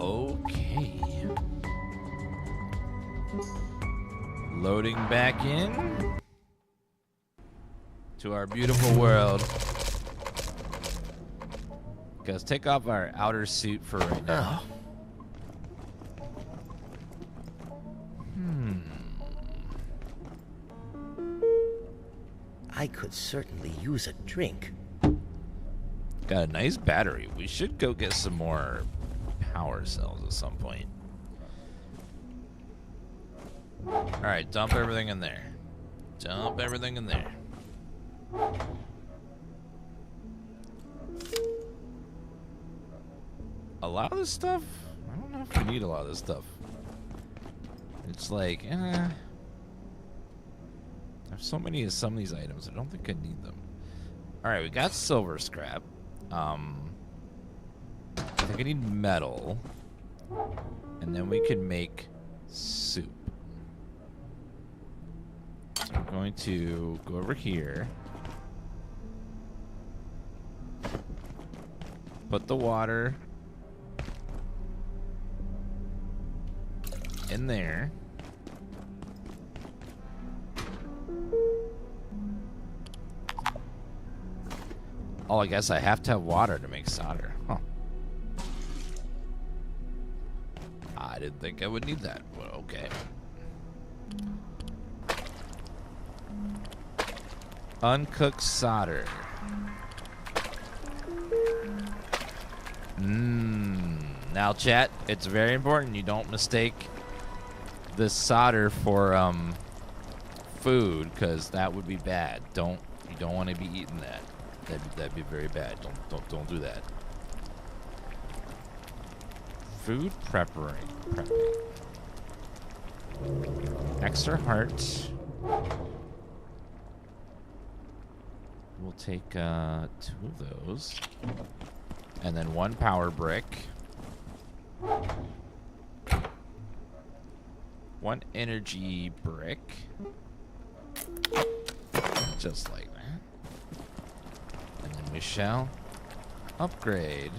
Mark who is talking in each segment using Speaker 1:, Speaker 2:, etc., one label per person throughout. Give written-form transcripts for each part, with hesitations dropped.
Speaker 1: Okay. Loading back in to our beautiful world. Guys, take off our outer suit for right now.
Speaker 2: I could certainly use a drink.
Speaker 1: Got a nice battery. We should go get some more power cells at some point. Alright, dump everything in there. Dump everything in there. A lot of this stuff, I don't know if we need a lot of this stuff. It's like, I have so many of some of these items, I don't think I need them. Alright, we got silver scrap. I think I need metal. And then we can make soup. So I'm going to go over here. Put the water in there. Oh, I guess I have to have water to make solder. Huh. I didn't think I would need that, but okay. Uncooked solder. Now, chat, it's very important you don't mistake this solder for food, because that would be bad. You don't want to be eating that. That'd be very bad. Don't do that. Food prepping. Extra heart. We'll take 2 of those. And then 1 power brick. 1 energy brick. Just like that. And then we shall upgrade.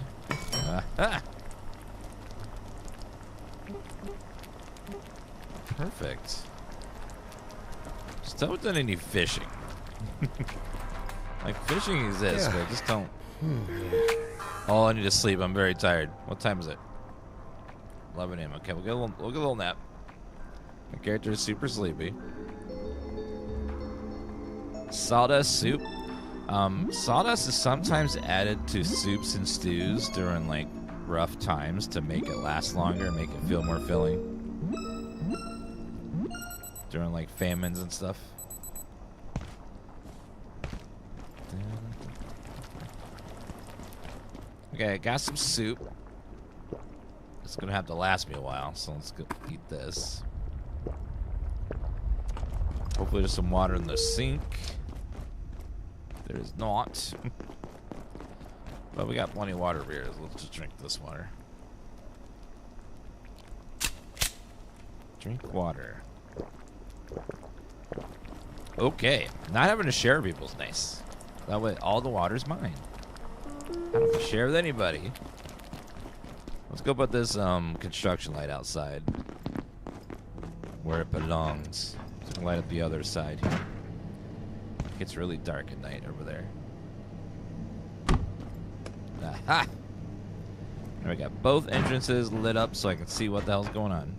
Speaker 1: Perfect. Still haven't done any fishing. Like, fishing exists, but I just don't. Oh, I need to sleep. I'm very tired. What time is it? 11 a.m. Okay, we'll get a little nap. My character is super sleepy. Sawdust soup. Sawdust is sometimes added to soups and stews during, like, rough times to make it last longer and make it feel more filling. During, like, famines and stuff. Okay, I got some soup. It's gonna have to last me a while, so let's go eat this. Hopefully there's some water in the sink. There is not. But we got plenty of water over here, so let's just drink this water. Drink water. Okay, not having to share people's nice. That way all the water's mine. I don't have to share with anybody. Let's go put this construction light outside where it belongs. So light up the other side here. It gets really dark at night over there. Aha! And we got both entrances lit up so I can see what the hell's going on.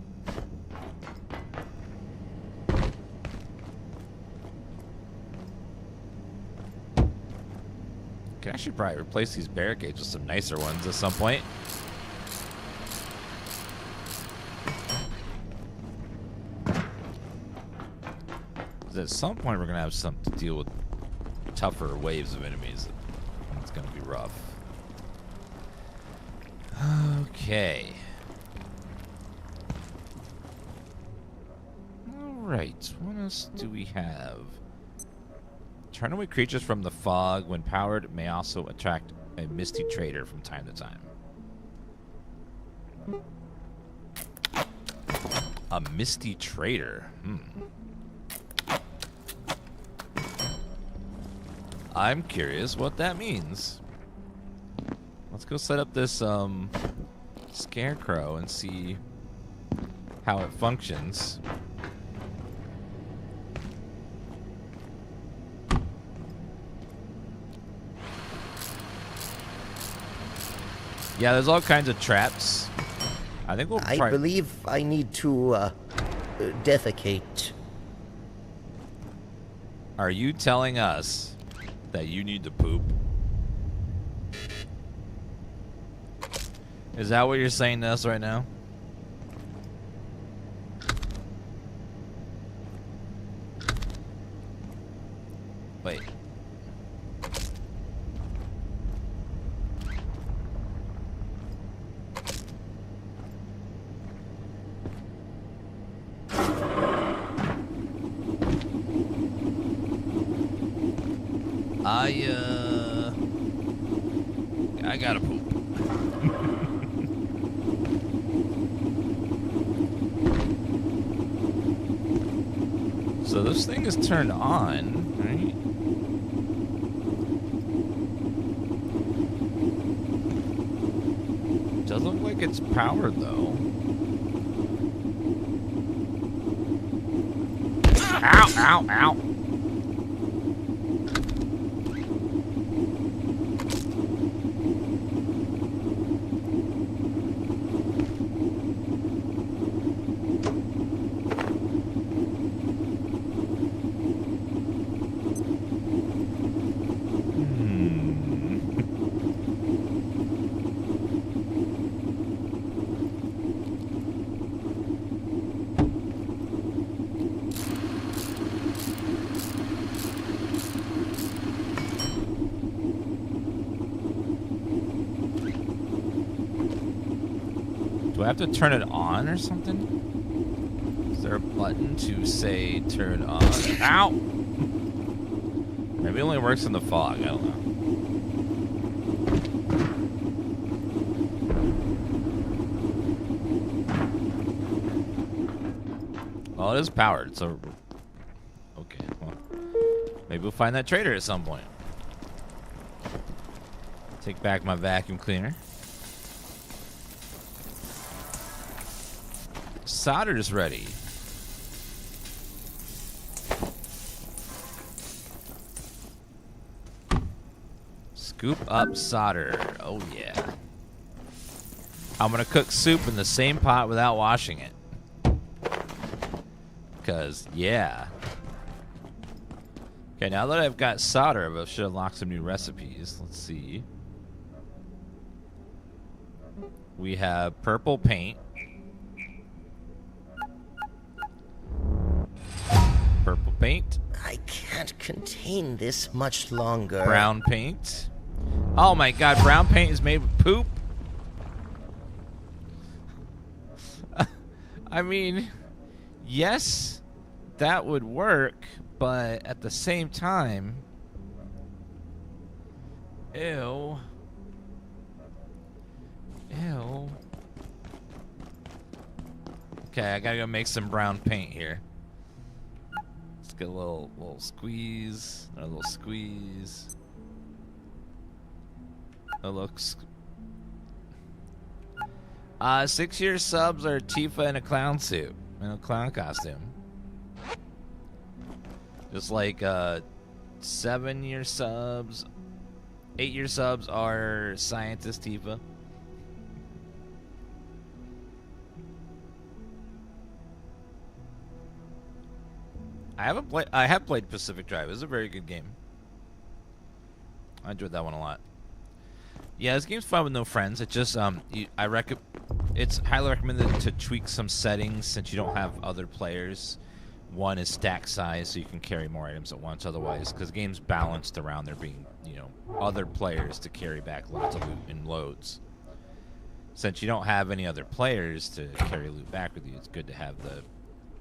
Speaker 1: Can actually probably replace these barricades with some nicer ones at some point. At some point, we're gonna have something to deal with tougher waves of enemies. It's gonna be rough. Okay. All right. What else do we have? Turn away creatures from the fog. When powered, may also attract a misty trader from time to time. A misty trader. I'm curious what that means. Let's go set up this Scarecrow and see how it functions. Yeah, there's all kinds of traps. I think we'll try.
Speaker 2: I believe I need to, defecate.
Speaker 1: Are you telling us that you need to poop? Is that what you're saying to us right now? Wait. I gotta poop. So this thing is turned on, right? Does look like it's powered though. Ow, ow, ow. Do I have to turn it on or something? Is there a button to say turn on? Ow! Maybe it only works in the fog. I don't know. Well, it is powered, so... Okay, well... Maybe we'll find that trader at some point. Take back my vacuum cleaner. Solder's ready. Scoop up solder. Oh, yeah. I'm going to cook soup in the same pot without washing it. Because, yeah. Okay, now that I've got solder, I should unlock some new recipes. Let's see. We have purple paint. Purple paint.
Speaker 2: I can't contain this much longer.
Speaker 1: Brown paint. Oh my god, brown paint is made with poop? I mean, yes, that would work, but at the same time... Ew. Ew. Okay, I gotta go make some brown paint here. Let's get a little squeeze. A little squeeze. It looks... 6-year subs are Tifa in a clown suit. In a clown costume. Just like 7-year subs. 8-year subs are Scientist Tifa. I have played Pacific Drive. It's a very good game. I enjoyed that one a lot. Yeah, this game's fun with no friends. It just it's highly recommended to tweak some settings since you don't have other players. One is stack size, so you can carry more items at once. Otherwise, because the game's balanced around there being, you know, other players to carry back lots of loot in loads. Since you don't have any other players to carry loot back with you, it's good to have the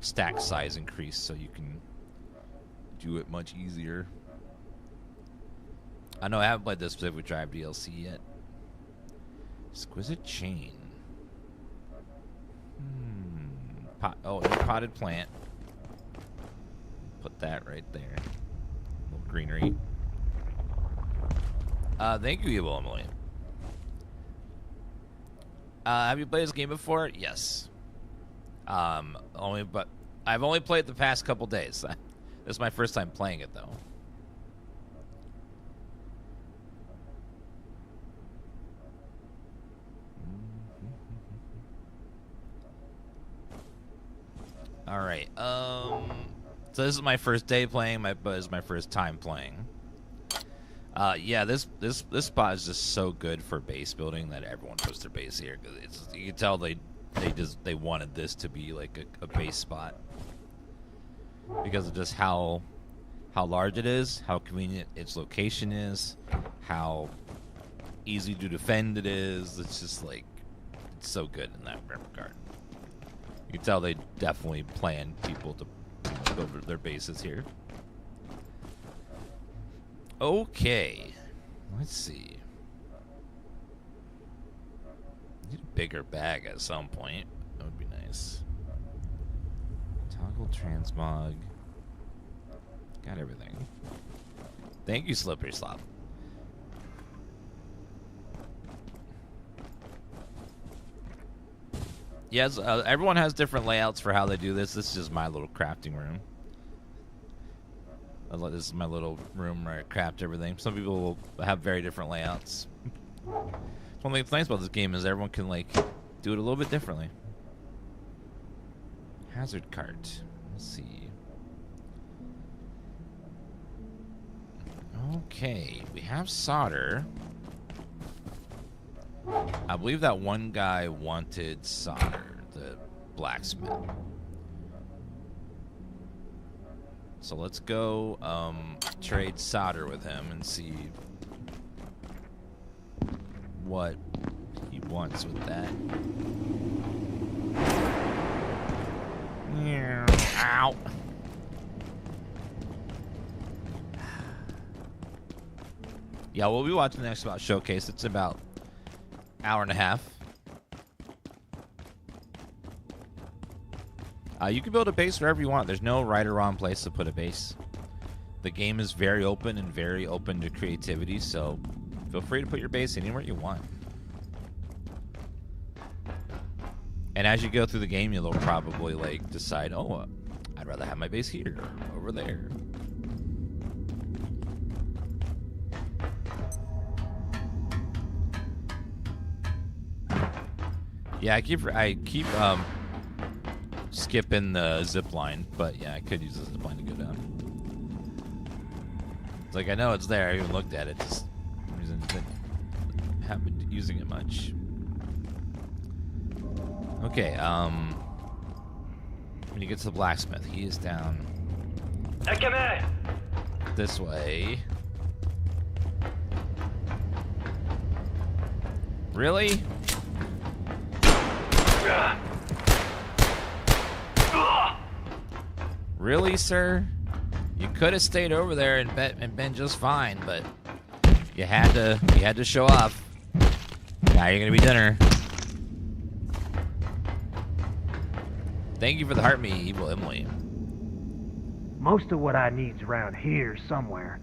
Speaker 1: stack size increase so you can do it much easier. I know I haven't played this Pacific Drive DLC yet. Exquisite chain. Oh, new potted plant. Put that right there. A little greenery. Thank you, Evil Emily. Have you played this game before? Yes. But I've only played the past couple days. This is my first time playing it, though. All right. So this is my first day playing. But it's my first time playing. Yeah, this spot is just so good for base building that everyone puts their base here. Cause you can tell they wanted this to be like a base spot because of just how large it is, how convenient its location is, how easy to defend it is. It's just like it's so good in that regard. You can tell they definitely planned people to build their bases here. Okay, let's see. Need a bigger bag at some point. That would be nice. Toggle transmog. Got everything. Thank you, Slippery Slop. Yes, everyone has different layouts for how they do this. This is just my little crafting room. This is my little room where I craft everything. Some people will have very different layouts. One thing that's nice about this game is everyone can like do it a little bit differently. Hazard cart. Let's see. Okay, we have solder. I believe that one guy wanted solder, the blacksmith. So let's go trade solder with him and see what he wants with that. Ow. Yeah, we'll be watching the next about showcase. It's about an hour and a half. You can build a base wherever you want. There's no right or wrong place to put a base. The game is very open and very open to creativity, so feel free to put your base anywhere you want. And as you go through the game, you'll probably like decide, oh, I'd rather have my base here or over there. Yeah, I keep skipping the zip line, but yeah, I could use the zip line to go down. It's like I know it's there. I even looked at it. Just haven't been using it much. Okay. When you get to the blacksmith, he is down this way. Really? Really, sir? You could have stayed over there and been just fine, but you had to show off. Now you're gonna be dinner. Thank you for the heart me, evil Emily.
Speaker 3: Most of what I need's around here somewhere,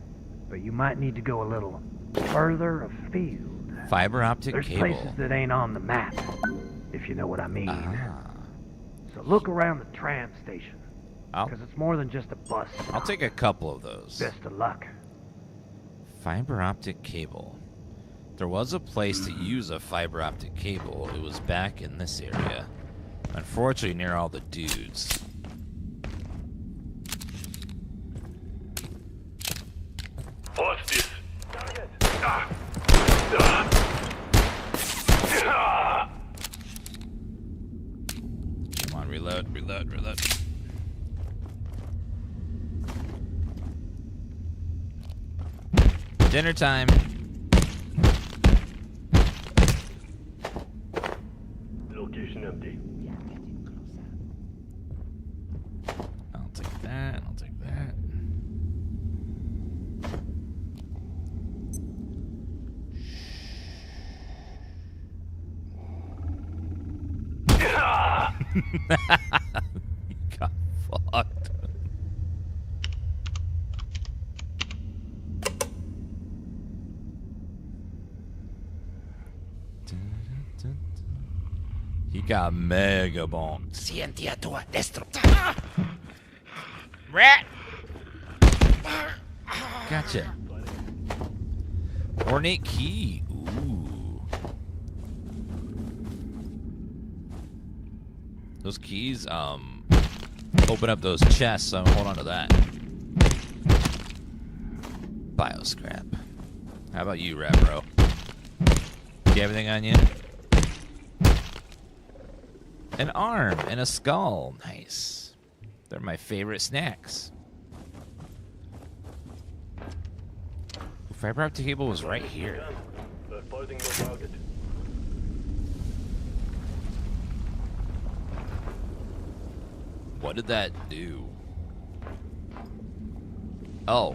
Speaker 3: but you might need to go a little further afield.
Speaker 1: Fiber optic
Speaker 3: There's
Speaker 1: cable.
Speaker 3: places that ain't on the map, if you know what I mean. So look around the tram station, because it's more than just a bus stop.
Speaker 1: I'll take a couple of those.
Speaker 3: Best of luck.
Speaker 1: Fiber optic cable. There was a place to use a fiber optic cable. It was back in this area. Unfortunately, near all the dudes.
Speaker 4: What's this?
Speaker 1: Come on, reload. Dinner time.
Speaker 4: Location empty.
Speaker 1: I'll take that. You got fucked. He got mega bonked.
Speaker 2: Scientia tua destro.
Speaker 1: Rat! Gotcha. Ornate key. Ooh. Those keys, open up those chests, so hold on to that. Bioscrap. How about you, Rat Bro? You have everything on you? An arm and a skull. Nice. They're my favorite snacks. The fiber optic cable was right here.
Speaker 4: We're fighting the target.
Speaker 1: What did that do? Oh.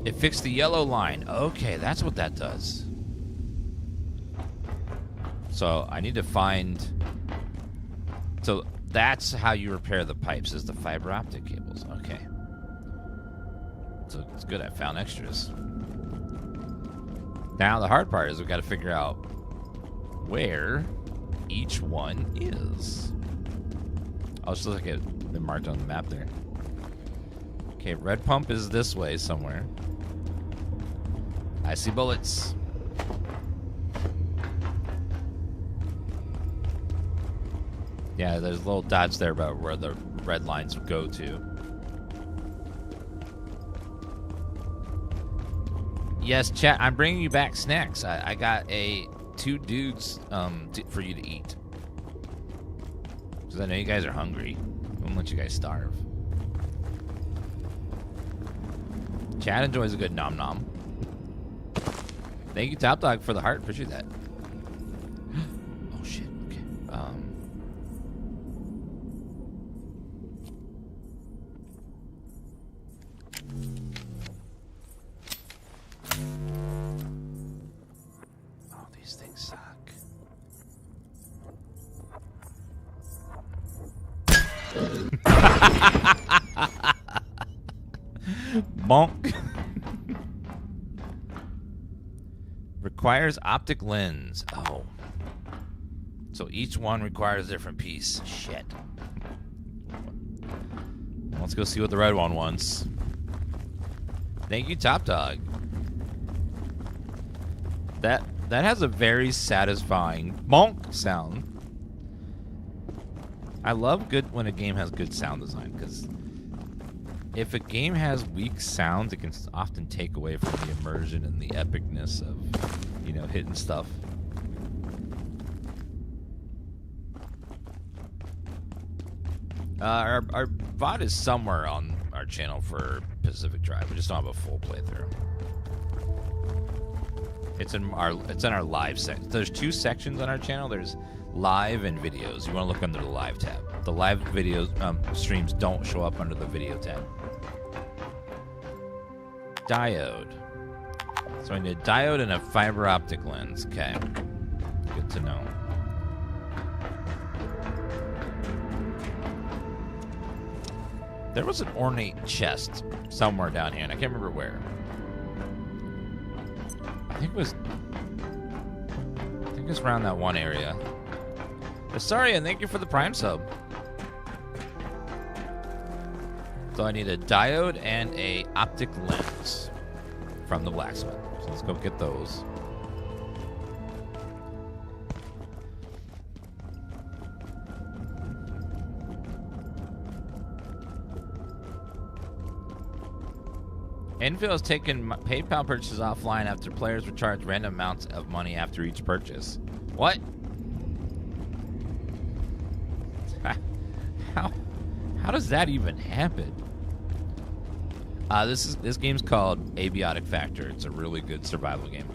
Speaker 1: It fixed the yellow line. Okay, that's what that does. So I need to find... So that's how you repair the pipes, is the fiber optic cables. Okay. So it's good I found extras. Now the hard part is we've got to figure out where each one is. I'll just look at the marked on the map there. Okay, red pump is this way somewhere. I see bullets. Yeah, there's little dots there about where the red lines go to. Yes, chat, I'm bringing you back snacks. I got 2 dudes for you to eat. Because I know you guys are hungry. I won't let you guys starve. Chad enjoys a good nom nom. Thank you, Top Dog, for the heart. Appreciate that. Oh shit. Okay. Oh, these things suck. Bonk. Requires optic lens. Oh. So each one requires a different piece. Shit. Let's go see what the red one wants. Thank you, Top Dog. That has a very satisfying bonk sound. I love good when a game has good sound design, because if a game has weak sounds, it can often take away from the immersion and the epicness of, you know, hitting stuff. Our VOD is somewhere on our channel for Pacific Drive. We just don't have a full playthrough. It's in our live section. There's 2 sections on our channel. There's live and videos. You want to look under the live tab. The live videos streams don't show up under the video tab. Diode. So I need a diode and a fiber optic lens. Okay. Good to know. There was an ornate chest somewhere down here, and I can't remember where. I think it was around that one area. Sorry, and thank you for the Prime sub. So I need a diode and a optic lens from the blacksmith. So let's go get those. Infill has taken PayPal purchases offline after players were charged random amounts of money after each purchase. What? How does that even happen? This game's called Abiotic Factor. It's a really good survival game.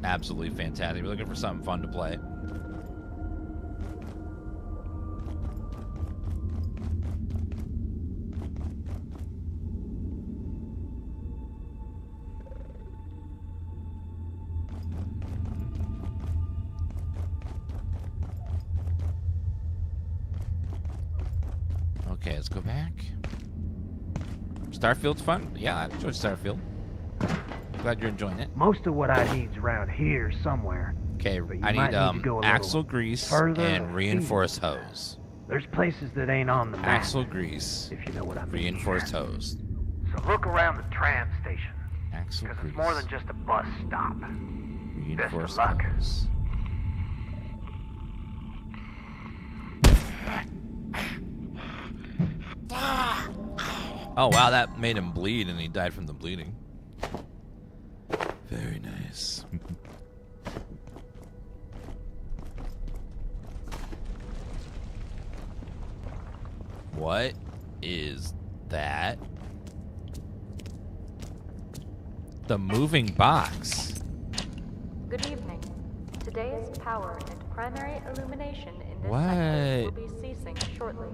Speaker 1: Absolutely fantastic. We're looking for something fun to play. Okay, let's go back. Starfield's fun. Yeah, I enjoyed Starfield. glad you're enjoying it.
Speaker 3: Most of what I need's around here somewhere.
Speaker 1: Okay,
Speaker 3: But you
Speaker 1: I
Speaker 3: might
Speaker 1: need
Speaker 3: need to go a little
Speaker 1: axle grease
Speaker 3: further
Speaker 1: and
Speaker 3: afield.
Speaker 1: reinforced hose.
Speaker 3: There's places that ain't on the map.
Speaker 1: Axle grease,
Speaker 3: if you know what I mean.
Speaker 1: reinforced hose.
Speaker 3: So look around the tram station.
Speaker 1: Axle
Speaker 3: Because
Speaker 1: grease.
Speaker 3: it's more than just a bus stop.
Speaker 1: Reinforced
Speaker 3: luck.
Speaker 1: hose. Oh wow, that made him bleed and he died from the bleeding. Very nice. What is that? The moving box.
Speaker 5: Good evening. Today's power and primary illumination in this
Speaker 1: What?
Speaker 5: sector will be ceasing shortly.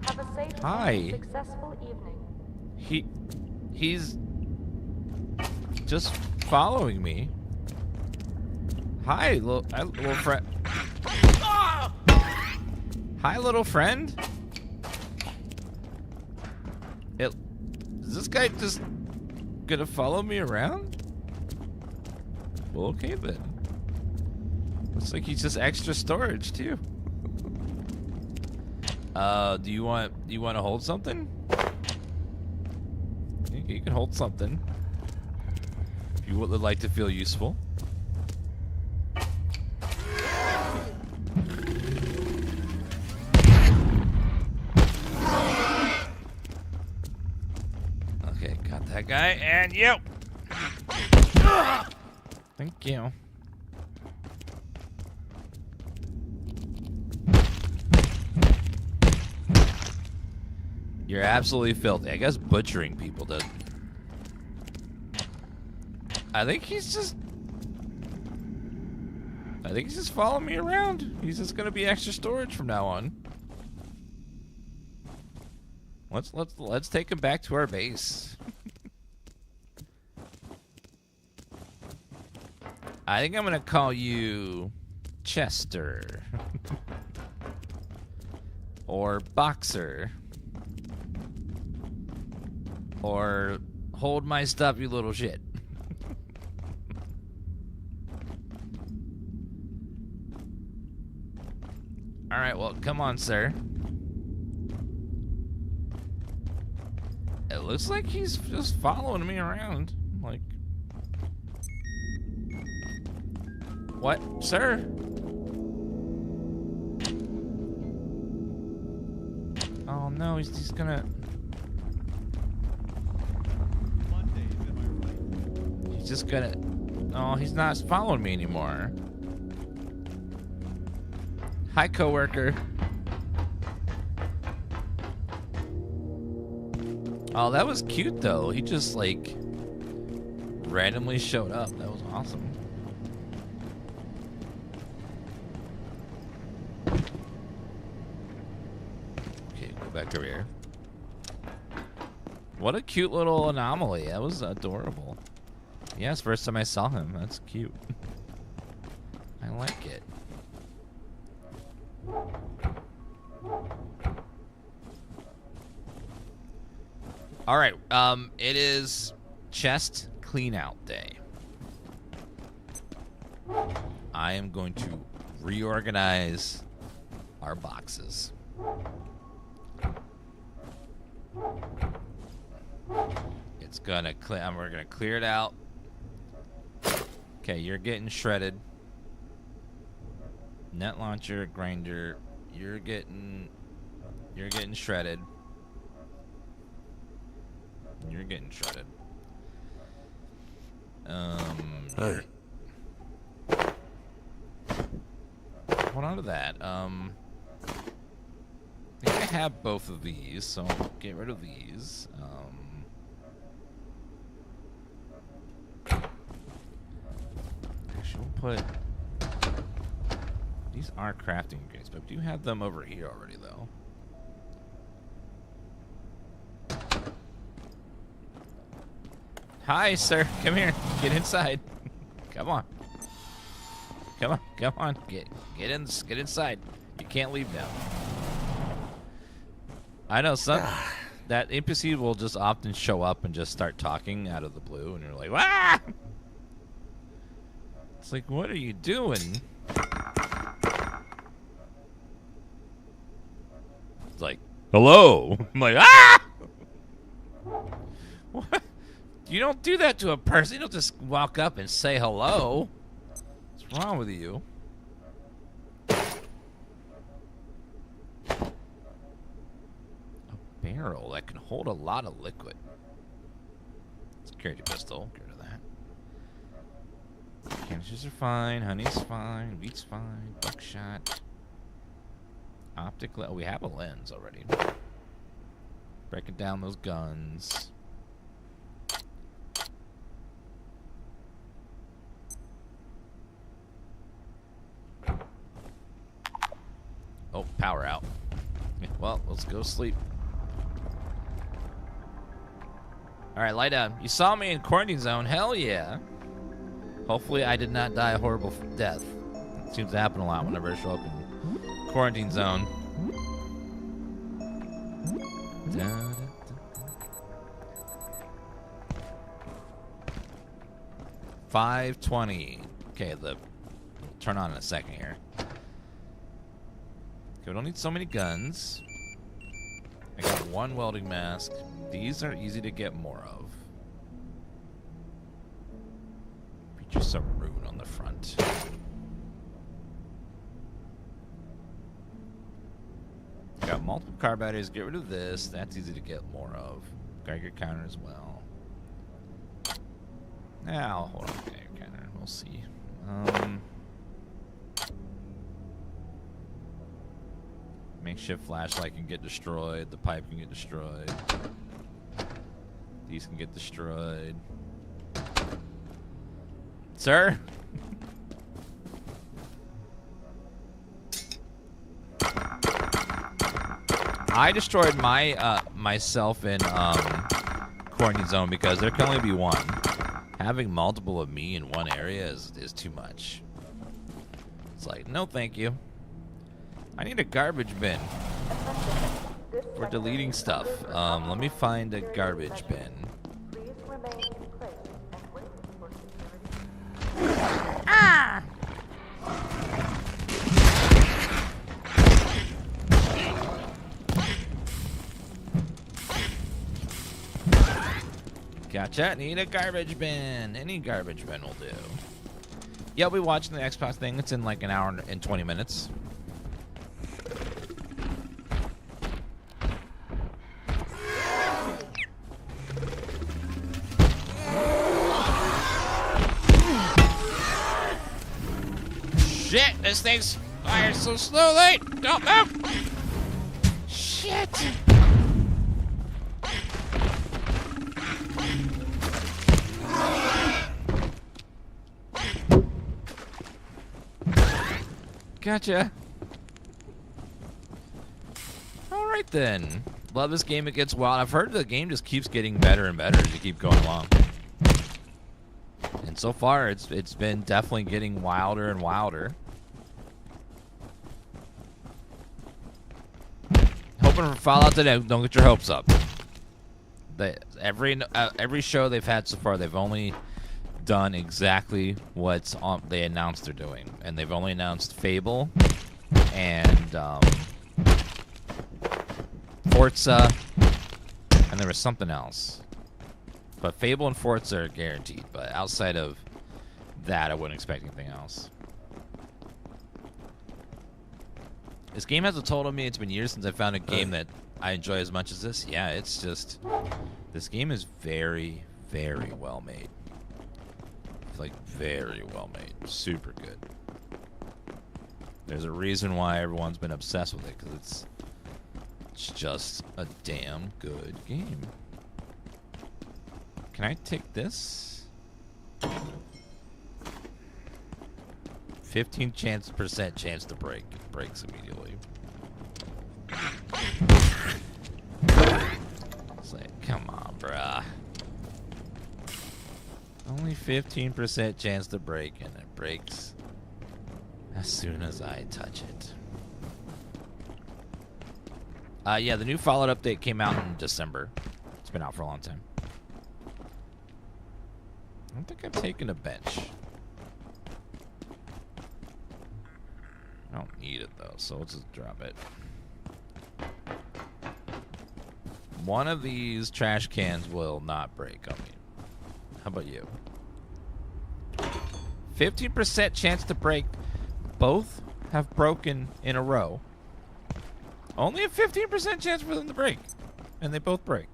Speaker 5: Have a safe
Speaker 1: Hi.
Speaker 5: and successful evening.
Speaker 1: He's just following me. Hi, little friend. Hi, little friend. Is this guy just gonna follow me around? Well, okay then. Looks like he's just extra storage too. Do you want to hold something? You can hold something. If you would like to feel useful. Okay, got that guy, and you. Thank you. You're absolutely filthy. I guess butchering people does. I think he's just following me around. He's just gonna be extra storage from now on. Let's take him back to our base. I think I'm gonna call you Chester or Boxer. Or hold my stuff, you little shit. Alright, well, come on, sir. It looks like he's just following me around. Like... What, sir? Oh no, he's gonna... He's just gonna... Oh, he's not following me anymore. Hi, coworker. Oh, that was cute, though. He just, like, randomly showed up. That was awesome. Okay, go back over here. What a cute little anomaly. That was adorable. Yes, first time I saw him. That's cute. I like it. All right, it is chest clean out day. I am going to reorganize our boxes. It's gonna clear. We're gonna clear it out. Okay, you're getting shredded. Net launcher, grinder. You're getting shredded. You're getting shredded.
Speaker 2: Hey.
Speaker 1: Hold on to that. I think I have both of these, so I'll get rid of these. Actually, we'll put... These are crafting ingredients, but we do have them over here already, though. Hi, sir. Come here. Get inside. Come on. Come on. Come on. Get inside. You can't leave now. I know some. that NPC will just often show up and just start talking out of the blue, and you're like, "Ah!" It's like, what are you doing? It's like, hello. I'm like, ah! What? You don't do that to a person. You don't just walk up and say hello. What's wrong with you? A barrel that can hold a lot of liquid. Security pistol. Get rid of that. Canisters are fine. Honey's fine. Wheat's fine. Buckshot. Optic. Oh, we have a lens already. Breaking down those guns. Oh, power out. Well, let's go sleep. Alright, lie down. You saw me in quarantine zone. Hell yeah. Hopefully I did not die a horrible death. It seems to happen a lot whenever I show up in quarantine zone. 5:20. Okay, the turn on in a second here. Okay, we don't need so many guns. I got one welding mask. These are easy to get more of. Feature some rune on the front. Got multiple car batteries. Get rid of this. That's easy to get more of. Geiger counter as well. Now, hold on. Geiger counter. We'll see. Makeshift flashlight can get destroyed. The pipe can get destroyed. These can get destroyed. Sir? I destroyed my myself in quarantine zone because there can only be one. Having multiple of me in one area is too much. It's like, no thank you. I need a garbage bin for deleting stuff. Let me find a garbage bin.
Speaker 5: Please remain in place and wait for security.
Speaker 1: Ah! Gotcha. Need a garbage bin. Any garbage bin will do. Yeah, I'll be watching the Xbox thing. It's in like an hour and 20 minutes. Shit, this thing's fires so slowly. Don't move. Shit. Gotcha. Alright then. Love this game. It gets wild. I've heard the game just keeps getting better and better as you keep going along. And so far, it's been definitely getting wilder and wilder. Hoping for Fallout today. Don't get your hopes up. Every show they've had so far, they've only done exactly what they announced they're doing, and they've only announced Fable and Forza, and there was something else. But Fable and Forza are guaranteed. But outside of that, I wouldn't expect anything else. This game has told me it's been years since I found a game that I enjoy as much as this. Yeah, it's just... This game is very, very well made. It's like very well made. Super good. There's a reason why everyone's been obsessed with it, because it's just a damn good game. Can I take this? 15% chance to break. It breaks immediately. It's like, come on, bruh. Only 15% chance to break, and it breaks as soon as I touch it. Yeah, the new Fallout update came out in December. It's been out for a long time. I don't think I've taken a bench. I don't need it, though, so let's just drop it. One of these trash cans will not break on me. How about you? 15% chance to break. Both have broken in a row. Only a 15% chance for them to break. And they both break.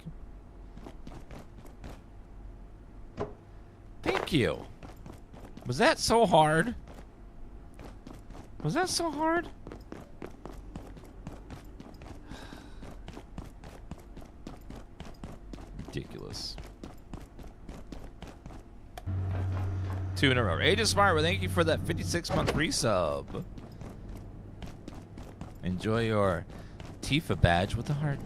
Speaker 1: Thank you. Was that so hard? Was that so hard? Ridiculous. 2 in a row. Agent Smart, well, thank you for that 56-month resub. Enjoy your Tifa badge with a heart.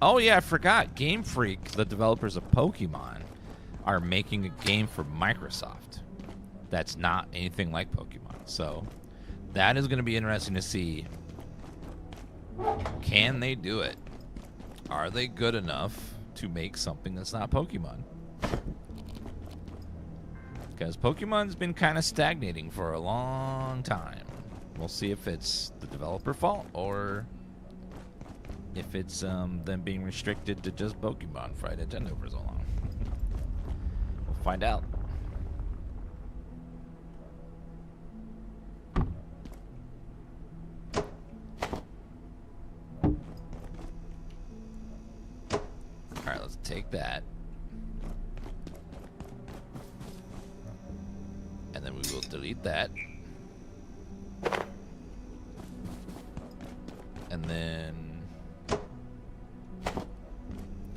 Speaker 1: Oh yeah, I forgot. Game Freak, the developers of Pokemon, are making a game for Microsoft that's not anything like Pokemon. So that is going to be interesting to see. Can they do it? Are they good enough to make something that's not Pokemon? Because Pokemon's been kind of stagnating for a long time. We'll see if it's the developer fault or if it's them being restricted to just Pokemon for Nintendo for so long. We'll find out. Alright, let's take that. And then we will delete that. And then...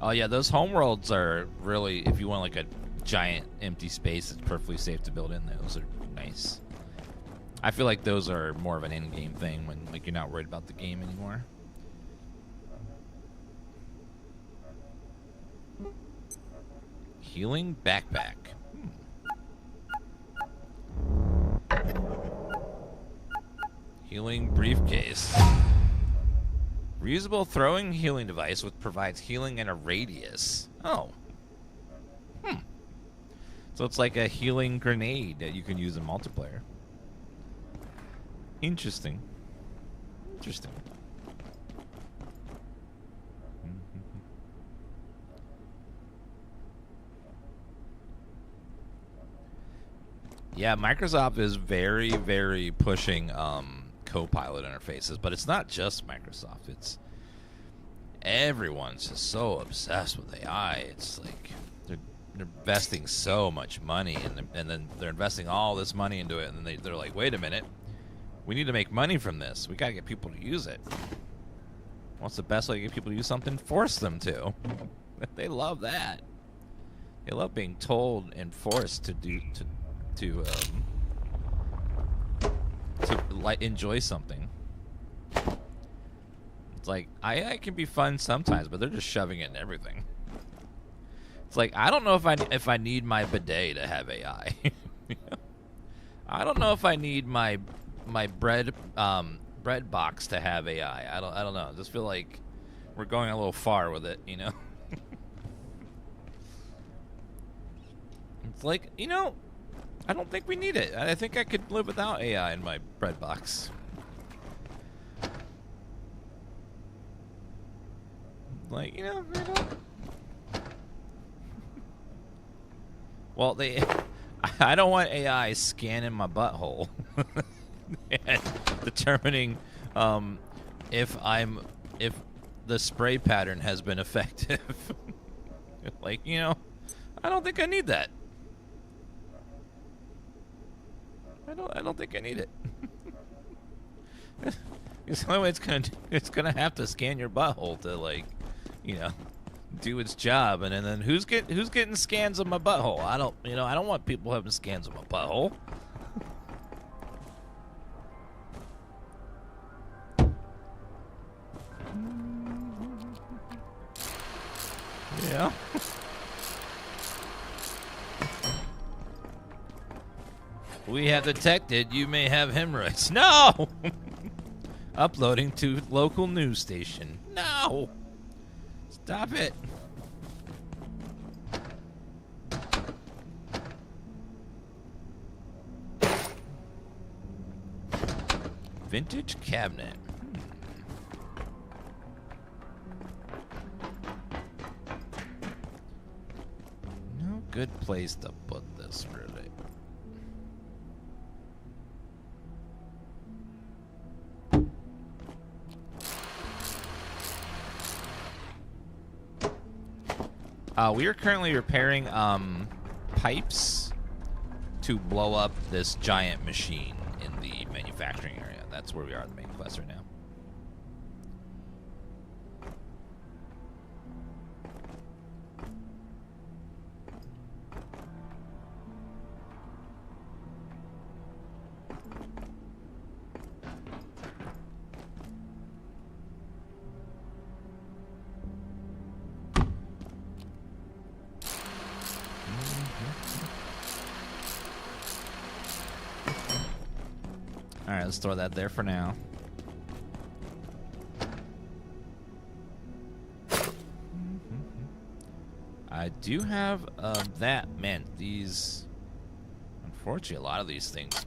Speaker 1: Oh yeah, those homeworlds are really, if you want like a giant empty space that's perfectly safe to build in, those are nice. I feel like those are more of an in-game thing when like you're not worried about the game anymore. Healing backpack. Healing briefcase. Reusable throwing healing device which provides healing in a radius. Oh. So it's like a healing grenade that you can use in multiplayer. Interesting. Interesting. Yeah, Microsoft is very, very pushing Copilot interfaces, but it's not just Microsoft. It's everyone's just so obsessed with AI. It's like they're investing so much money, and then they're investing all this money into it, and then they're like, wait a minute, we need to make money from this. We got to get people to use it. What's the best way to get people to use something? Force them to. They love that. They love being told and forced to do to like enjoy something. It's like AI can be fun sometimes, but they're just shoving it in everything. It's like I don't know if I need my bidet to have AI. I don't know if I need my bread box to have AI. I don't know. I just feel like we're going a little far with it, you know. It's like, you know, I don't think we need it. I think I could live without AI in my bread box. Like, you know, well, I don't want AI scanning my butthole and determining if the spray pattern has been effective. Like, you know, I don't think I need that. I don't think I need it. It's the only way it's gonna have to scan your butthole to, like, you know, do its job, and then who's getting scans of my butthole? I don't want people having scans of my butthole. Yeah. We have detected you may have hemorrhoids. No! Uploading to local news station. No! Stop it. Vintage cabinet. No good place to put this, really. We are currently repairing pipes to blow up this giant machine in the manufacturing area. That's where we are in the main quest right now. Alright, let's throw that there for now. I do have that. Man, these... Unfortunately, a lot of these things.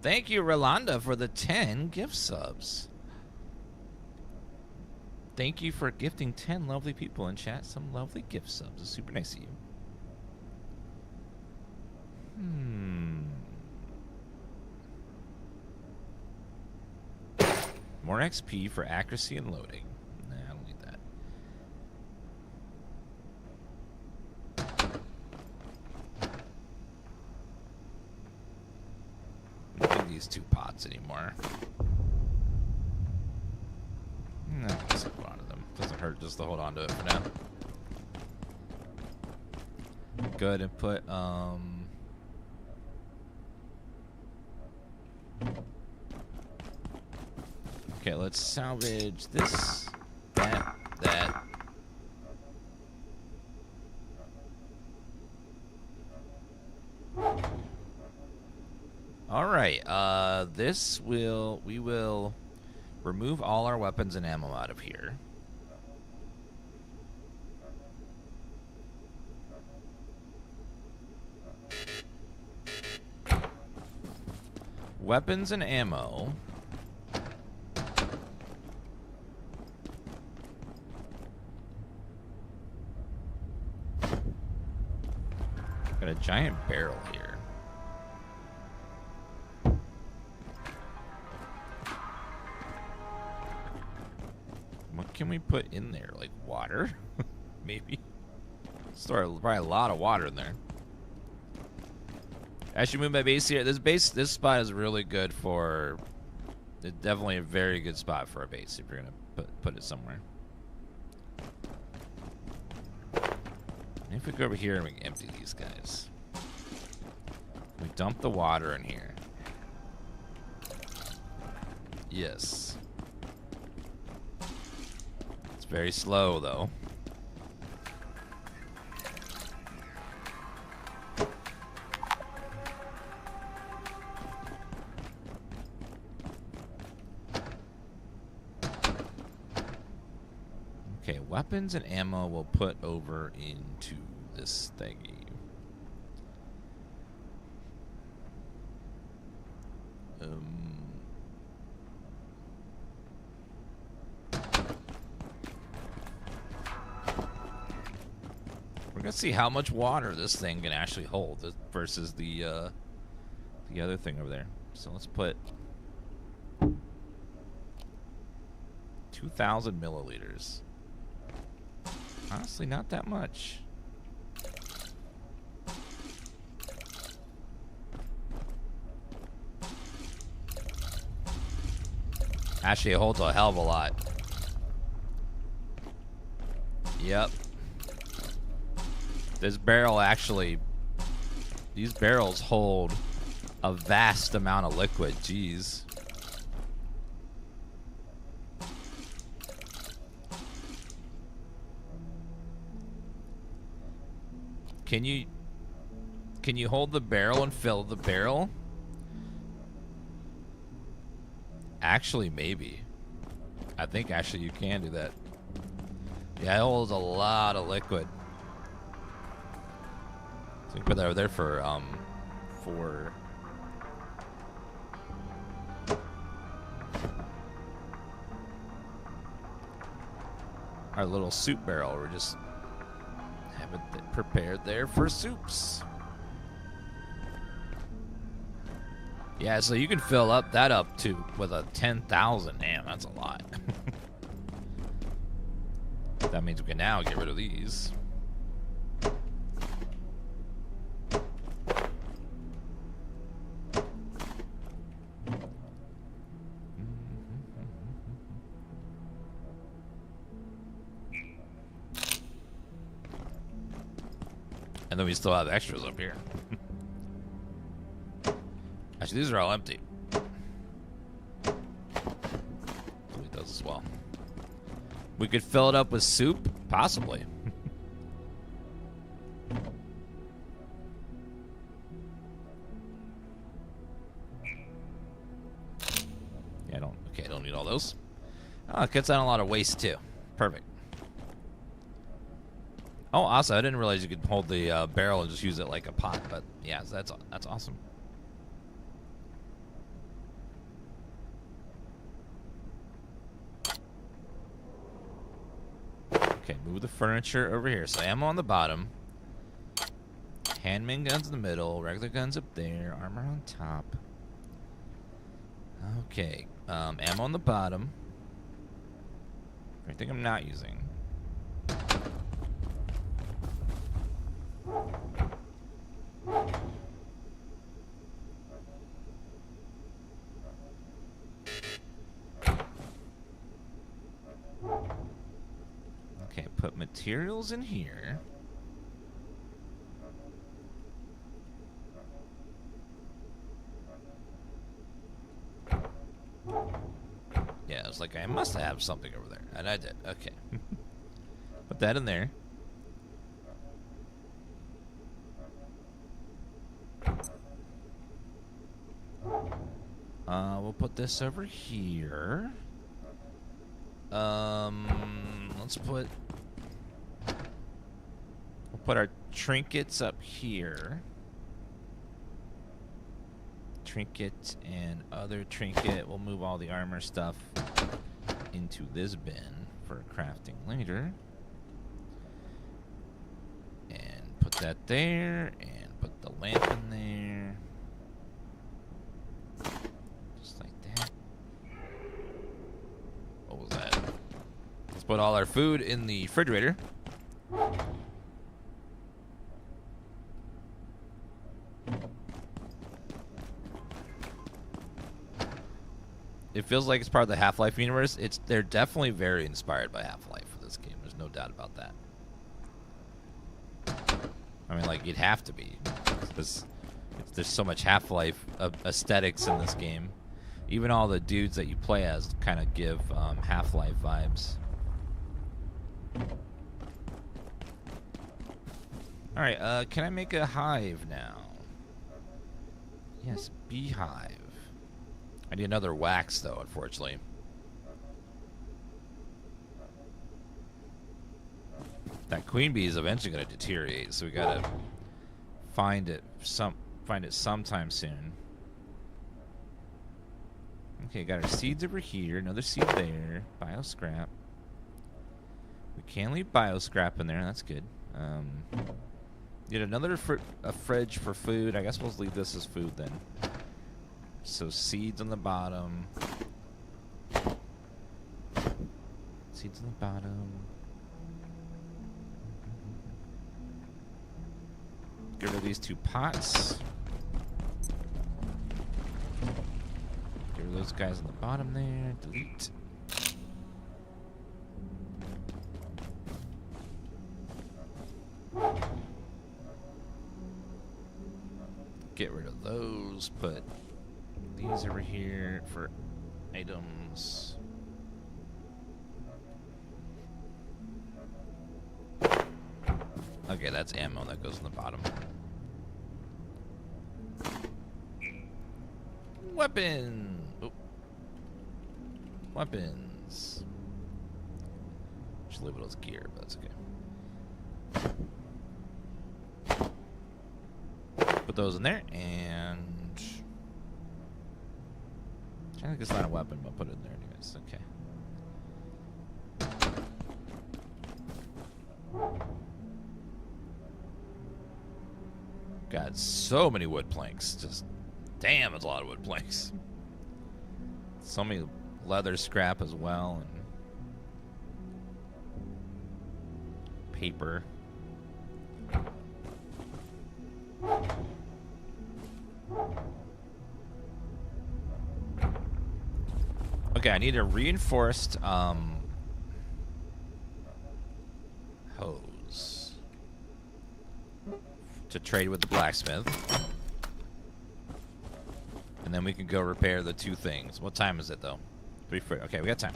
Speaker 1: Thank you, Rolanda, for the 10 gift subs. Thank you for gifting 10 lovely people in chat some lovely gift subs. It's super nice of you. More XP for accuracy and loading. Nah, I don't need that. I don't need these 2 pots anymore. I can just hold on to them. Doesn't hurt just to hold on to it for now. Go ahead and put okay, let's salvage this, that. All right, we will remove all our weapons and ammo out of here. Weapons and ammo. Got a giant barrel here. What can we put in there? Like water? Maybe. Store probably a lot of water in there. I should move my base here. This spot is really good for. It's definitely a very good spot for a base if you're gonna put it somewhere. If we go over here and we empty these guys. We dump the water in here. Yes. It's very slow though. Okay, weapons and ammo we'll put over into this thingy. We're gonna see how much water this thing can actually hold versus the other thing over there. So let's put 2,000 milliliters. Honestly, not that much. Actually, it holds a hell of a lot. Yep. This barrel actually... These barrels hold a vast amount of liquid. Jeez. Can you hold the barrel and fill the barrel? Actually, maybe. I think actually you can do that. Yeah, it holds a lot of liquid. So we can put that over there for our little soup barrel. We're just have it prepared there for soups. Yeah, so you can fill up to with a 10,000. Damn, that's a lot. That means we can now get rid of these. And then we still have extras up here. Actually, these are all empty. Delete those as well. We could fill it up with soup? Possibly. Yeah, I don't need all those. Oh, it cuts down a lot of waste too. Perfect. Oh, awesome. I didn't realize you could hold the barrel and just use it like a pot, but yeah, that's awesome. Okay, move the furniture over here. So ammo on the bottom. Handmade guns in the middle. Regular guns up there. Armor on top. Okay. Ammo on the bottom. Anything I'm not using. Okay, put materials in here. Yeah, I was like, I must have something over there. And I did. Okay. Put that in there. We'll put this over here. Let's put... We'll put our trinkets up here. Trinket and other trinket. We'll move all the armor stuff into this bin for crafting later. And put that there. And put the lamp in there. Just like that. What was that? Let's put all our food in the refrigerator. It feels like it's part of the Half-Life universe. They're definitely very inspired by Half-Life for this game. There's no doubt about that. I mean, like, you'd have to be. Because there's so much Half-Life aesthetics in this game. Even all the dudes that you play as kind of give Half-Life vibes. Alright, can I make a hive now? Yes, beehive. I need another wax, though, unfortunately. That queen bee is eventually going to deteriorate, so we gotta find it sometime soon. Okay, got our seeds over here. Another seed there. Bio scrap. We can leave bio scrap in there. That's good. Get another fridge for food. I guess we'll leave this as food then. So seeds on the bottom. Seeds on the bottom. Get rid of these 2 pots. Get rid of those guys on the bottom there. Delete. Get rid of those. Put these over here for items. Okay, that's ammo that goes in the bottom. Weapon. Oh. Weapons. Should label it as gear, but that's okay. Put those in there, and I think it's not a weapon, but put it in there anyways. Okay. Got so many wood planks. Just damn, it's a lot of wood planks. So many leather scrap as well, and paper. Okay, I need a reinforced hose to trade with the blacksmith. And then we can go repair the two things. What time is it, though? 3:40. Okay, we got time.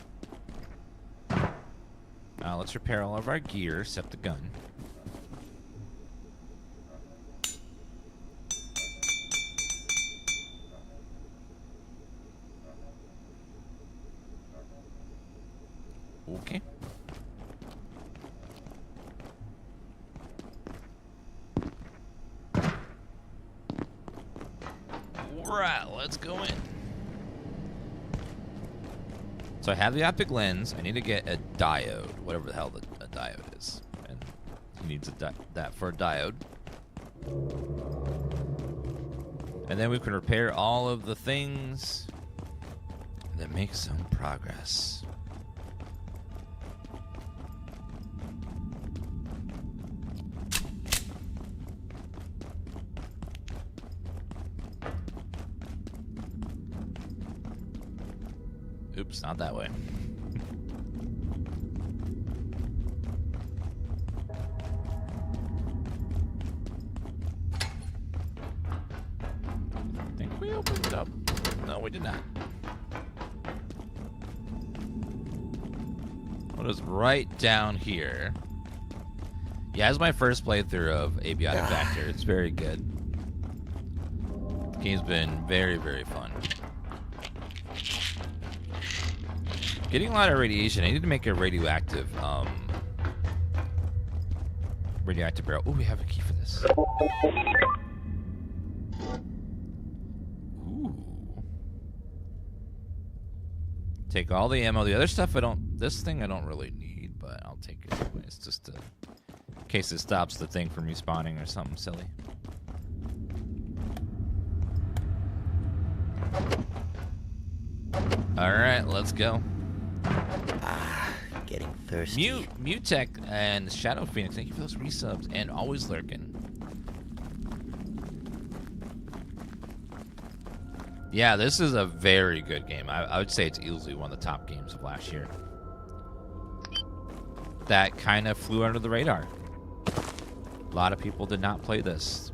Speaker 1: Let's repair all of our gear, except the gun. Okay. Alright, let's go in. So I have the optic lens. I need to get a diode, whatever the hell a diode is. And he needs that for a diode. And then we can repair all of the things and then make some progress. Oops, not that way. I think we opened it up. No, we did not. What is right down here? Yeah, it's my first playthrough of Abiotic Factor. It's very good. The game's been very, very fun. Getting a lot of radiation. I need to make a radioactive barrel. Oh, we have a key for this. Ooh. Take all the ammo. The other stuff I don't. This thing I don't really need, but I'll take it anyways, just to, in case it stops the thing from respawning or something silly. All right, let's go.
Speaker 2: Getting thirsty.
Speaker 1: Mutech and Shadow Phoenix, thank you for those resubs, and always lurking. Yeah, this is a very good game. I would say it's easily one of the top games of last year. That kind of flew under the radar. A lot of people did not play this.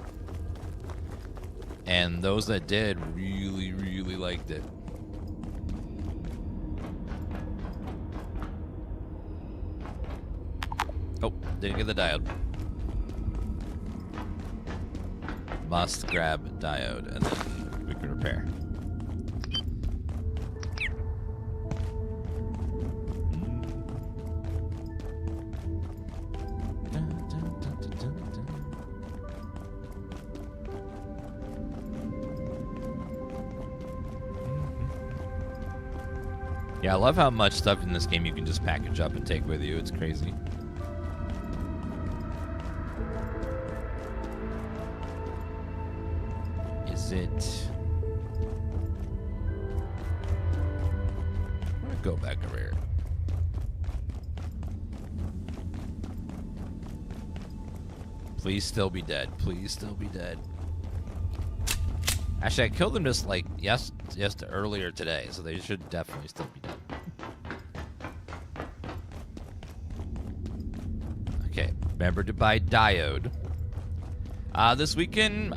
Speaker 1: And those that did really, really liked it. Oh, didn't get the diode. Must grab diode, and then we can repair. Yeah, I love how much stuff in this game you can just package up and take with you. It's crazy. Is it? I'm gonna go back over here. Please still be dead. Please still be dead. Actually, I killed them just like just earlier today, so they should definitely still be dead. Okay, remember to buy diode. This weekend,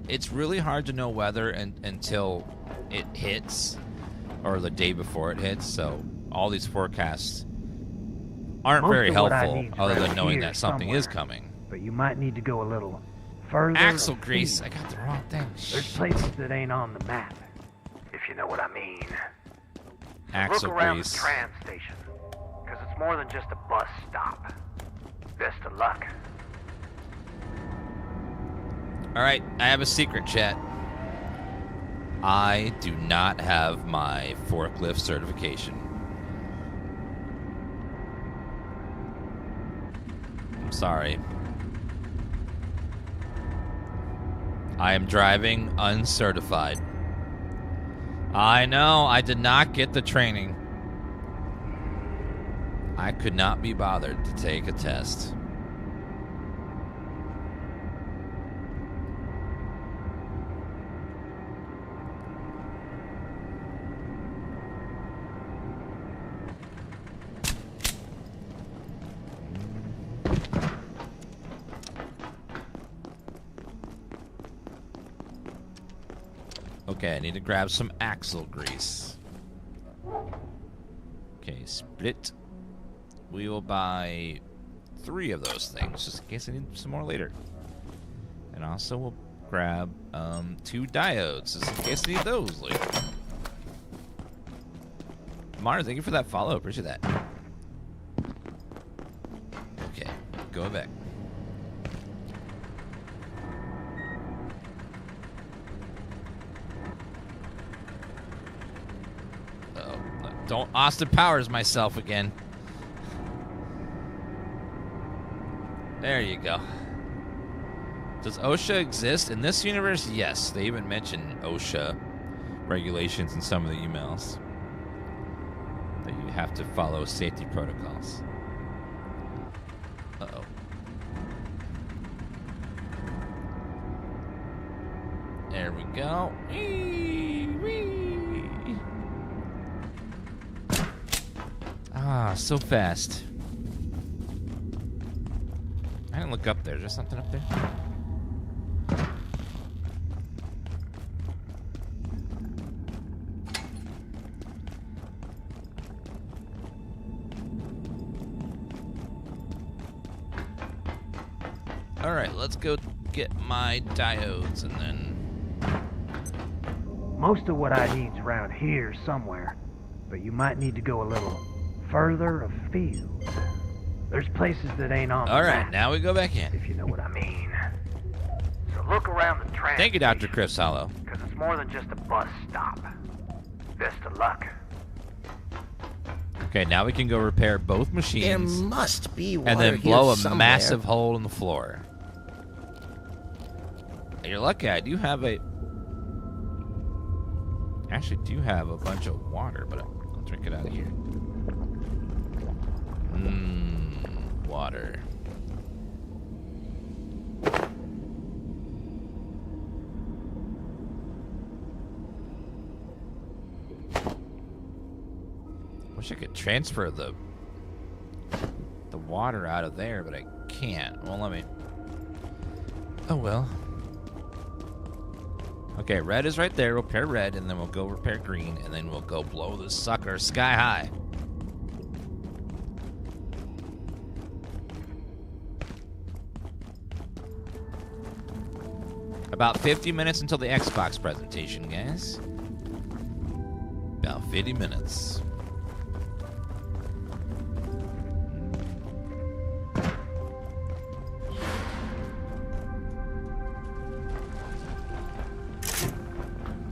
Speaker 1: it's really hard to know weather until it hits, or the day before it hits. So all these forecasts aren't
Speaker 3: Most
Speaker 1: very
Speaker 3: of what I
Speaker 1: helpful
Speaker 3: need's
Speaker 1: other than
Speaker 3: around
Speaker 1: knowing
Speaker 3: here
Speaker 1: that something is
Speaker 3: somewhere.
Speaker 1: coming.
Speaker 3: But you might need to go a little further.
Speaker 1: Axle
Speaker 3: afield.
Speaker 1: grease. I got the wrong thing.
Speaker 3: There's places that ain't on the map, if you know what I mean.
Speaker 1: Axle
Speaker 3: Look around
Speaker 1: grease.
Speaker 3: the tram station, because it's more than just a bus stop. Best of luck.
Speaker 1: All right, I have a secret, chat. I do not have my forklift certification. I'm sorry. I am driving uncertified. I know, I did not get the training. I could not be bothered to take a test. Okay, I need to grab some axle grease. Okay, split. We will buy 3 of those things, just in case I need some more later. And also we'll grab 2 diodes, just in case I need those later. Mara, thank you for that follow. Appreciate that. Okay, going back. Don't Austin Powers myself again. There you go. Does OSHA exist in this universe? Yes, they even mention OSHA regulations in some of the emails. That you have to follow safety protocols. Uh-oh. There we go. Whee, whee. Ah, so fast. I didn't look up there. Is there something up there? Alright, let's go get my diodes and then...
Speaker 3: Most of what I need's around here somewhere, but you might need to go a little further afield. There's places that ain't on the
Speaker 1: Alright,
Speaker 3: map,
Speaker 1: now we go back in.
Speaker 3: if you know what I mean. So look around the tram
Speaker 1: Thank you, Dr. Chris Hollow.
Speaker 3: because it's more than just a bus stop. Best of luck.
Speaker 1: Okay, now we can go repair both
Speaker 2: There
Speaker 1: machines
Speaker 2: must be water
Speaker 1: and then
Speaker 2: here
Speaker 1: blow a
Speaker 2: somewhere.
Speaker 1: massive hole in the floor. You're lucky I do have a... Actually, do have a bunch of water, but I'll drink it out of here. Water. Wish I could transfer the water out of there, but I can't. Well, let me... Oh, well. Okay, red is right there. We'll repair red, and then we'll go repair green, and then we'll go blow this sucker sky high. About 50 minutes until the Xbox presentation, guys. About 50 minutes.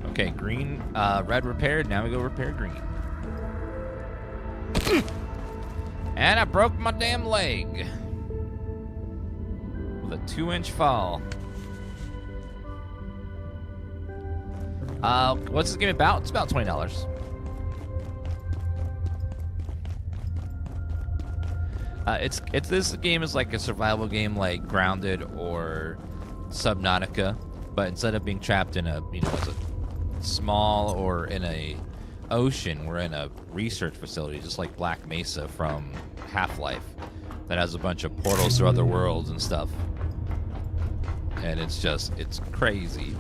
Speaker 1: Okay, green, red repaired. Now we go repair green. And I broke my damn leg. With a 2-inch fall. What's this game about? It's about $20. This game is like a survival game like Grounded or Subnautica, but instead of being trapped in a, it's a small or in a ocean, we're in a research facility just like Black Mesa from Half-Life that has a bunch of portals to other worlds and stuff. And it's crazy.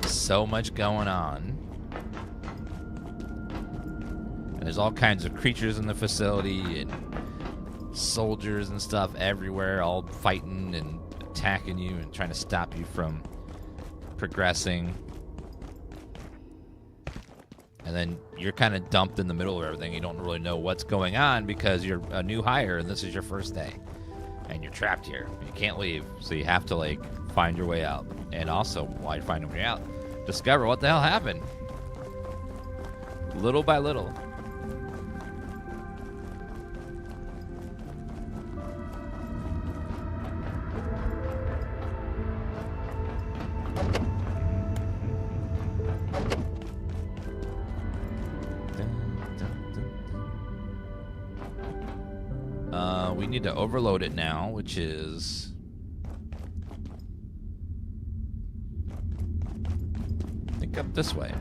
Speaker 1: So much going on. And there's all kinds of creatures in the facility and soldiers and stuff everywhere, all fighting and attacking you and trying to stop you from progressing. And then you're kind of dumped in the middle of everything. You don't really know what's going on because you're a new hire and this is your first day. And you're trapped here. You can't leave. So you have to, like, find your way out. And also, while you're finding your way out, discover what the hell happened. Little by little. We need to overload it now, which is... I think up this way.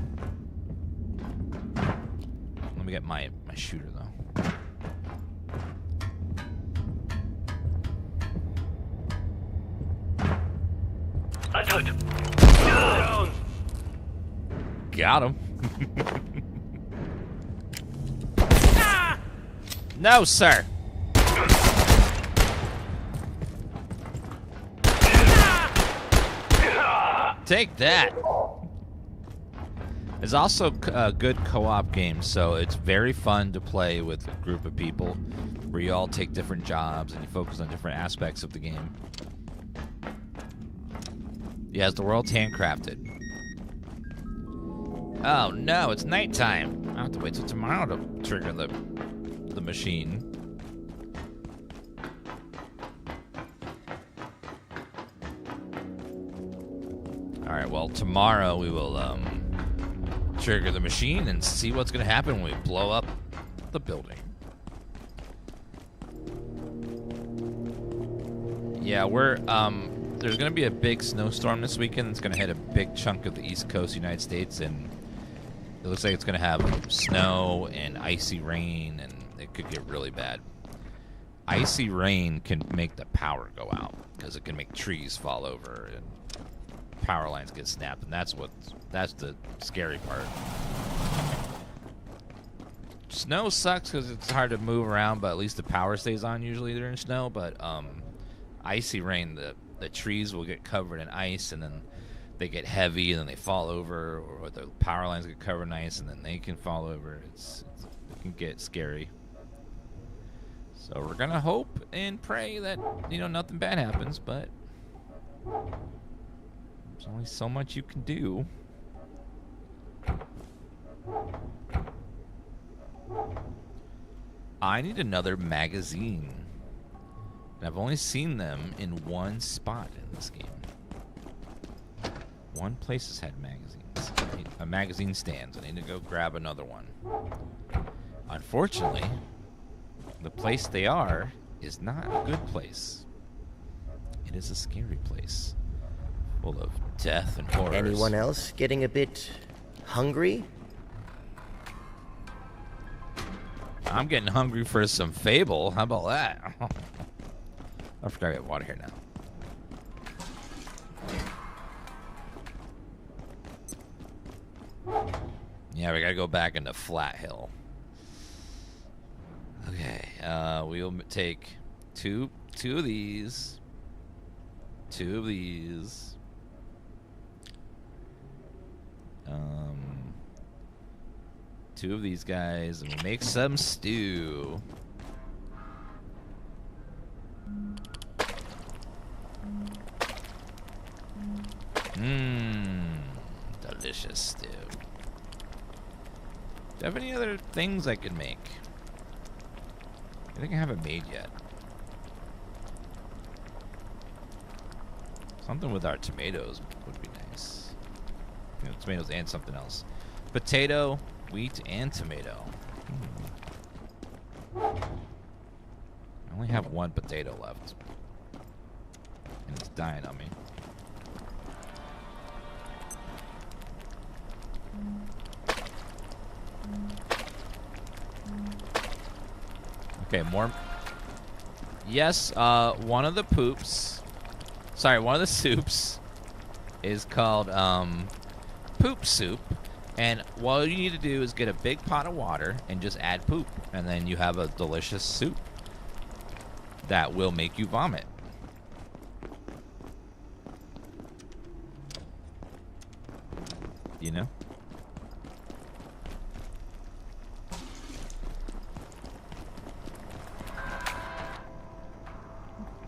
Speaker 1: Let me get my shooter, though.
Speaker 4: I told him. Down.
Speaker 1: Got him. No, sir. Take that. It's also a good co-op game, so it's very fun to play with a group of people where you all take different jobs and you focus on different aspects of the game. Yes, the world's handcrafted. Oh no, it's nighttime. I have to wait till tomorrow to trigger the machine. Alright, well, tomorrow we will trigger the machine and see what's going to happen when we blow up the building. Yeah, we're, there's going to be a big snowstorm this weekend. It's going to hit a big chunk of the East Coast of the United States, and it looks like it's going to have snow and icy rain, and it could get really bad. Icy rain can make the power go out, because it can make trees fall over, and power lines get snapped, and that's the scary part. Snow sucks because it's hard to move around, but at least the power stays on usually during snow. But icy rain, the trees will get covered in ice, and then they get heavy, and then they fall over, or the power lines get covered in ice, and then they can fall over. It can get scary. So we're gonna hope and pray that, you know, nothing bad happens, but there's only so much you can do. I need another magazine. And I've only seen them in one spot in this game. One place has had magazines. A magazine stands. I need to go grab another one. Unfortunately, the place they are is not a good place. It is a scary place. Full of death and horrors.
Speaker 2: Anyone else getting a bit hungry?
Speaker 1: I'm getting hungry for some Fable. How about that? I forgot I got water here now. Yeah, we gotta go back into Flat Hill. Okay, we'll take two of these. Two of these. Two of these guys, and we'll make some stew. Delicious stew. Do you have any other things I could make? I think I haven't made yet. Something with our tomatoes would be nice. You know, tomatoes and something else. Potato, wheat, and tomato. I only have one potato left. And it's dying on me. Okay, more. Yes, one of the poops. Sorry, one of the soups is called poop soup. And what you need to do is get a big pot of water and just add poop. And then you have a delicious soup that will make you vomit. You know?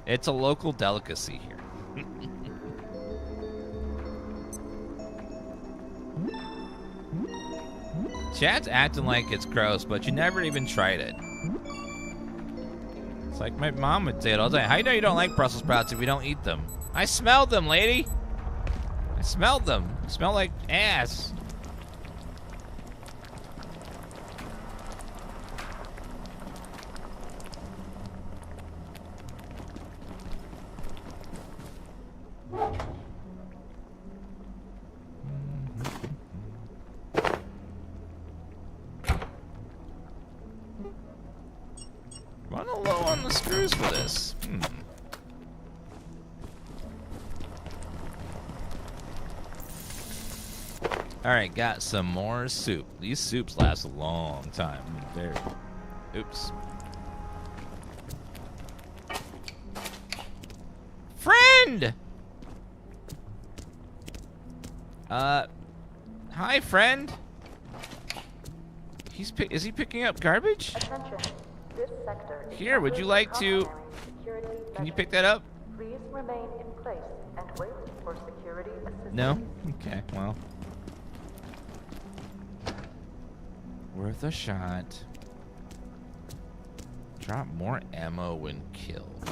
Speaker 1: It's a local delicacy here. Chat's acting like it's gross, but you never even tried it. It's like my mom would say it all the time. How do you know you don't like Brussels sprouts if you don't eat them? I smelled them, lady. I smelled them. They smell like ass. Running low on the screws for this. Alright, got some more soup. These soups last a long time. There. Oops. Friend! Hi, friend. Is he picking up garbage?
Speaker 5: Attention. This sector is
Speaker 1: Here, would you like to... Can you pick that up?
Speaker 5: Please remain in place and wait for security assistance.
Speaker 1: No? Okay, well. Worth a shot. Drop more ammo when killed.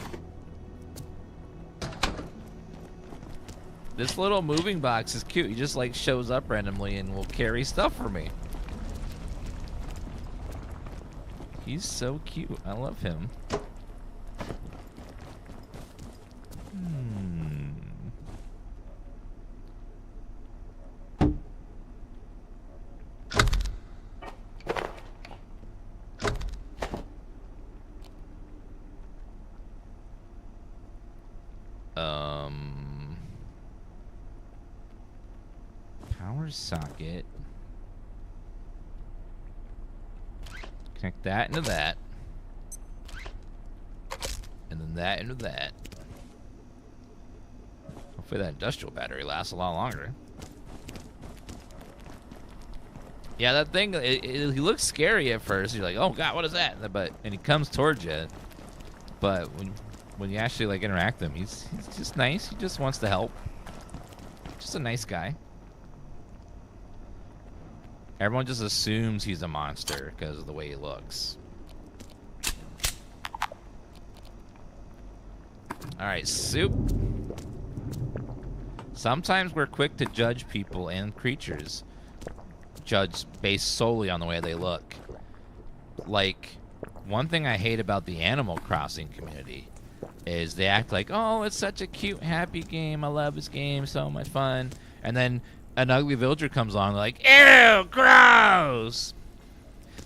Speaker 1: This little moving box is cute. He just like shows up randomly and will carry stuff for me. He's so cute. I love him. Power socket. Connect that into that. And then that into that. Hopefully that industrial battery lasts a lot longer. Yeah, that thing, he looks scary at first. You're like, oh god, what is that? And he comes towards you. But when you actually like interact with him, he's just nice. He just wants to help. Just a nice guy. Everyone just assumes he's a monster because of the way he looks. Alright, soup. Sometimes we're quick to judge people and creatures. Judge based solely on the way they look. Like, one thing I hate about the Animal Crossing community is they act like, oh, it's such a cute, happy game. I love this game, so much fun. And then an ugly villager comes along, like, ew, gross!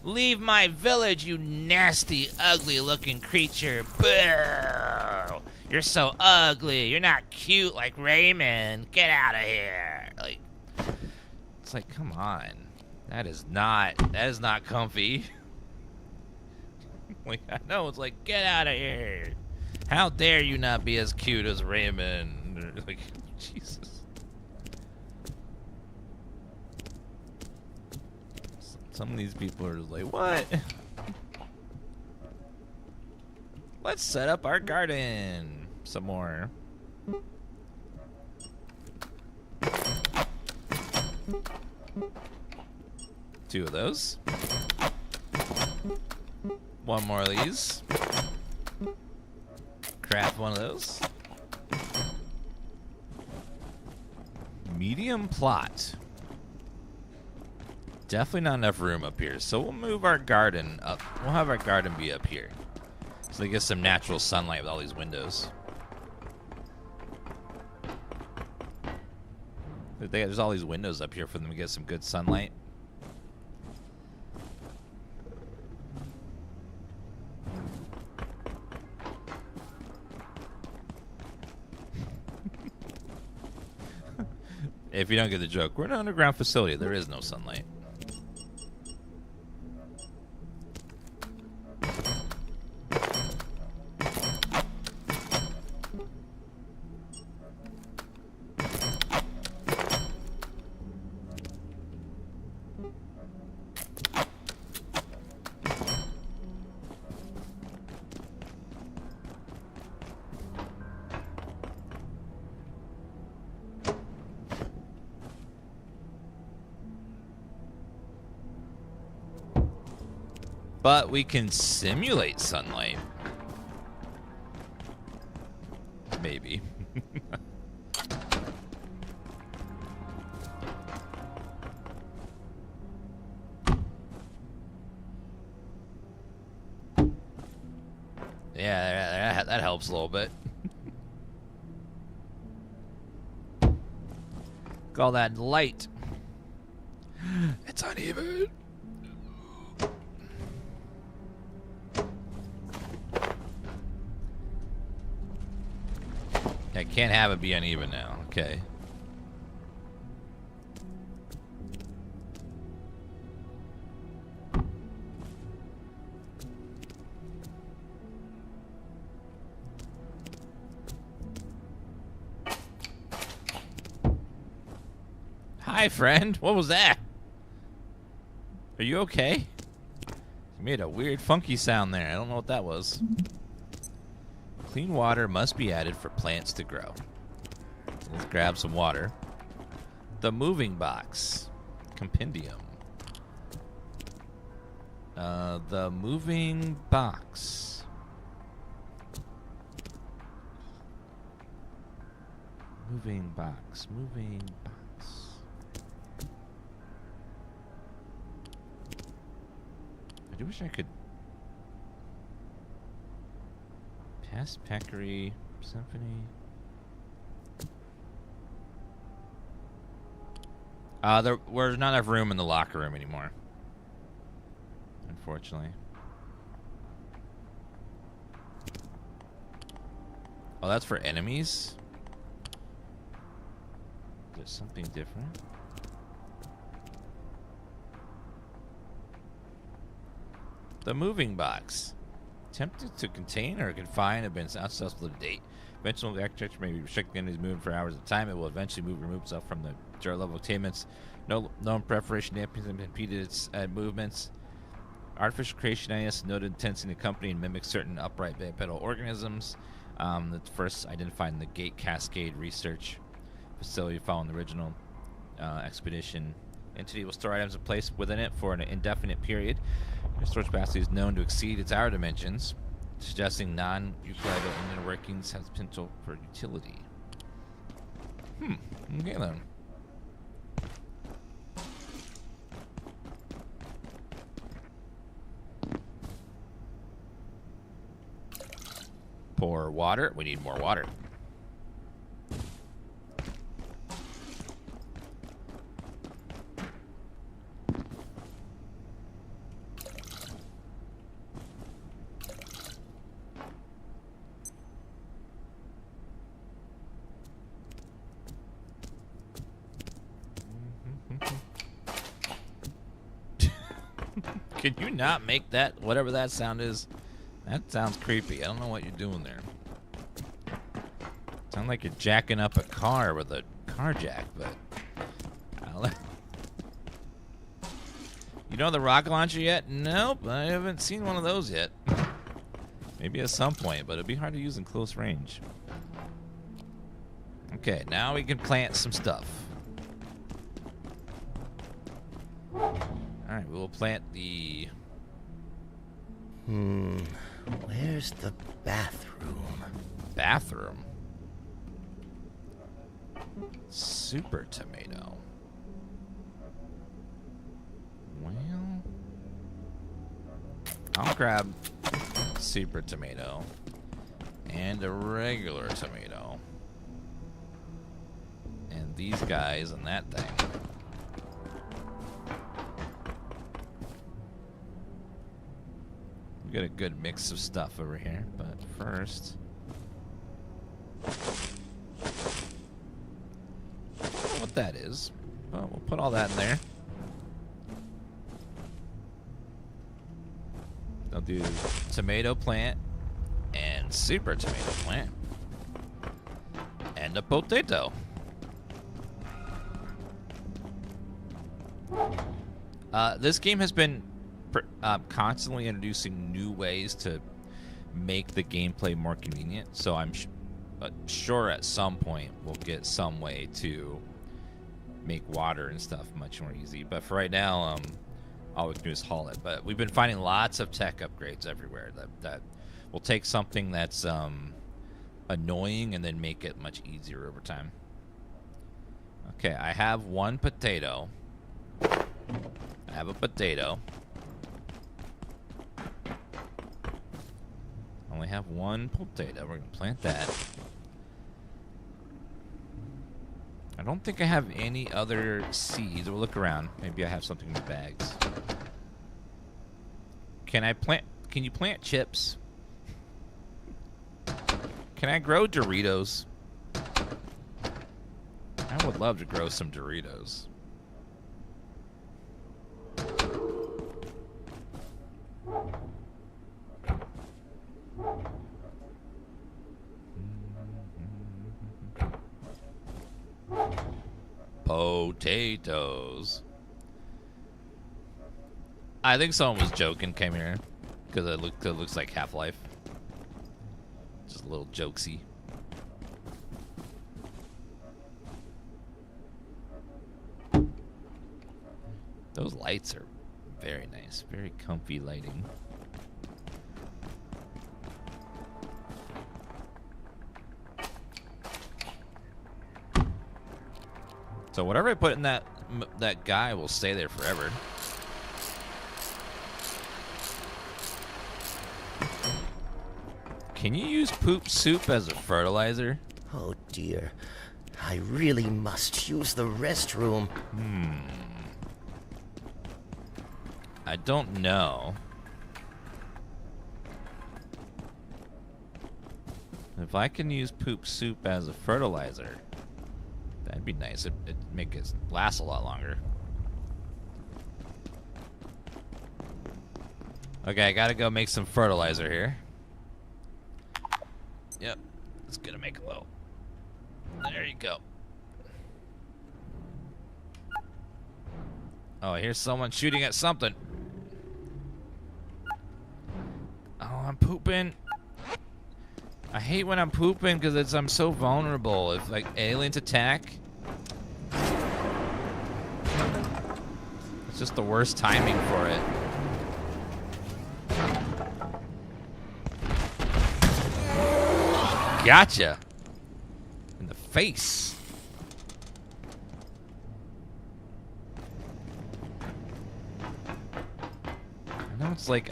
Speaker 1: Leave my village, you nasty, ugly-looking creature. Boo! You're so ugly. You're not cute like Raymond. Get out of here. Like, it's like, come on. That is not comfy. Like, I know, it's like, get out of here. How dare you not be as cute as Raymond? Like, Jesus. Some of these people are just like, what? Let's set up our garden some more. Two of those. One more of these. Craft one of those. Medium plot. Definitely not enough room up here, so we'll move our garden up. We'll have our garden be up here, so they get some natural sunlight with all these windows. There's all these windows up here for them to get some good sunlight. If you don't get the joke, we're in an underground facility. There is no sunlight. But we can simulate sunlight. Maybe. Yeah, that helps a little bit. Call that light. It's uneven. I can't have it be uneven now. Okay. Hi, friend. What was that? Are you okay? You made a weird, funky sound there. I don't know what that was. Clean water must be added for plants to grow. Let's grab some water. The moving box. Compendium. The moving box. Moving box. Moving box. I do wish I could... Past Peccary Symphony. There's not enough room in the locker room anymore. Unfortunately. Oh, that's for enemies? There's something different? The moving box. Attempted to contain or confine have been unsuccessful to date. Eventual architecture may be restricting enemies moving for hours at a time. It will eventually remove itself from the jar level containments. No known preparation dampings have impeded its movements. Artificial creation is noted intensity in the company and mimics certain upright bipedal organisms. That's first identified in the Gate Cascade Research Facility following the original expedition. Entity will store items in place within it for an indefinite period. The storage capacity is known to exceed its hour dimensions, suggesting non-Euclidean inner workings has potential for utility. Okay then. Pour water. We need more water. Can you not make that, whatever that sound is? That sounds creepy. I don't know what you're doing there. Sound like you're jacking up a car with a car jack, but... You know the rocket launcher yet? Nope, I haven't seen one of those yet. Maybe at some point, but it'd be hard to use in close range. Okay, now we can plant some stuff. Alright, we will plant the...
Speaker 2: Where's the bathroom?
Speaker 1: Bathroom? Super tomato. Well... I'll grab super tomato. And a regular tomato. And these guys and that thing. We got a good mix of stuff over here, but first... What that is. Well, we'll put all that in there. I'll do tomato plant and super tomato plant and a potato. This game has been constantly introducing new ways to make the gameplay more convenient, so I'm sure at some point we'll get some way to make water and stuff much more easy. But for right now, all we can do is haul it. But we've been finding lots of tech upgrades everywhere that will take something that's annoying and then make it much easier over time. Okay, I have one potato. I have a potato. Only have one potato. We're gonna plant that. I don't think I have any other seeds. We'll look around. Maybe I have something in the bags. Can you plant chips? Can I grow Doritos? I would love to grow some Doritos. Potatoes. I think someone was joking, came here, because it looks like Half-Life. Just a little jokesy. Those lights are very nice, very comfy lighting. So whatever I put in that guy will stay there forever. Can you use poop soup as a fertilizer?
Speaker 2: Oh dear. I really must use the restroom.
Speaker 1: I don't know. If I can use poop soup as a fertilizer, that'd be nice. It'd make it last a lot longer. Okay, I gotta go make some fertilizer here. Yep, it's gonna make a little. There you go. Oh, I hear someone shooting at something. Oh, I'm pooping. I hate when I'm pooping because I'm so vulnerable. If like aliens attack, it's just the worst timing for it. Gotcha. In the face. I know it's like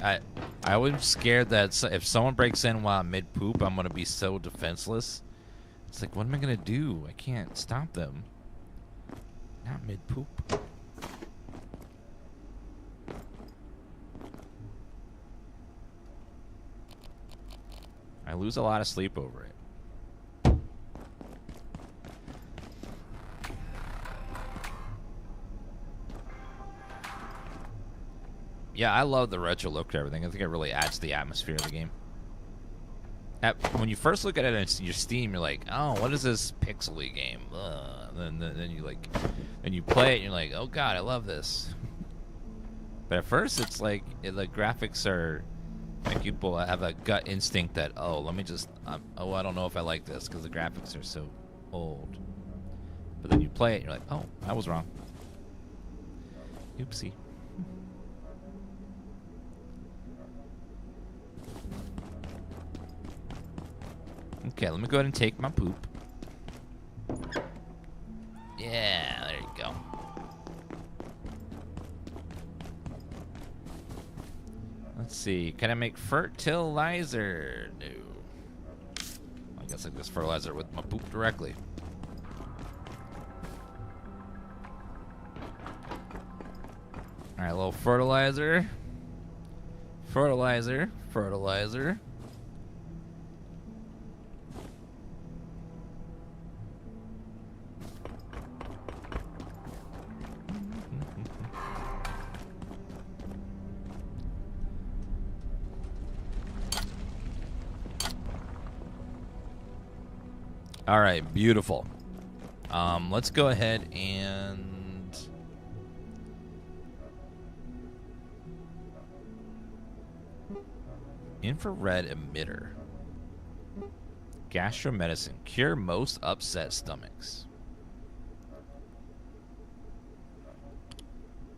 Speaker 1: I was scared that if someone breaks in while I'm mid-poop, I'm going to be so defenseless. It's like, what am I going to do? I can't stop them. Not mid-poop. I lose a lot of sleep over it. Yeah, I love the retro look to everything. I think it really adds to the atmosphere of the game. When you first look at it in your Steam, you're like, "Oh, what is this pixely game?" Then you like, and you play it, and you're like, "Oh God, I love this." But at first, it's like the graphics are like people have a gut instinct that, "Oh, let me just, oh, I don't know if I like this because the graphics are so old." But then you play it, and you're like, "Oh, I was wrong. Oopsie." Okay, let me go ahead and take my poop. Yeah, there you go. Let's see. Can I make fertilizer? No. I guess I just fertilizer with my poop directly. Alright, a little fertilizer. Fertilizer. Fertilizer. All right, beautiful. Let's go ahead and infrared emitter. Gastromedicine. Cure most upset stomachs.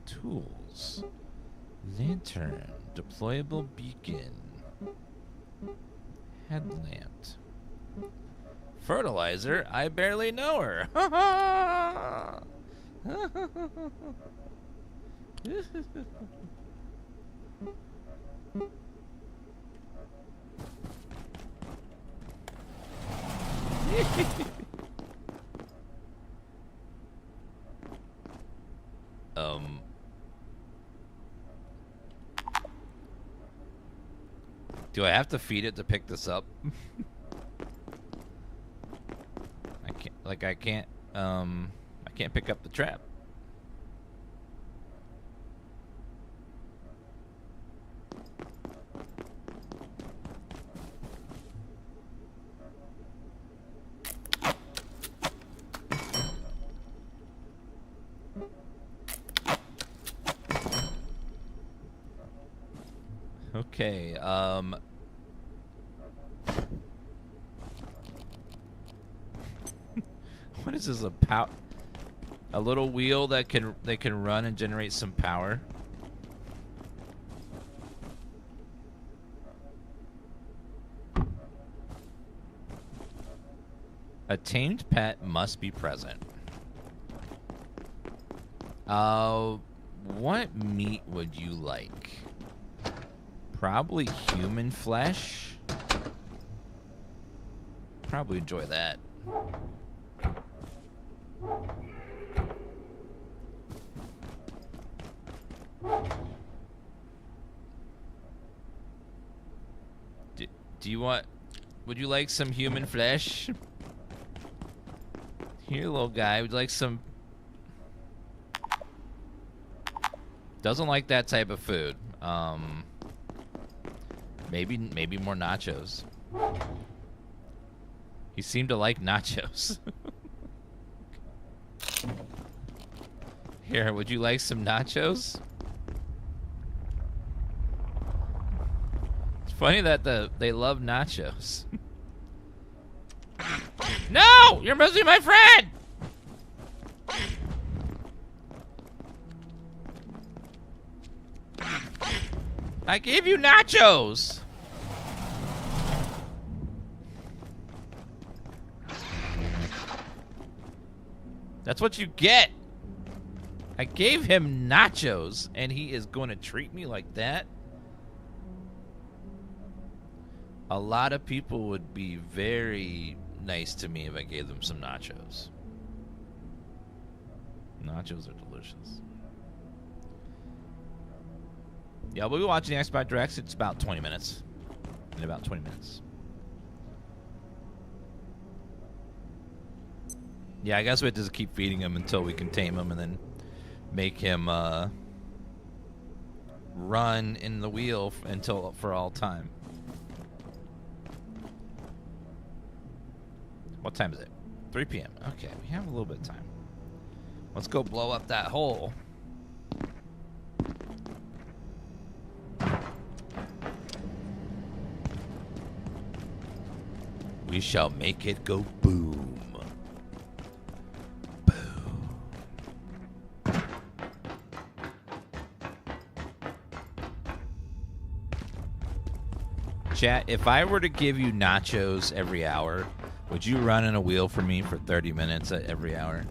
Speaker 1: Tools. Lantern. Deployable beacon. Headlamp. Fertilizer? I barely know her. Do I have to feed it to pick this up? I can't pick up the trap. Okay, what is this, a little wheel that can run and generate some power? A tamed pet must be present. What meat would you like? Probably human flesh. Probably enjoy that. Do you want... Would you like some human flesh? Here, little guy. Would you like some... Doesn't like that type of food. Maybe more nachos. He seemed to like nachos. Here, would you like some nachos? It's funny that they love nachos. No! You're missing my friend! I gave you nachos! That's what you get! I gave him nachos, and he is going to treat me like that? A lot of people would be very nice to me if I gave them some nachos. Nachos are delicious. Yeah, we'll be watching the Xbox Direct. It's about 20 minutes. In about 20 minutes. Yeah, I guess we have to just keep feeding him until we can tame him and then make him run in the wheel for all time. What time is it? 3 p.m. Okay, we have a little bit of time. Let's go blow up that hole. We shall make it go boom. Boom. Chat, if I were to give you nachos every hour, would you run in a wheel for me for 30 minutes every hour?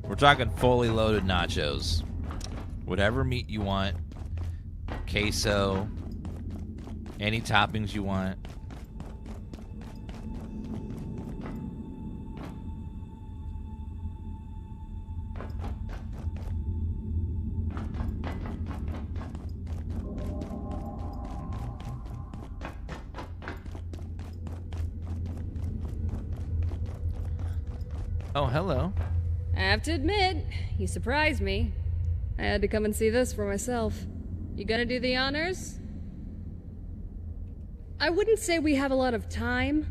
Speaker 1: We're talking fully loaded nachos. Whatever meat you want. Queso. Any toppings you want. Oh, hello.
Speaker 6: I have to admit, you surprised me. I had to come and see this for myself. You gonna do the honors? I wouldn't say we have a lot of time.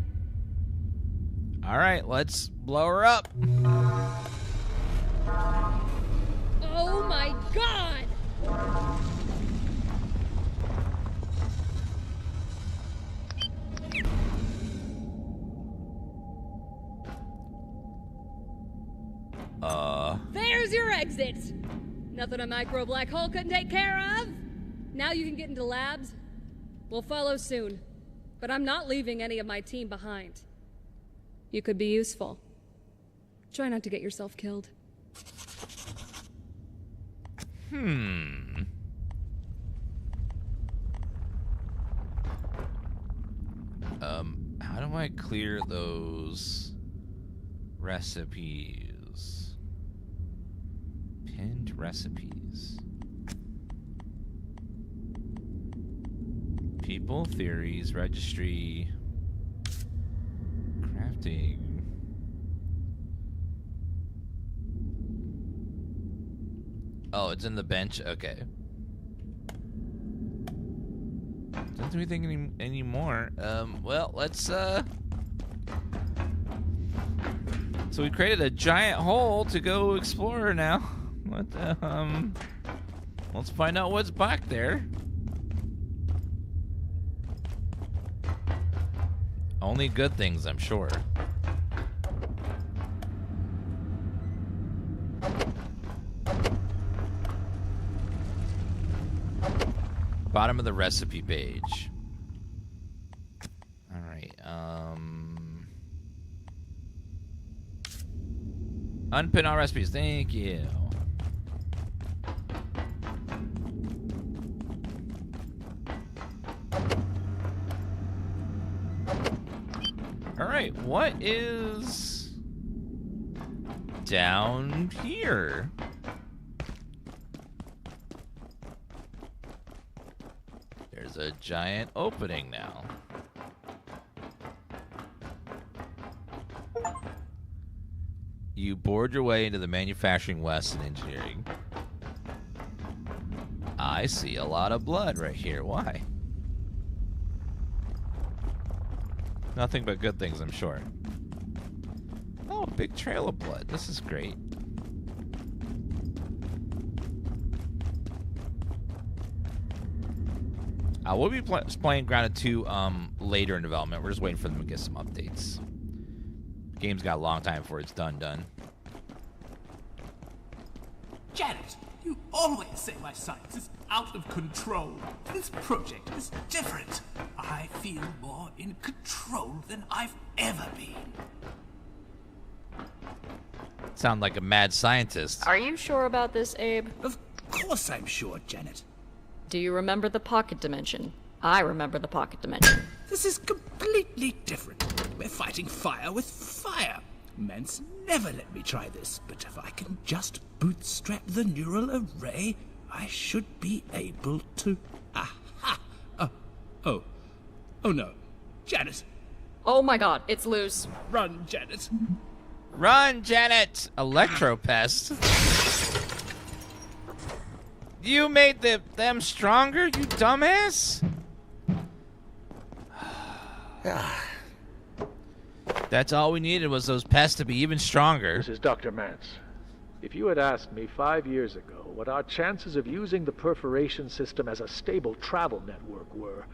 Speaker 1: All right, let's blow her up.
Speaker 6: Oh my god! There's your exit! Nothing a micro black hole couldn't take care of! Now you can get into labs. We'll follow soon. But I'm not leaving any of my team behind. You could be useful. Try not to get yourself killed.
Speaker 1: How do I clear those recipes? Pinned recipes. People, theories, registry, crafting. Oh, it's in the bench? Okay. Doesn't do anything anymore. Well, let's, So we created a giant hole to go explore now. What the, let's find out what's back there. Only good things, I'm sure. Bottom of the recipe page. All right. Unpin all recipes. Thank you. All right. What is down here? There's a giant opening now. You bored your way into the manufacturing west and engineering. I see a lot of blood right here. Why? Nothing but good things, I'm sure. Oh, a big trail of blood. This is great. We'll be playing Grounded 2 later in development. We're just waiting for them to get some updates. The game's got a long time before it's done.
Speaker 7: Janet, you always say my science is out of control. This project is different. I feel more in control than I've ever been.
Speaker 1: Sound like a mad scientist.
Speaker 5: Are you sure about this, Abe?
Speaker 7: Of course I'm sure, Janet.
Speaker 5: Do you remember the pocket dimension? I remember the pocket dimension.
Speaker 7: This is completely different. We're fighting fire with fire. Mence never let me try this, but if I can just bootstrap the neural array, I should be able to... Aha! Oh no. Janet!
Speaker 5: Oh my god, it's loose.
Speaker 7: Run, Janet!
Speaker 1: Run, Janet! Electropest. You made them stronger, you dumbass? That's all we needed was those pests to be even stronger.
Speaker 8: This is Dr. Mance. If you had asked me 5 years ago what our chances of using the perforation system as a stable travel network were,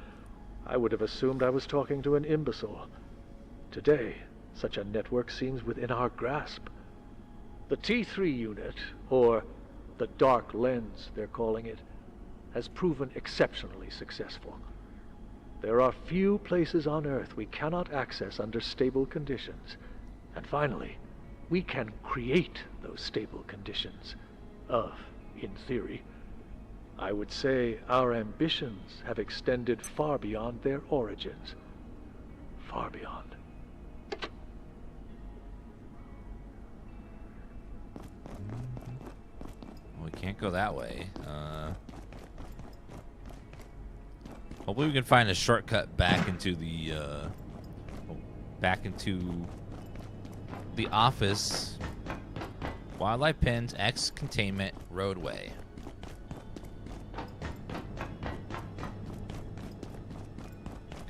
Speaker 8: I would have assumed I was talking to an imbecile. Today, such a network seems within our grasp. The T3 unit, or the dark lens they're calling it, has proven exceptionally successful. There are few places on Earth we cannot access under stable conditions. And finally, we can create those stable conditions. In theory. I would say our ambitions have extended far beyond their origins. Far beyond.
Speaker 1: We can't go that way. Hopefully we can find a shortcut back into the, the office. Wildlife pens, X containment, roadway.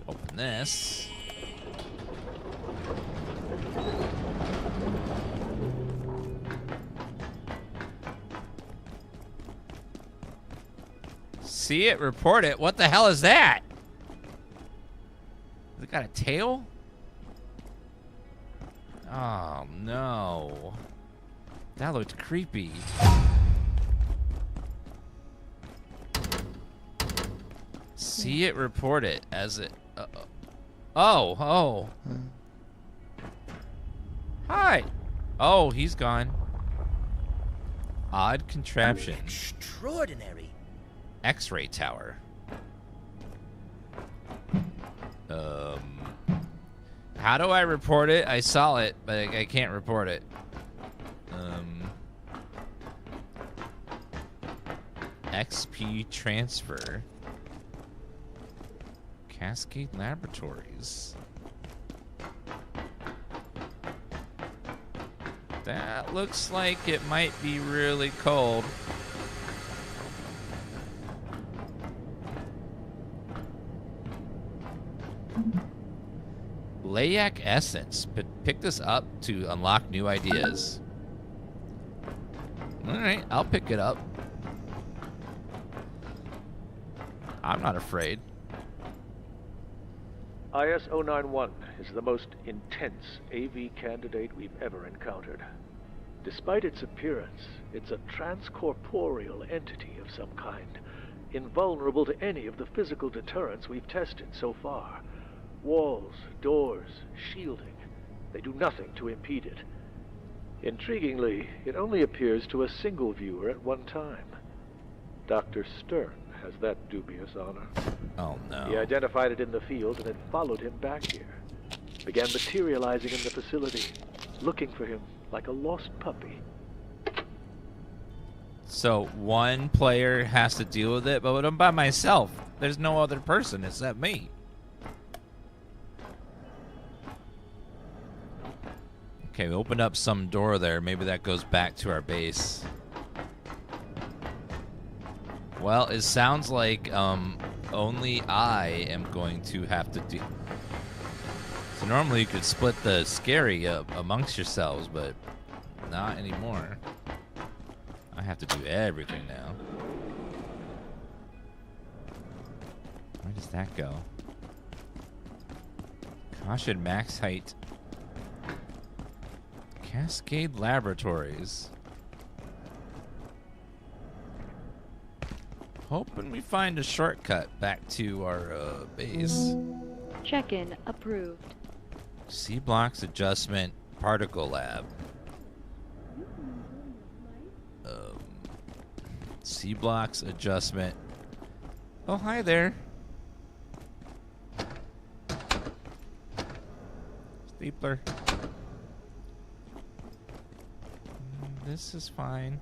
Speaker 1: Open this. See it, report it. What the hell is that? Has it got a tail? Oh no. That looked creepy. See it, report it as it. Oh. Hi. Oh, he's gone. Odd contraption.
Speaker 2: Extraordinary.
Speaker 1: X-ray tower. How do I report it? I saw it, but I can't report it. XP transfer. Cascade Laboratories. That looks like it might be really cold. Layak Essence. Pick this up to unlock new ideas. Alright, I'll pick it up. I'm not afraid.
Speaker 8: IS-091 is the most intense AV candidate we've ever encountered. Despite its appearance, it's a transcorporeal entity of some kind, invulnerable to any of the physical deterrents we've tested so far. Walls, doors, shielding. They do nothing to impede it. Intriguingly, it only appears to a single viewer at one time. Dr. Stern has that dubious honor.
Speaker 1: Oh no.
Speaker 8: He identified it in the field and had followed him back here. Began materializing in the facility, looking for him like a lost puppy.
Speaker 1: So one player has to deal with it, but I'm by myself. There's no other person except me. Okay, we opened up some door there. Maybe that goes back to our base. Well, it sounds like only I am going to have to do. So normally you could split the scary up amongst yourselves, but not anymore. I have to do everything now. Where does that go? Caution max height. Cascade Laboratories. Hoping we find a shortcut back to our base.
Speaker 5: Check-in approved.
Speaker 1: C blocks adjustment particle lab. C blocks adjustment. Oh, hi there. Steepler. This is fine.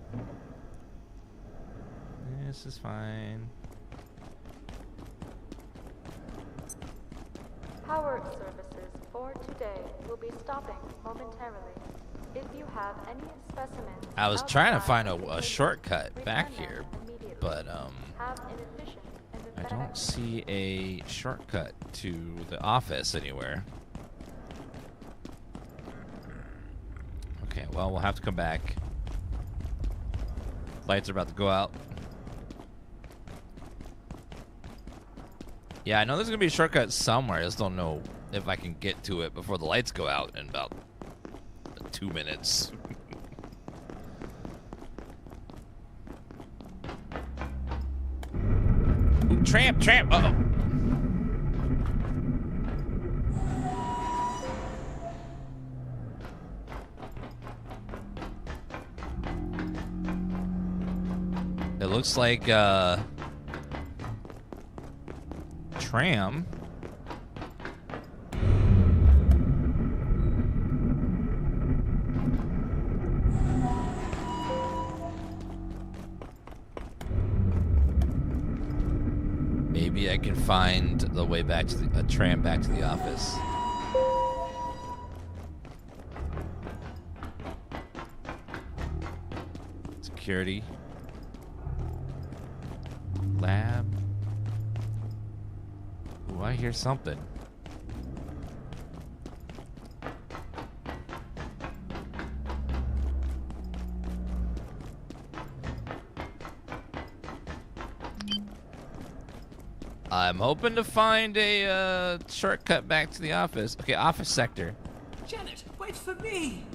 Speaker 1: This is fine.
Speaker 5: Power services for today will be stopping momentarily. If you have any specimens,
Speaker 1: I was trying to find a shortcut back here, but I don't see a shortcut to the office anywhere. Okay, well, we'll have to come back. Lights are about to go out. Yeah, I know there's gonna be a shortcut somewhere. I just don't know if I can get to it before the lights go out in about 2 minutes. Ooh, tramp! Uh-oh. It looks like tram. Maybe I can find the way back to a tram back to the office. security. Lab. Ooh, I hear something. I'm hoping to find a shortcut back to the office. Okay, office sector.
Speaker 7: Janet, wait for me.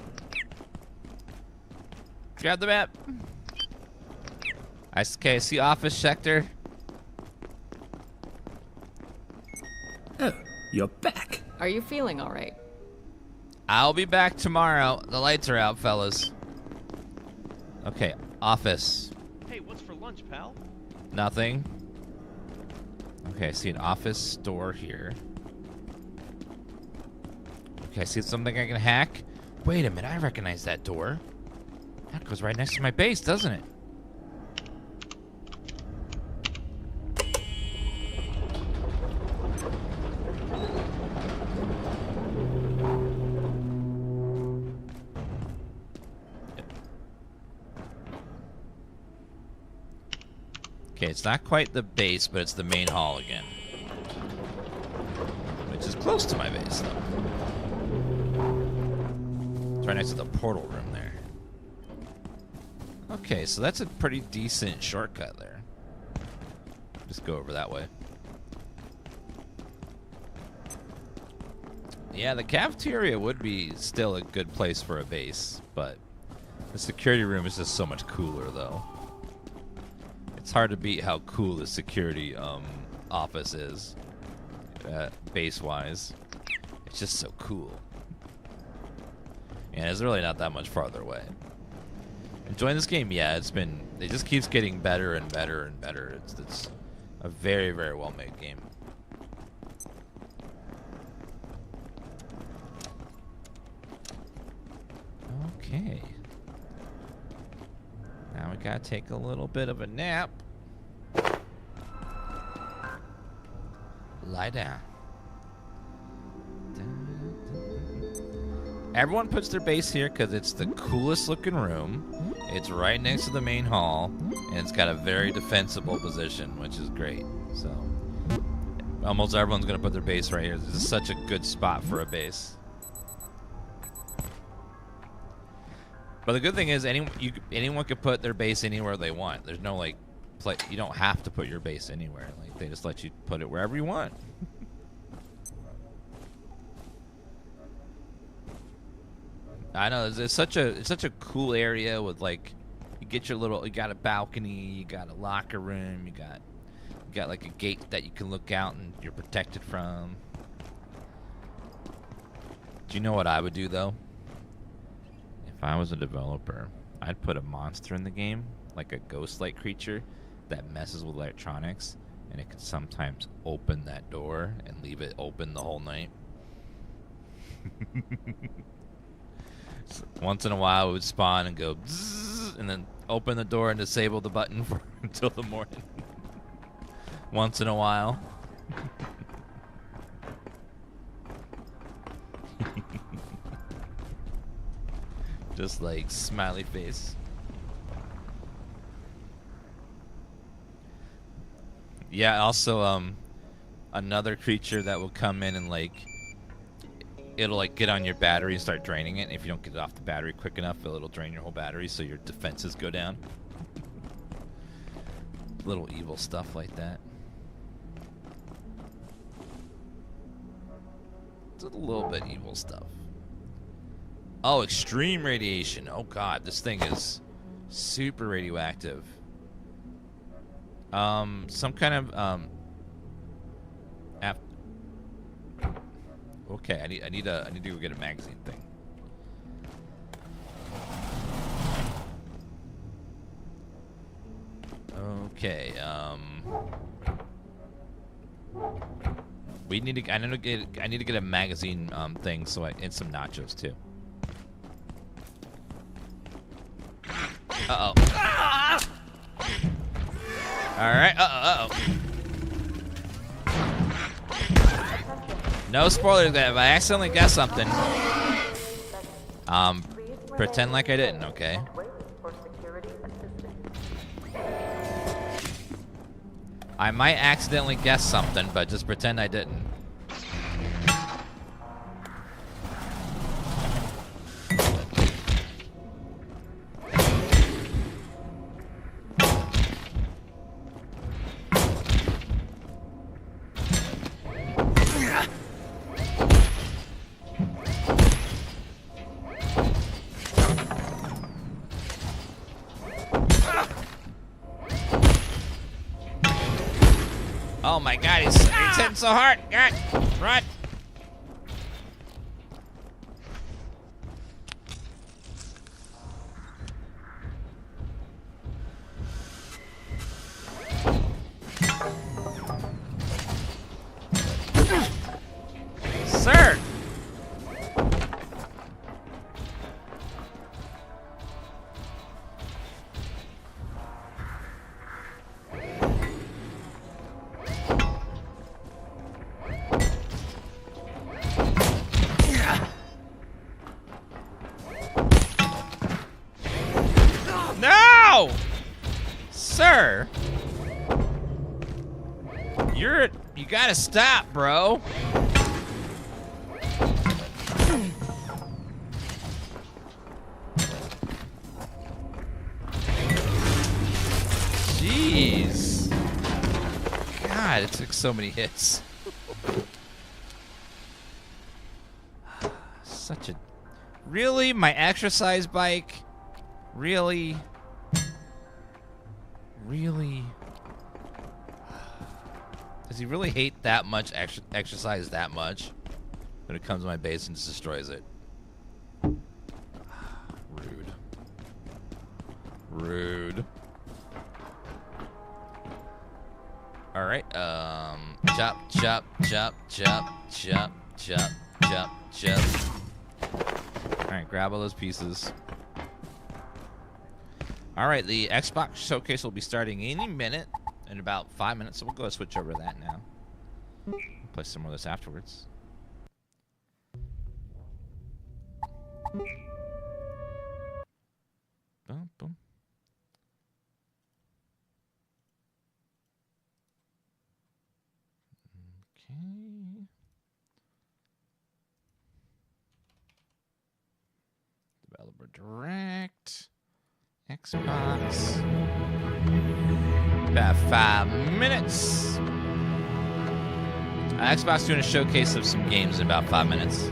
Speaker 1: Grab the map. I see office sector.
Speaker 7: Oh, you're back.
Speaker 9: Are you feeling all right?
Speaker 1: I'll be back tomorrow. The lights are out, fellas. Okay, office.
Speaker 4: Hey, what's for lunch, pal?
Speaker 1: Nothing. Okay, I see an office store here. Okay, I see something I can hack. Wait a minute, I recognize that door. That goes right next to my base, doesn't it? Okay, it's not quite the base, but it's the main hall again. Which is close to my base, though. It's right next to the portal room there. Okay, so that's a pretty decent shortcut there. Just go over that way. Yeah, the cafeteria would be still a good place for a base, but the security room is just so much cooler, though. It's hard to beat how cool the security office is, base-wise. It's just so cool. And it's really not that much farther away. Enjoying this game? Yeah, it just keeps getting better and better and better. It's a very, very well-made game. Okay. Now we gotta take a little bit of a nap. Lie down. Everyone puts their base here because it's the coolest looking room. It's right next to the main hall, and it's got a very defensible position, which is great. So almost everyone's gonna put their base right here. This is such a good spot for a base. But the good thing is anyone can put their base anywhere they want. There's no like you don't have to put your base anywhere. Like they just let you put it wherever you want. I know it's such a cool area with like you got a balcony, you got a locker room, you got like a gate that you can look out and you're protected from. Do you know what I would do though? If I was a developer, I'd put a monster in the game, like a ghost-like creature that messes with electronics, and it can sometimes open that door and leave it open the whole night. So once in a while, it would spawn and go bzzz, and then open the door and disable the button for until the morning. Once in a while. Just like smiley face. Yeah, also another creature that will come in and like it'll like get on your battery and start draining it. And if you don't get it off the battery quick enough, it'll drain your whole battery so your defenses go down. Little evil stuff like that. It's a little bit evil stuff. Oh, extreme radiation. Oh god, this thing is super radioactive. Some kind of okay, I need to go get a magazine thing. Okay, we need to I need to get a magazine thing and some nachos too. Uh-oh. Alright, uh-oh. No spoilers there. If I accidentally guess something, pretend like I didn't, okay? I might accidentally guess something, but just pretend I didn't. Oh my God, he's hitting so hard. God, run. Sir. No! Sir! You gotta stop, bro. Jeez. God, it took so many hits. Such a... Really? My exercise bike? Really? Really? Does he really hate that much, exercise that much? When it comes to my base and just destroys it. Rude. Rude. Alright, chop, chop, chop, chop, chop, chop, chop, chop. Alright, grab all those pieces. Alright, the Xbox showcase will be starting any minute, in about 5 minutes, so we'll go switch over to that now. We'll play some more of this afterwards. Boom, boom. Okay. Developer Direct. Xbox. About 5 minutes. Xbox doing a showcase of some games in about 5 minutes.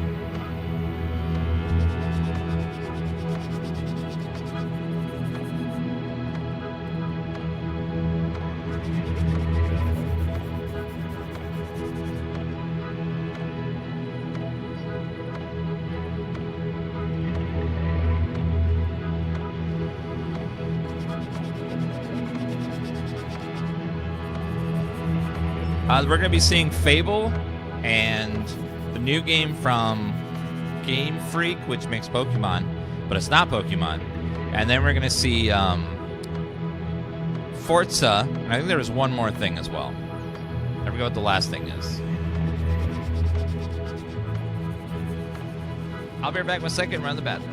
Speaker 1: We're going to be seeing Fable and the new game from Game Freak, which makes Pokemon, but it's not Pokemon. And then we're going to see Forza. And I think there was one more thing as well. I forget what the last thing is. I'll be right back in a second. Run the bathroom.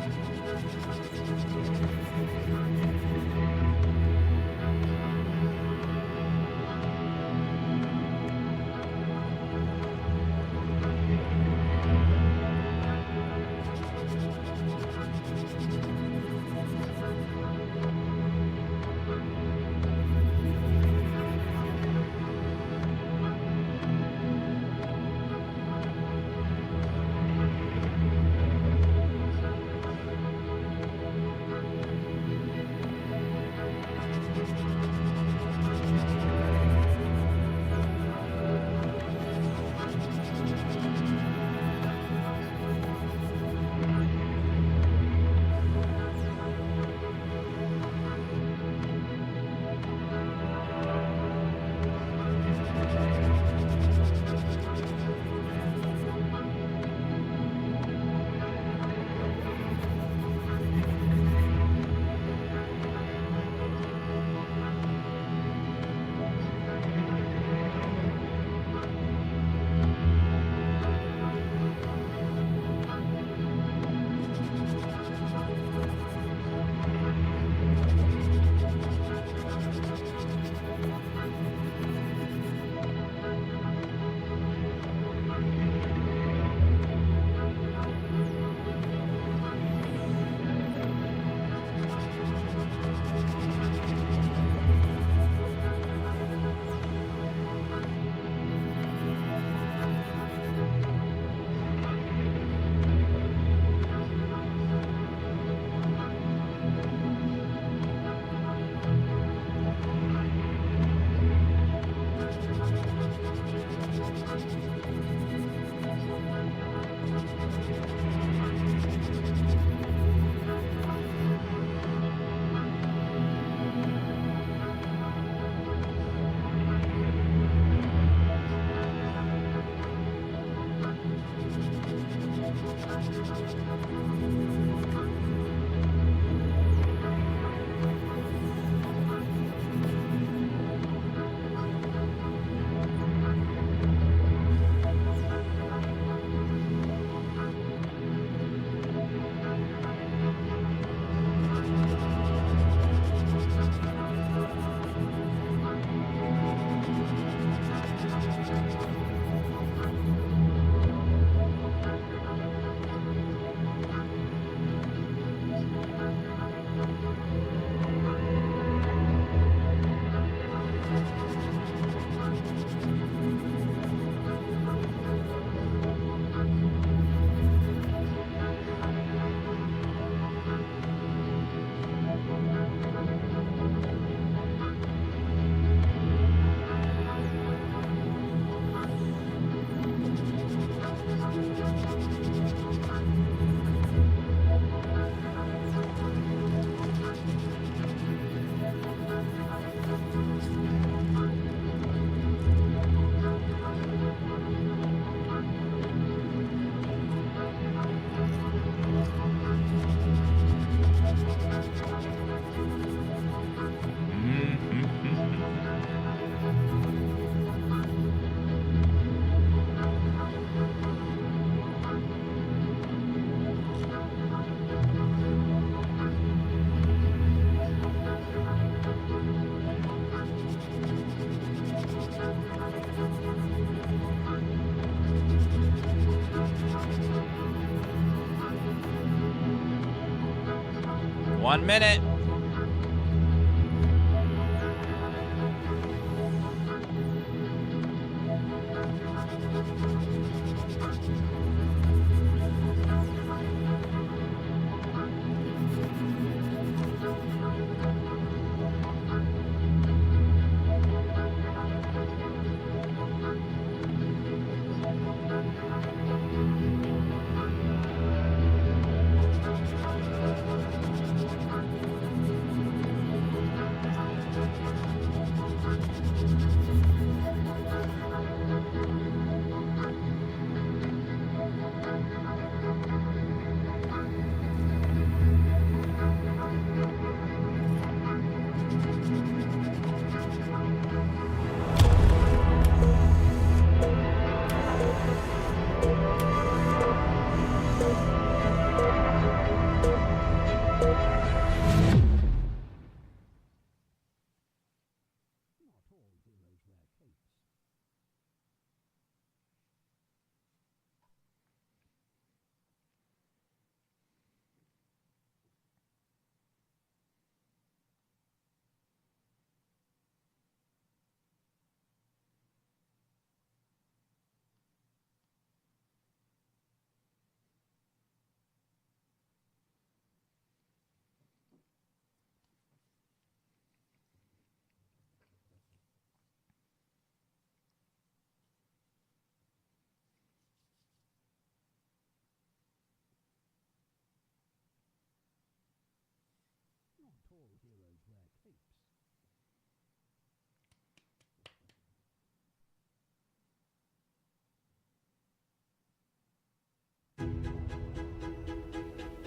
Speaker 1: 1 minute.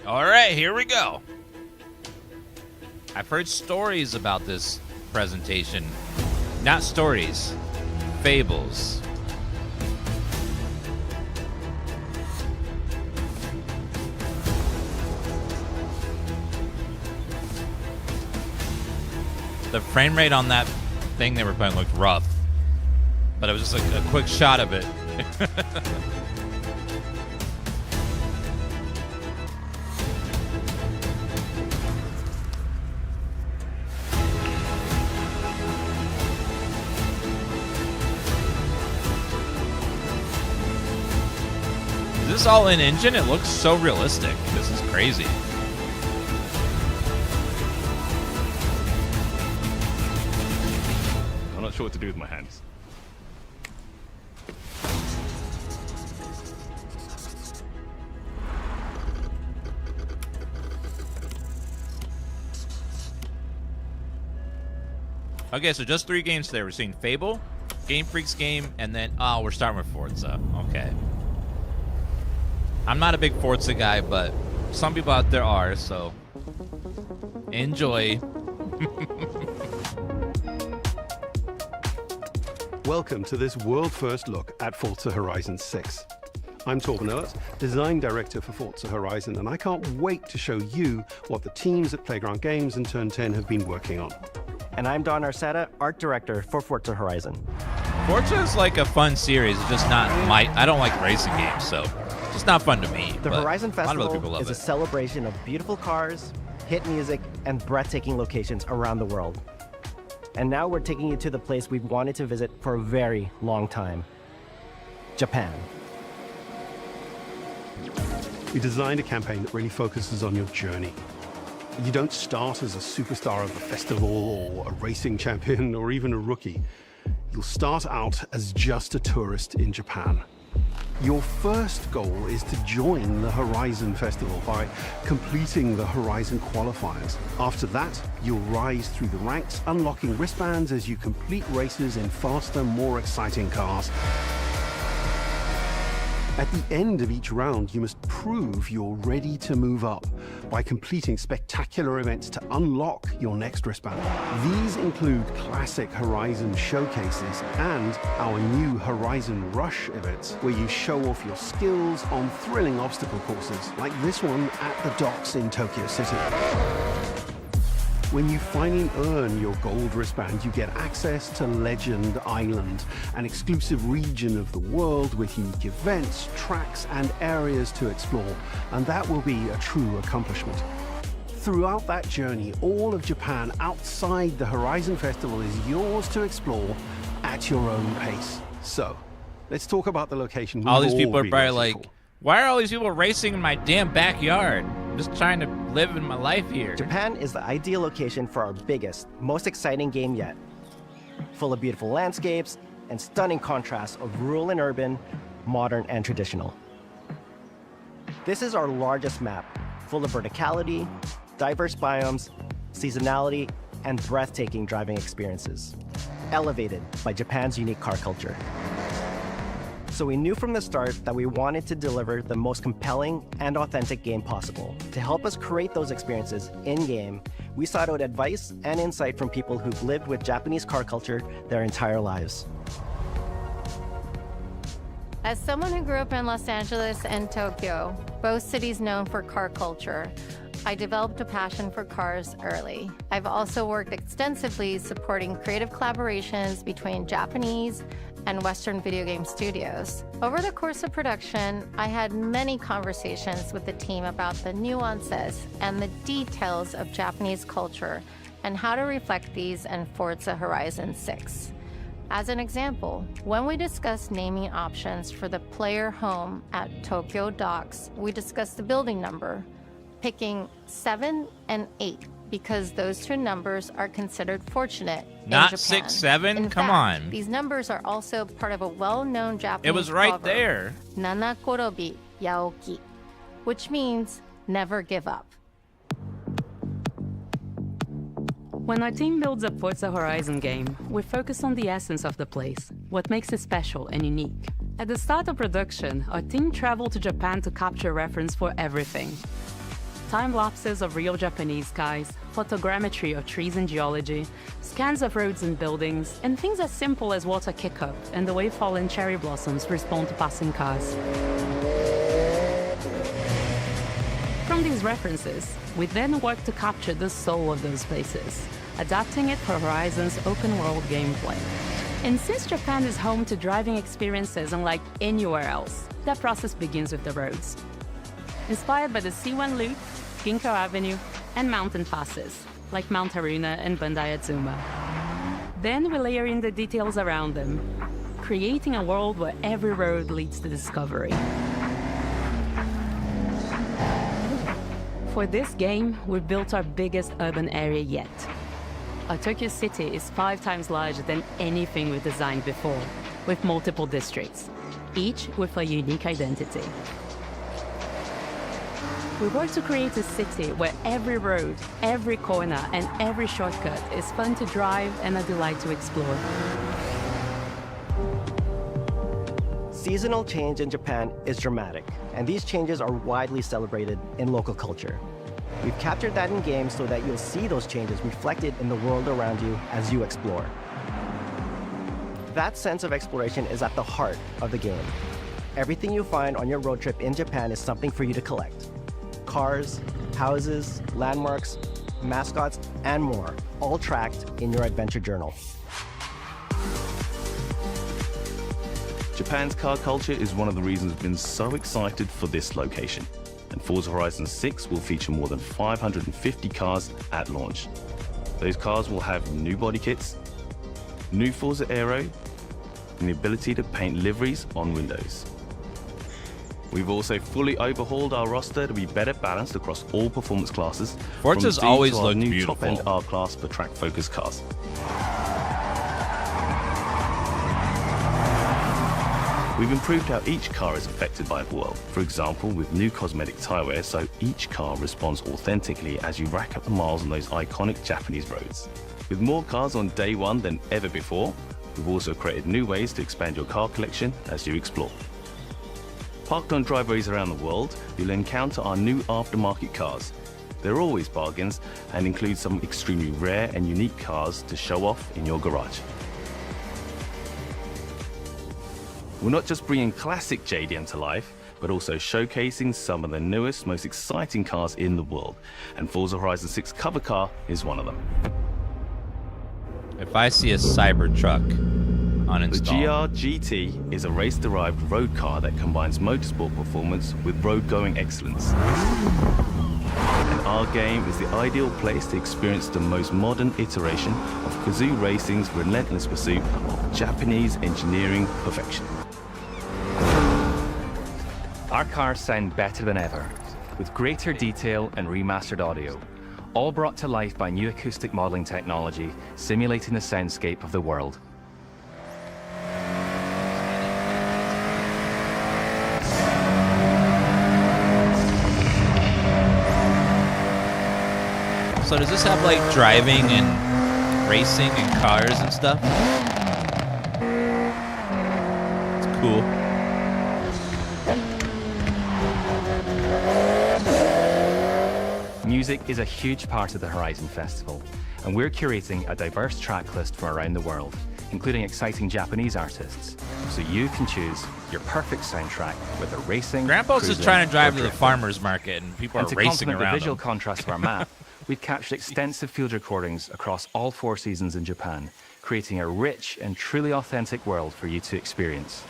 Speaker 1: All right, here we go. I've heard stories about this presentation. Not stories, fables. The frame rate on that thing they were playing looked rough, but it was just a quick shot of it. Is this all in engine? It looks so realistic. This is crazy.
Speaker 9: I'm not sure what to do with my hands.
Speaker 1: Okay, so just 3 games today. We're seeing Fable, Game Freak's game, and then, we're starting with Forza. Okay. I'm not a big Forza guy, but some people out there are, so enjoy.
Speaker 10: Welcome to this world-first look at Forza Horizon 6. I'm Torben Ehlert, Design Director for Forza Horizon, and I can't wait to show you what the teams at Playground Games and Turn 10 have been working on.
Speaker 11: And I'm Don Arcetta, Art Director for Forza Horizon.
Speaker 1: Forza is like a fun series, it's just not I don't like racing games, so it's not fun to me.
Speaker 11: The Horizon
Speaker 1: a lot of other
Speaker 11: Festival
Speaker 1: people love
Speaker 11: is
Speaker 1: it.
Speaker 11: a celebration of beautiful cars, hit music, and breathtaking locations around the world. And now we're taking you to the place we've wanted to visit for a very long time, Japan.
Speaker 10: We designed a campaign that really focuses on your journey. You don't start as a superstar of a festival or a racing champion or even a rookie. You'll start out as just a tourist in Japan. Your first goal is to join the Horizon Festival by completing the Horizon qualifiers. After that, you'll rise through the ranks, unlocking wristbands as you complete races in faster, more exciting cars. At the end of each round, you must prove you're ready to move up by completing spectacular events to unlock your next wristband. These include classic Horizon showcases and our new Horizon Rush events, where you show off your skills on thrilling obstacle courses, like this one at the docks in Tokyo City. When you finally earn your gold wristband, you get access to Legend Island, an exclusive region of the world with unique events, tracks, and areas to explore, and that will be a true accomplishment. throughout that journey, all of Japan outside the Horizon Festival is yours to explore at your own pace. So, let's talk about the location.
Speaker 1: All these people are probably like, why are all these people racing in my damn backyard? I'm just trying to live in my life here.
Speaker 11: Japan is the ideal location for our biggest, most exciting game yet. Full of beautiful landscapes and stunning contrasts of rural and urban, modern and traditional. This is our largest map, full of verticality, diverse biomes, seasonality, and breathtaking driving experiences, elevated by Japan's unique car culture. So we knew from the start that we wanted to deliver the most compelling and authentic game possible. To help us create those experiences in-game, we sought out advice and insight from people who've lived with Japanese car culture their entire lives.
Speaker 9: As someone who grew up in Los Angeles and Tokyo, both cities known for car culture, I developed a passion for cars early. I've also worked extensively supporting creative collaborations between Japanese and Western video game studios. Over the course of production, I had many conversations with the team about the nuances and the details of Japanese culture and how to reflect these in Forza Horizon 6. As an example, when we discussed naming options for the player home at Tokyo Docks, we discussed the building number, picking 7 and 8 because those two numbers are considered fortunate
Speaker 1: Not
Speaker 9: in Japan.
Speaker 1: 6, 7?
Speaker 9: In
Speaker 1: Come
Speaker 9: fact,
Speaker 1: on.
Speaker 9: These numbers are also part of a well-known Japanese
Speaker 1: It was right
Speaker 9: proverb,
Speaker 1: there.
Speaker 9: Nana korobi yaoki, which means never give up.
Speaker 12: When our team builds a Forza Horizon game, we focus on the essence of the place, what makes it special and unique. At the start of production, our team traveled to Japan to capture reference for everything. Time-lapses of real Japanese skies, photogrammetry of trees and geology, scans of roads and buildings, and things as simple as water kick-up and the way fallen cherry blossoms respond to passing cars. From these references, we then work to capture the soul of those places, adapting it for Horizon's open-world gameplay. And since Japan is home to driving experiences unlike anywhere else, that process begins with the roads. Inspired by the C1 Loop, Ginkgo Avenue, and mountain passes, like Mount Haruna and Bandai Atsuma. Then we layer in the details around them, creating a world where every road leads to discovery. For this game, we've built our biggest urban area yet. Our Tokyo city is 5 times larger than anything we've designed before, with multiple districts, each with a unique identity. We work to create a city where every road, every corner, and every shortcut is fun to drive and a delight to explore.
Speaker 11: Seasonal change in Japan is dramatic, and these changes are widely celebrated in local culture. We've captured that in game so that you'll see those changes reflected in the world around you as you explore. That sense of exploration is at the heart of the game. Everything you find on your road trip in Japan is something for you to collect. Cars, houses, landmarks, mascots, and more, all tracked in your adventure journal.
Speaker 13: Japan's car culture is one of the reasons we've been so excited for this location. And Forza Horizon 6 will feature more than 550 cars at launch. Those cars will have new body kits, new Forza Aero, and the ability to paint liveries on windows. We've also fully overhauled our roster to be better balanced across all performance classes.
Speaker 1: Forza's always looked
Speaker 13: new
Speaker 1: beautiful.
Speaker 13: top-end R-Class for track-focused cars. We've improved how each car is affected by the world. For example, with new cosmetic tire wear, so each car responds authentically as you rack up the miles on those iconic Japanese roads. With more cars on day one than ever before, we've also created new ways to expand your car collection as you explore. Parked on driveways around the world, you'll encounter our new aftermarket cars. They're always bargains and include some extremely rare and unique cars to show off in your garage. We're not just bringing classic JDM to life, but also showcasing some of the newest, most exciting cars in the world. And Forza Horizon 6 cover car is one of them.
Speaker 1: If I see a Cybertruck uninstalled.
Speaker 13: The GR GT is a race-derived road car that combines motorsport performance with road-going excellence. And our game is the ideal place to experience the most modern iteration of Kazoo Racing's relentless pursuit of Japanese engineering perfection. Our cars sound better than ever, with greater detail and remastered audio, all brought to life by new acoustic modeling technology, simulating the soundscape of the world.
Speaker 1: So does this have like driving and racing and cars and stuff? It's cool.
Speaker 14: Music is a huge part of the Horizon Festival, and we're curating a diverse track list from around the world, including exciting Japanese artists, so you can choose your perfect soundtrack with a racing.
Speaker 1: Grandpa's just trying to drive to the
Speaker 14: drifting.
Speaker 1: farmer's market, and people are
Speaker 14: to
Speaker 1: racing
Speaker 14: complement
Speaker 1: around
Speaker 14: the visual
Speaker 1: him.
Speaker 14: contrast of our map, we've captured extensive field recordings across all 4 seasons in Japan, creating a rich and truly authentic world for you to experience.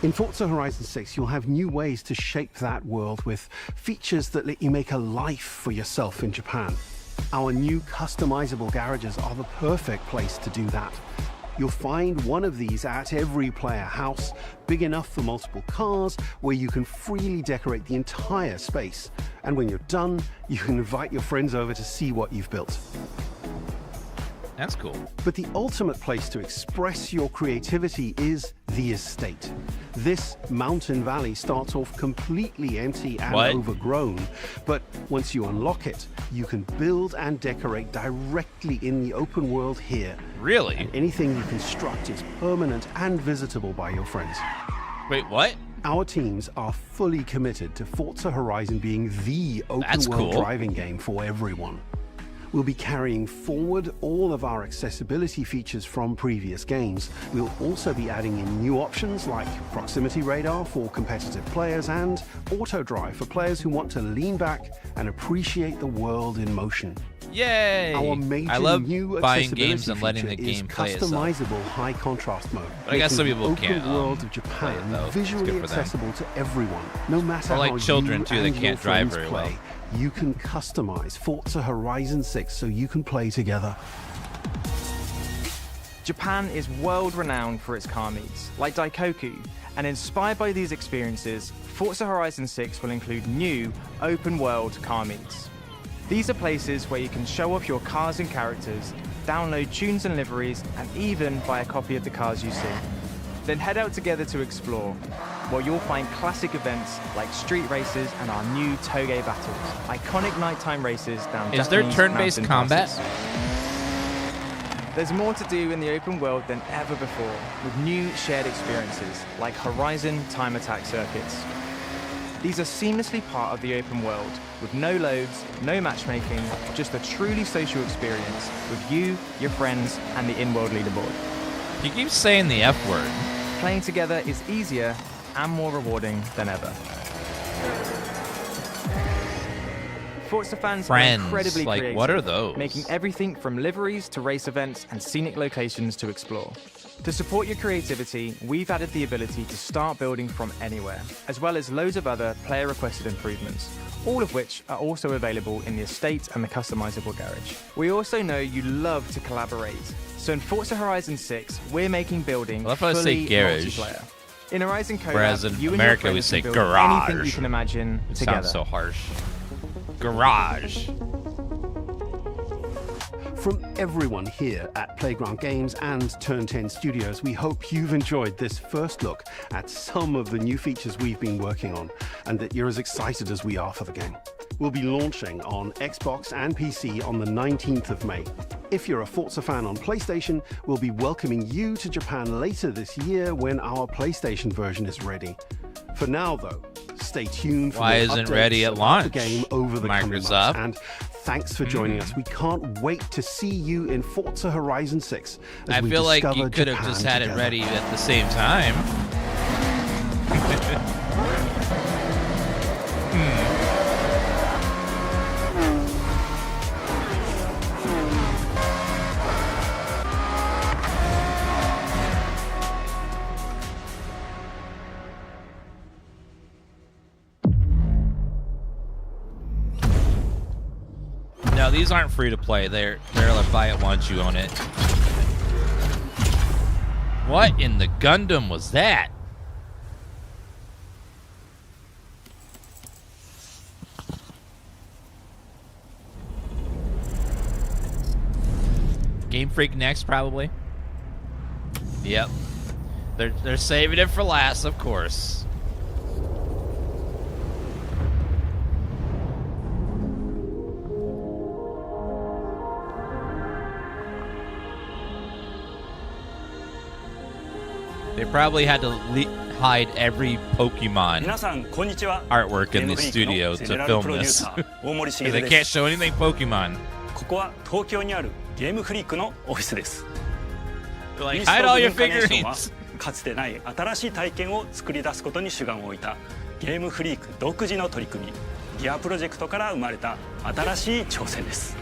Speaker 10: In Forza Horizon 6, you'll have new ways to shape that world with features that let you make a life for yourself in Japan. Our new customizable garages are the perfect place to do that. You'll find one of these at every player house, big enough for multiple cars, where you can freely decorate the entire space. And when you're done, you can invite your friends over to see what you've built.
Speaker 1: That's cool.
Speaker 10: But the ultimate place to express your creativity is the estate. This mountain valley starts off completely empty and overgrown, but once you unlock it, you can build and decorate directly in the open world here.
Speaker 1: Really?
Speaker 10: And anything you construct is permanent and visitable by your friends.
Speaker 1: Wait, what?
Speaker 10: Our teams are fully committed to Forza Horizon being the open world driving game for everyone. We'll be carrying forward all of our accessibility features from previous games. We'll also be adding in new options like proximity radar for competitive players and auto drive for players who want to lean back and appreciate the world in motion.
Speaker 1: Yay!
Speaker 10: Our major
Speaker 1: I love
Speaker 10: new
Speaker 1: buying games and
Speaker 10: accessibility
Speaker 1: letting the
Speaker 10: feature
Speaker 1: game
Speaker 10: is
Speaker 1: play itself.
Speaker 10: customizable high contrast mode.
Speaker 1: But I guess some people
Speaker 10: making the
Speaker 1: can't,
Speaker 10: open world of
Speaker 1: play it,
Speaker 10: Japan
Speaker 1: though. It's
Speaker 10: visually
Speaker 1: good for them.
Speaker 10: accessible to everyone, no matter
Speaker 1: Or like
Speaker 10: how
Speaker 1: children,
Speaker 10: you
Speaker 1: too, that
Speaker 10: and your
Speaker 1: can't drive
Speaker 10: friends
Speaker 1: very
Speaker 10: play.
Speaker 1: well.
Speaker 10: You can customize Forza Horizon 6 so you can play together.
Speaker 15: Japan is world-renowned for its car meets, like Daikoku, and inspired by these experiences, Forza Horizon 6 will include new, open-world car meets. These are places where you can show off your cars and characters, download tunes and liveries, and even buy a copy of the cars you see. Then head out together to explore, where you'll find classic events like street races and our new Toge battles, iconic nighttime races down
Speaker 1: Is there
Speaker 15: Japanese
Speaker 1: turn-based
Speaker 15: mountain
Speaker 1: combat?
Speaker 15: passes. There's more to do in the open world than ever before, with new shared experiences like Horizon time attack circuits. These are seamlessly part of the open world, with no loads, no matchmaking, just a truly social experience with you, your friends, and the in-world leaderboard.
Speaker 1: You keep saying the F word.
Speaker 15: Playing together is easier and more rewarding than ever. Forza fans
Speaker 1: Friends,
Speaker 15: are incredibly
Speaker 1: like,
Speaker 15: creative,
Speaker 1: what are those?
Speaker 15: making everything from liveries to race events and scenic locations to explore. To support your creativity, we've added the ability to start building from anywhere, as well as loads of other player-requested improvements, all of which are also available in the estate and the customizable garage. We also know you love to collaborate, so in Forza Horizon 6, we're making building
Speaker 1: I love how I say
Speaker 15: fully
Speaker 1: garage.
Speaker 15: multiplayer. In Horizon Collab,
Speaker 1: Whereas in
Speaker 15: you
Speaker 1: America
Speaker 15: and
Speaker 1: we
Speaker 15: your
Speaker 1: say
Speaker 15: friends can build
Speaker 1: garage.
Speaker 15: anything you can imagine
Speaker 1: It
Speaker 15: together.
Speaker 1: sounds so harsh. Garage.
Speaker 10: From everyone here at Playground Games and Turn 10 Studios, we hope you've enjoyed this first look at some of the new features we've been working on, and that you're as excited as we are for the game. We'll be launching on Xbox and PC on the 19th of May. If you're a Forza fan on PlayStation, we'll be welcoming you to Japan later this year when our PlayStation version is ready. For now, though, stay tuned for
Speaker 1: Why
Speaker 10: more
Speaker 1: isn't it
Speaker 10: updates
Speaker 1: ready at
Speaker 10: about
Speaker 1: launch,
Speaker 10: the game over the coming months.
Speaker 1: Microsoft?
Speaker 10: And thanks for joining us. We can't wait to see you in Forza Horizon 6 as
Speaker 1: I
Speaker 10: we
Speaker 1: feel like
Speaker 10: discover
Speaker 1: you could have
Speaker 10: Japan
Speaker 1: just had it
Speaker 10: together.
Speaker 1: ready at the same time. No, these aren't free to play. They're like buy it once, you own it. What in the Gundam was that? Game Freak next, probably. Yep. They're saving it for last, of course. They probably had to hide every Pokemon artwork in the studio to film this. They can't show anything Pokemon. They're like, hide all your figurines.
Speaker 16: かつてない新しい体験を作り出すことに主眼を置いたゲームフリーク独自の取り組みギアプロジェクトから生まれた新しい挑戦です。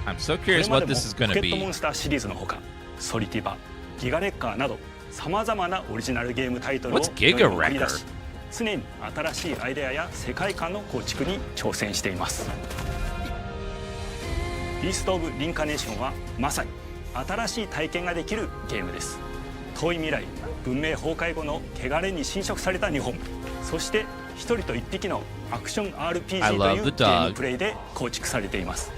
Speaker 1: I'm so curious what this is going to be.
Speaker 16: ポケットモンスターシリーズのほかソリティバ、ギガレッカーなどさまざまなオリジナルゲームタイトルを繰り出し常に新しいアイデアや世界観の構築に挑戦しています。ビースト・オブ・リンカネーションはまさに新しい体験ができるゲームです。遠い未来、文明崩壊後の汚れに侵食された日本、そして一人と一匹のアクション RPG というゲームプレイで構築されています。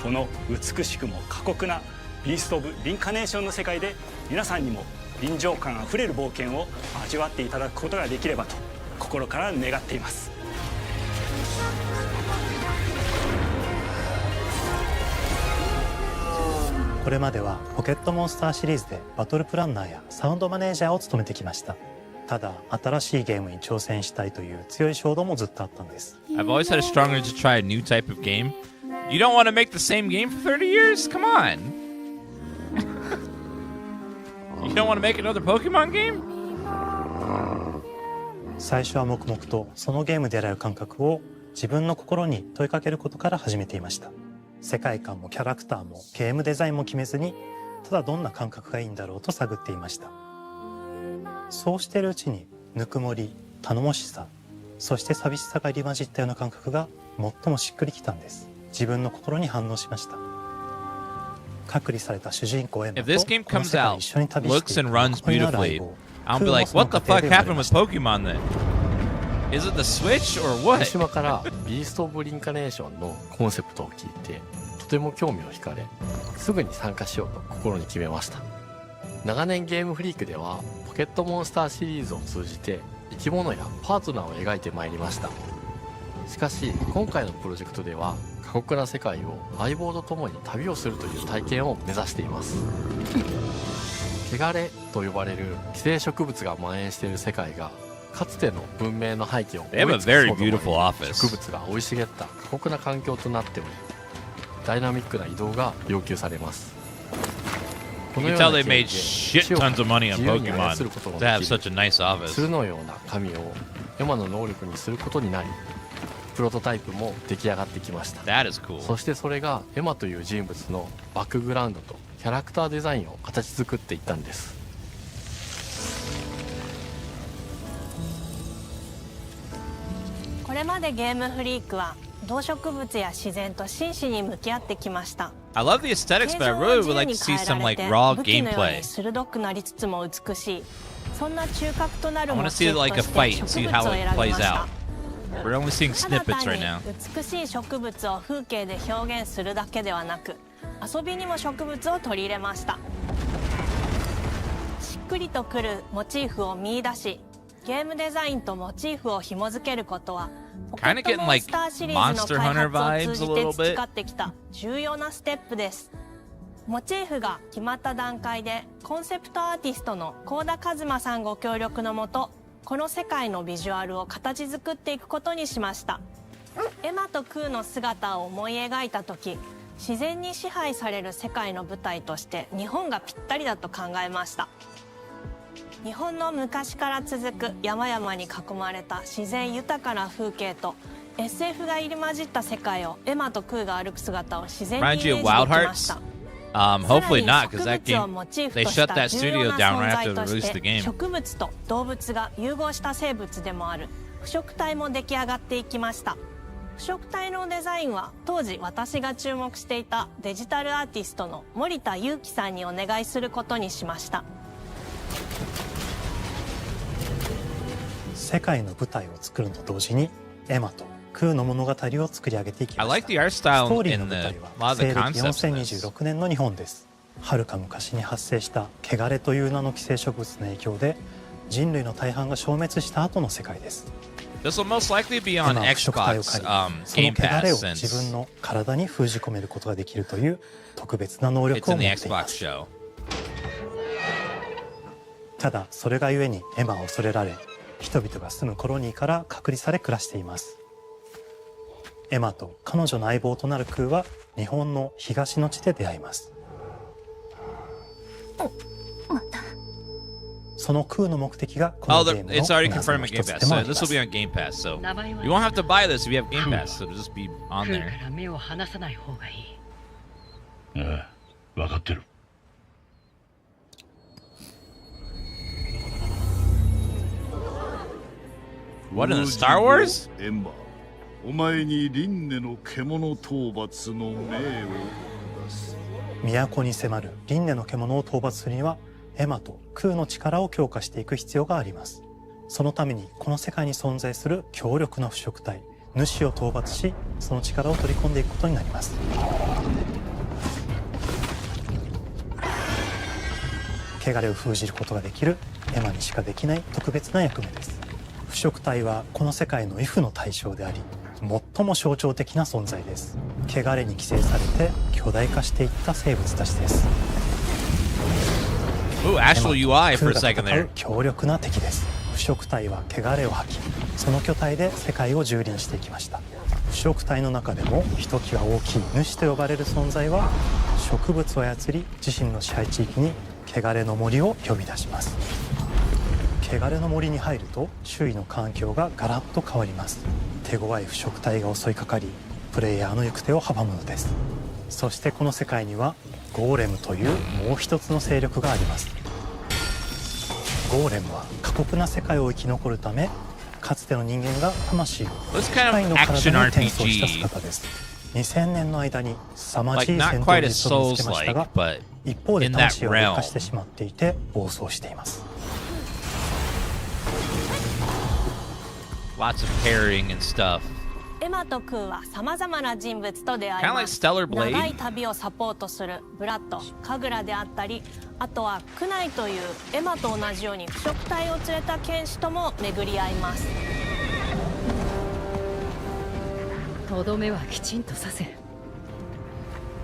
Speaker 16: この美しくも過酷なビースト・オブ・リンカネーションの世界で皆さんにも臨場感あふれる冒険を味わっていただくことができればと心から願っています。
Speaker 17: これまではポケットモンスターシリーズでバトルプランナーやサウンドマネージャーを務めてきました。ただ新しいゲームに挑戦したいという強い衝動もずっとあったんです。
Speaker 1: I've always had a strong urge to try a new type of game. You don't want to make the same game for 30 years? Come on. You don't want to make another Pokemon game?
Speaker 17: 最初は黙々とそのゲームである感覚を自分の心に問いかけることから始めていました。世界観もキャラクターもゲームデザインも決めずにただどんな感覚がいいんだろうと探っていました。そうしているうちにぬくもり、頼もしさ、そして寂しさが入り混じったような感覚が最もしっくりきたんです。自分の心に反応しました。隔離された主人公エマとこの世界を一緒に旅していく恋のライブを
Speaker 1: I'll be like, what the fuck happened with Pokemon then? Is it the Switch or what?
Speaker 18: 広島からビースト・オブ・リンカネーションのコンセプトを聞いてとても興味を惹かれすぐに参加しようと心に決めました。長年ゲームフリークではポケットモンスターシリーズを通じて生き物やパートナーを描いてまいりました。しかし今回のプロジェクトでは過酷な世界を相棒と共に旅をするという体験を目指しています。汚れと呼ばれる寄生植物が蔓延している世界がかつての文明の背景を植物が生い茂った過酷な環境となっておりダイナミックな移動が要求されます。このような経験で死を自由に操ることのできる鶴のような神をエマの能力にすることになりプロトタイプも出来上がってきました。そしてそれがエマという人物のバックグラウンドとキャラクターデザインを形作っていったんです。
Speaker 19: これまでゲームフリークは動植物や自然と真摯に向き合ってきました。
Speaker 1: I love the aesthetics, but I really would like to see some like raw gameplay.
Speaker 19: 鋭くなりつつも美しいそんな中核となる
Speaker 1: I
Speaker 19: モ
Speaker 1: want to
Speaker 19: チー
Speaker 1: see
Speaker 19: フ
Speaker 1: like
Speaker 19: と
Speaker 1: a
Speaker 19: し
Speaker 1: fight
Speaker 19: て
Speaker 1: and
Speaker 19: 植
Speaker 1: see
Speaker 19: 物
Speaker 1: how
Speaker 19: を
Speaker 1: it
Speaker 19: 選びま
Speaker 1: plays
Speaker 19: した。
Speaker 1: out. We're only seeing
Speaker 19: ただ
Speaker 1: snippets
Speaker 19: 単
Speaker 1: right
Speaker 19: に
Speaker 1: now.
Speaker 19: 美しい植物を風景で表現するだけではなく遊びにも植物を取り入れました。しっくりとくるモチーフを見出しゲームデザインとモチーフを紐付けることはポケットモンスターシリーズの開発を通じて培ってきた重要なステップです。モチーフが決まった段階でコンセプトアーティストの幸田一馬さんご協力のもとこの世界のビジュアルを形作っていくことにしました。エマとクーの姿を思い描いた時自然に支配される世界の舞台として日本がぴったりだと考えました。日本の昔から続く山々に囲まれた自然豊かな風景と SF が入り混じった世界をエマとクーが歩く姿を自然にイメージできました。
Speaker 1: Hopefully not, because that game, they shut that studio down right after they released the game.
Speaker 19: 植物と動物が融合した生物でもある腐食体も出来上がっていきました。腐食体のデザインは当時私が注目していたデジタルアーティストの森田裕樹さんにお願いすることにしました。
Speaker 17: 世界の舞台を作ると同時にエマと空の物語を作り上げていきました。
Speaker 1: I like the art
Speaker 17: スト
Speaker 1: style
Speaker 17: ーリーの
Speaker 1: in
Speaker 17: 舞
Speaker 1: the
Speaker 17: 台
Speaker 1: a
Speaker 17: は
Speaker 1: lot of the
Speaker 17: 西暦
Speaker 1: concepts in this.
Speaker 17: 4026年の日本です。はるか昔に発生した汚れという名の寄生植物の影響で人類の大半が消滅した後の世界です。
Speaker 1: This will most likely be
Speaker 17: エ
Speaker 1: on
Speaker 17: マは腐食体を
Speaker 1: Xbox
Speaker 17: 借り、その
Speaker 1: Game
Speaker 17: 汚れ
Speaker 1: Pass
Speaker 17: を自
Speaker 1: since
Speaker 17: 分の体に封じ込めることができるという特別な能
Speaker 1: it's
Speaker 17: 力を
Speaker 1: in
Speaker 17: 持
Speaker 1: the
Speaker 17: っていま
Speaker 1: Xbox
Speaker 17: す。
Speaker 1: show.
Speaker 17: ただそれがゆえにエマは恐れられ、人々が住むコロニーから隔離され暮らしています。エマと彼女の相棒となる空は日本の東の地で出会います。その空の目的がこ
Speaker 1: Oh,
Speaker 17: のゲームの
Speaker 1: it's already
Speaker 17: 謎
Speaker 1: confirmed
Speaker 17: の
Speaker 1: on
Speaker 17: 一
Speaker 1: Game
Speaker 17: つ
Speaker 1: Pass.
Speaker 17: でもあ
Speaker 1: So
Speaker 17: り
Speaker 1: this
Speaker 17: ま
Speaker 1: will
Speaker 17: す。
Speaker 1: be on Game Pass. So you won't have to buy this if you have Game Pass. So it'll just be on
Speaker 20: 空
Speaker 1: there.
Speaker 20: から目を離さない方がいい。
Speaker 21: ああ、分かってる。
Speaker 1: What in the Star Wars?
Speaker 21: エンバー、お前に輪廻の獣討伐の命を下す。
Speaker 17: 都に迫る輪廻の獣を討伐するにはエマと空の力を強化していく必要があります。そのためにこの世界に存在する強力な腐食体主を討伐し、その力を取り込んでいくことになります。汚れを封じることができるエマにしかできない特別な役目です。腐食体はこの世界の F の対象であり、最も象徴的な存在です。汚れに寄生されて巨大化していった生物たちです。
Speaker 1: Ooh, actual UI for a
Speaker 17: 空が
Speaker 1: second
Speaker 17: 戦
Speaker 1: there.
Speaker 17: う強力な敵です。腐食体は汚れを吐き、その巨体で世界を蹂躙していきました。腐食体の中でもひときわ大きい主と呼ばれる存在は、植物を操り自身の支配地域に汚れの森を呼び出します。汚れの森に入ると周囲の環境がガラッと変わります。手強い腐食体が襲いかかり、プレイヤーの行く手を阻むのです。そしてこの世界にはゴーレムというもう一つの勢力があります。ゴーレムは過酷な世界を生き残るため、かつての人間が魂を機械の体に転送した姿です。2000年の間に凄まじい戦闘術を見つけましたが、一方で魂を劣化してしまっていて暴走しています。
Speaker 1: Lots of pairing and stuff.
Speaker 19: エマとクーはさまざまな人物と出会い
Speaker 1: Kind of
Speaker 19: ま
Speaker 1: like
Speaker 19: す。
Speaker 1: Stellar Blade.
Speaker 19: 長い旅をサポートするブラッド、カグラであったり、あとはクナイというエマと同じように腐食体を連れた剣士とも巡り合います。
Speaker 20: とどめはきちんとさせ。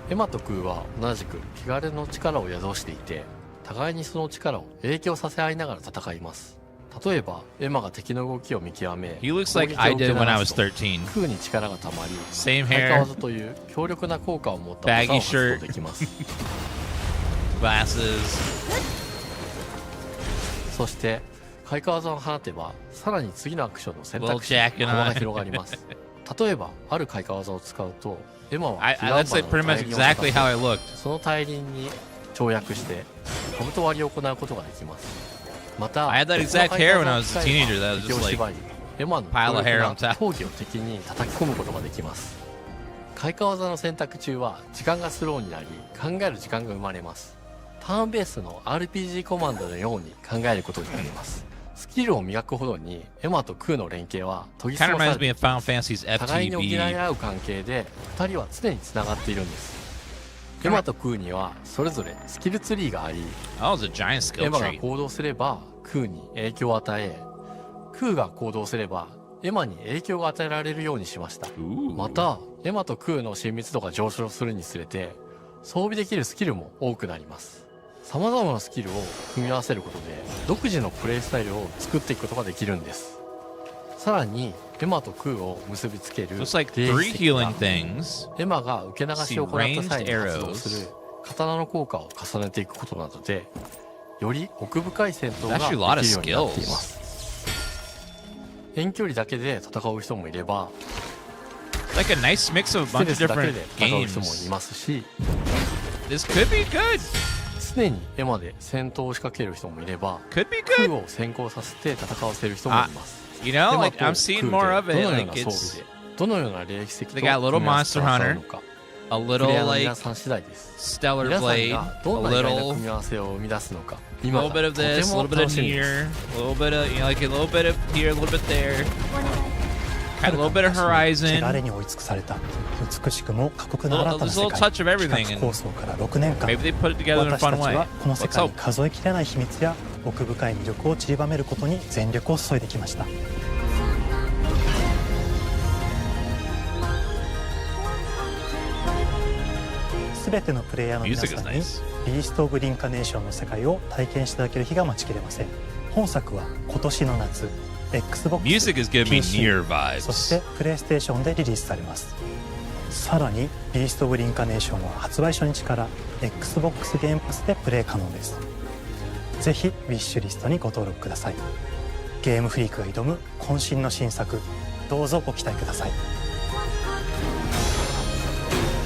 Speaker 18: エマとクーは同じく汚れの力を宿していて、互いにその力を影響させ合いながら戦います。例えばエマが敵の動きを見極め、
Speaker 1: He looks like I did when I was 13.
Speaker 18: クーに力がたまり、
Speaker 1: Same
Speaker 18: 開
Speaker 1: hair.
Speaker 18: 花技という強力な効果を持った技
Speaker 1: Baggy
Speaker 18: を発
Speaker 1: shirt.
Speaker 18: 動できます。
Speaker 1: Glasses.
Speaker 18: そして開花技を放てば、さらに次のアクションの選択肢
Speaker 1: Little
Speaker 18: に
Speaker 1: Jack and
Speaker 18: 幅が
Speaker 1: I.
Speaker 18: 広がります。例えばある開花技を使うと、エマは
Speaker 1: That's like pretty much exactly how I looked.
Speaker 18: その大輪に跳躍して兜割りを行うことができます。また
Speaker 1: I had that exact hair when I was a teenager. That was just like
Speaker 18: エマの
Speaker 1: pile of hair on top.
Speaker 18: 闘技を敵に叩き込むことができます。開花技の選択中は時間がスローになり、考える時間が生まれます。ターンベースの RPG コマンドのように考えることになります。スキルを磨くほどにエマとクーの連携は研ぎ澄
Speaker 1: Kind of
Speaker 18: まさ
Speaker 1: reminds me
Speaker 18: れ、
Speaker 1: of Final Fantasy's
Speaker 18: 互いに補い
Speaker 1: FTB.
Speaker 18: 合う関係で2人は常につながっているんです。エマとクーにはそれぞれスキルツリーがあり、
Speaker 1: Oh, it's a giant skill
Speaker 18: エマが
Speaker 1: tree.
Speaker 18: 行動すればクーに影響を与え、クーが行動すればエマに影響が与えられるようにしました。またエマとクーの親密度が上昇するにつれて装備できるスキルも多くなります。様々なスキルを組み合わせることで独自のプレイスタイルを作っていくことができるんです。さらにエマとクーを結びつける
Speaker 1: Looks like
Speaker 18: 霊
Speaker 1: three
Speaker 18: 石が
Speaker 1: healing things.
Speaker 18: エマが受け流しを行った際に
Speaker 1: See
Speaker 18: 発
Speaker 1: ranged
Speaker 18: 動する刀の効果を重ねていくことなどで、より奥深い戦闘ができるようになっています。遠距離だけで戦う人もいれば、
Speaker 1: Like a nice mix of a
Speaker 18: ス
Speaker 1: bunch
Speaker 18: テル
Speaker 1: of
Speaker 18: スだけ
Speaker 1: different
Speaker 18: で戦う人もい
Speaker 1: games.
Speaker 18: ますし、
Speaker 1: This could be good.
Speaker 18: 常にエマで戦闘を仕掛ける人もいれば、
Speaker 1: Could be
Speaker 18: ク
Speaker 1: good.
Speaker 18: ーを先行させて戦わせる人もいます。
Speaker 1: You know,
Speaker 18: エマ
Speaker 1: like
Speaker 18: と
Speaker 1: I'm
Speaker 18: ク
Speaker 1: seeing
Speaker 18: ーで
Speaker 1: more of
Speaker 18: ど
Speaker 1: it.
Speaker 18: のよう
Speaker 1: Like
Speaker 18: な装
Speaker 1: it's
Speaker 18: 備でどのような霊石と
Speaker 1: They got a little
Speaker 18: 組み合わせ
Speaker 1: Monster
Speaker 18: を使う
Speaker 1: Hunter,
Speaker 18: のか
Speaker 1: a
Speaker 18: プレイ
Speaker 1: little
Speaker 18: ヤーの
Speaker 1: like
Speaker 18: 皆さん次第です
Speaker 1: Stellar
Speaker 18: 皆さん
Speaker 1: Blade,
Speaker 18: が
Speaker 1: a
Speaker 18: どんな意外な
Speaker 1: little
Speaker 18: 組み合わせを生み出すのか
Speaker 1: a
Speaker 18: 今
Speaker 1: little
Speaker 18: が
Speaker 1: bit of
Speaker 18: とて
Speaker 1: this, a
Speaker 18: も
Speaker 1: little bit
Speaker 18: 楽
Speaker 1: of
Speaker 18: しみです
Speaker 1: here, a little bit of, you know, like a little bit of here, a little bit there. Kind of a little bit of
Speaker 17: 汚
Speaker 1: Horizon.
Speaker 17: れに追い尽くされた美しくも過酷な新たな
Speaker 1: There's a
Speaker 17: 世
Speaker 1: little
Speaker 17: 界
Speaker 1: touch of everything,
Speaker 17: 企画構想から6年間
Speaker 1: Maybe they put it together in a
Speaker 17: 私た
Speaker 1: fun
Speaker 17: ち
Speaker 1: way.
Speaker 17: はこの世
Speaker 1: Let's
Speaker 17: 界に
Speaker 1: hope.
Speaker 17: 数えきれない秘密や奥深い魅力を散りばめることに全力を注いできました。すべてのプレイヤーの皆さん
Speaker 1: Music
Speaker 17: に
Speaker 1: is nice.
Speaker 17: ビースト・オブ・リンカネーションの世界を体験していただける日が待ちきれません。本作は今年の夏 Xbox、
Speaker 1: Music is giving me
Speaker 17: PC
Speaker 1: Nier vibes.
Speaker 17: そしてプレイステーションでリリースされます。さらにビースト・オブ・リンカネーションは発売初日から Xbox ゲームパスでプレイ可能です。ぜひウィッシュリストにご登録ください。ゲームフリークが挑む渾身の新作、どうぞご期待ください。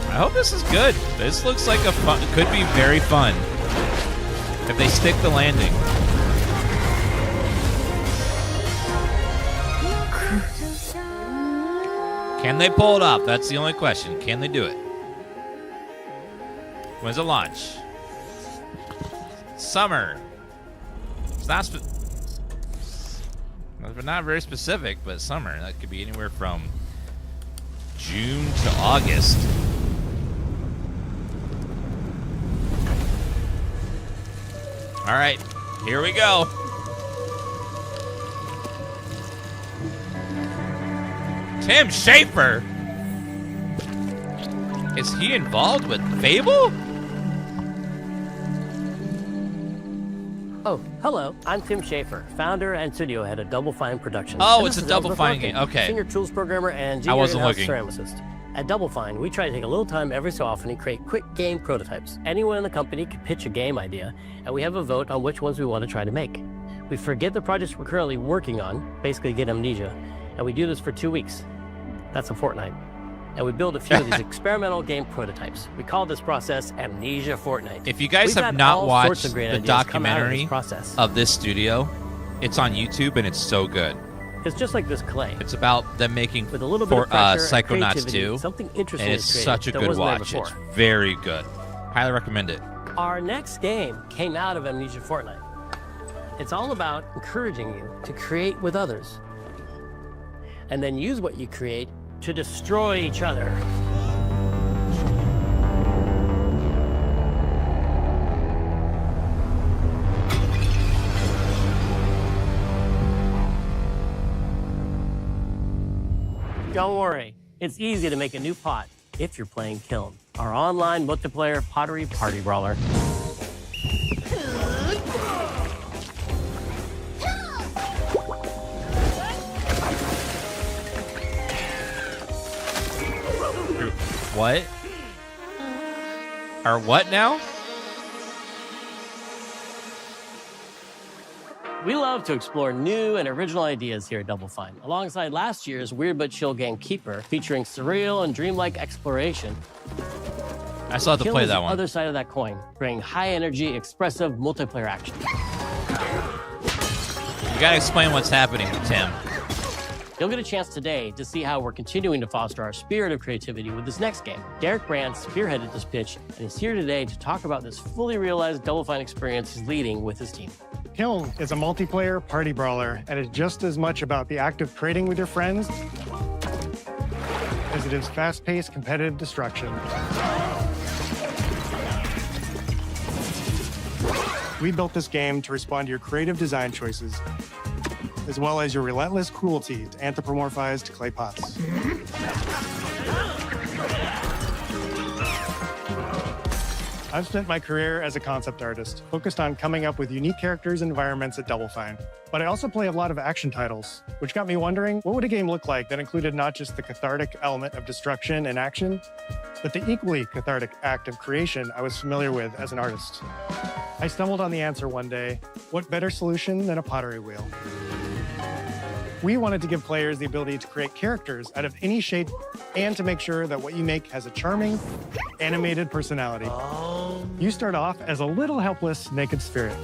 Speaker 1: I hope this is good. This looks like a fun, could be very fun if they stick the landing. Can they pull it off? That's the only question. Can they do it? When's it launch? Summer. It's not not very specific, but summer. That could be anywhere from June to August. All right, here we go. Tim Schafer? Is he involved with Fable?
Speaker 3: Oh, hello. I'm Tim Schafer, founder and studio head of Double Fine Productions.
Speaker 1: Oh,
Speaker 3: And
Speaker 1: it's
Speaker 3: this
Speaker 1: a
Speaker 3: is
Speaker 1: Double
Speaker 3: Elizabeth
Speaker 1: Fine
Speaker 3: Larkin,
Speaker 1: game. Okay.
Speaker 3: Senior tools programmer and
Speaker 1: I
Speaker 3: junior
Speaker 1: wasn't
Speaker 3: in-house
Speaker 1: looking.
Speaker 3: ceramicist. At Double Fine, we try to take a little time every so often and create quick game prototypes. Anyone in the company can pitch a game idea, and we have a vote on which ones we want to try to make. We forget the projects we're currently working on, basically get amnesia, and we do this for 2 weeks. That's a fortnight. And we build a few of these experimental game prototypes. We call this process Amnesia Fortnight.
Speaker 1: If you guys
Speaker 3: We've
Speaker 1: have
Speaker 3: had
Speaker 1: not
Speaker 3: all sorts
Speaker 1: watched
Speaker 3: of great
Speaker 1: the
Speaker 3: ideas come out of
Speaker 1: documentary
Speaker 3: this process.
Speaker 1: of this studio, it's on YouTube and it's so good.
Speaker 3: It's just like this clay.
Speaker 1: It's about them making
Speaker 3: With a little bit of pressure and
Speaker 1: Psychonauts
Speaker 3: creativity,
Speaker 1: 2,
Speaker 3: something interesting
Speaker 1: and it's
Speaker 3: is created
Speaker 1: such a
Speaker 3: that
Speaker 1: good
Speaker 3: wasn't there
Speaker 1: watch. It's
Speaker 3: before.
Speaker 1: very good. Highly recommend it.
Speaker 3: Our next game came out of Amnesia Fortnight. It's all about encouraging you to create with others, and then use what you create to destroy each other. Don't worry, it's easy to make a new pot if you're playing Kiln, our online multiplayer pottery party brawler.
Speaker 1: What? Or what now?
Speaker 3: We love to explore new and original ideas here at Double Fine. Alongside last year's Weird But Chill game Keeper, featuring surreal and dreamlike exploration.
Speaker 1: I still have to
Speaker 3: Kiln
Speaker 1: play
Speaker 3: is
Speaker 1: that
Speaker 3: the
Speaker 1: one.
Speaker 3: other side of that coin, bringing high energy, expressive multiplayer action.
Speaker 1: You gotta explain what's happening, Tim.
Speaker 3: You'll get a chance today to see how we're continuing to foster our spirit of creativity with this next game. Derek Brand spearheaded this pitch, and he's here today to talk about this fully realized Double Fine experience he's leading with his team.
Speaker 22: Kiln is a multiplayer party brawler, and it's just as much about the act of trading with your friends as it is fast-paced competitive destruction. We built this game to respond to your creative design choices, as well as your relentless cruelty to anthropomorphized clay pots. I've spent my career as a concept artist, focused on coming up with unique characters and environments at Double Fine. But I also play a lot of action titles, which got me wondering, what would a game look like that included not just the cathartic element of destruction and action, but the equally cathartic act of creation I was familiar with as an artist? I stumbled on the answer one day: what better solution than a pottery wheel? We wanted to give players the ability to create characters out of any shape and to make sure that what you make has a charming, animated personality. You start off as a little helpless naked spirit.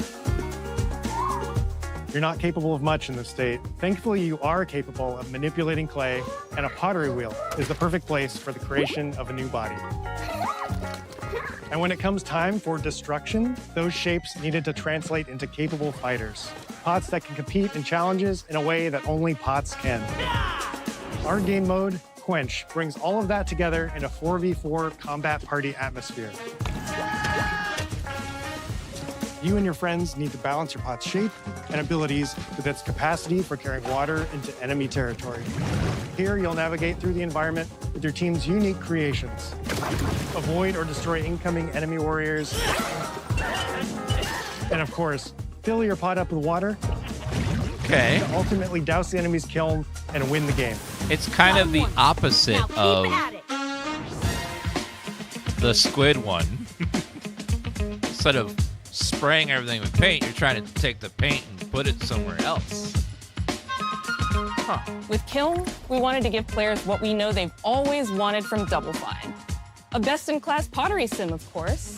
Speaker 22: You're not capable of much in this state. Thankfully, you are capable of manipulating clay, and a pottery wheel is the perfect place for the creation of a new body. And when it comes time for destruction, those shapes needed to translate into capable fighters. Pots that can compete in challenges in a way that only pots can. Our game mode, Quench, brings all of that together in a 4v4 combat party atmosphere. You and your friends need to balance your pot's shape and abilities with its capacity for carrying water into enemy territory. Here, you'll navigate through the environment with your team's unique creations. Avoid or destroy incoming enemy warriors. And of course, fill your pot up with water.
Speaker 1: Okay.
Speaker 22: To ultimately douse the enemy's kiln and win the game.
Speaker 1: It's kind of the opposite of the squid one. Instead of spraying everything with paint, you're trying to take the paint and put it somewhere else. Huh.
Speaker 2: With Kiln, we wanted to give players what we know they've always wanted from Double Fine. A best-in-class pottery sim, of course.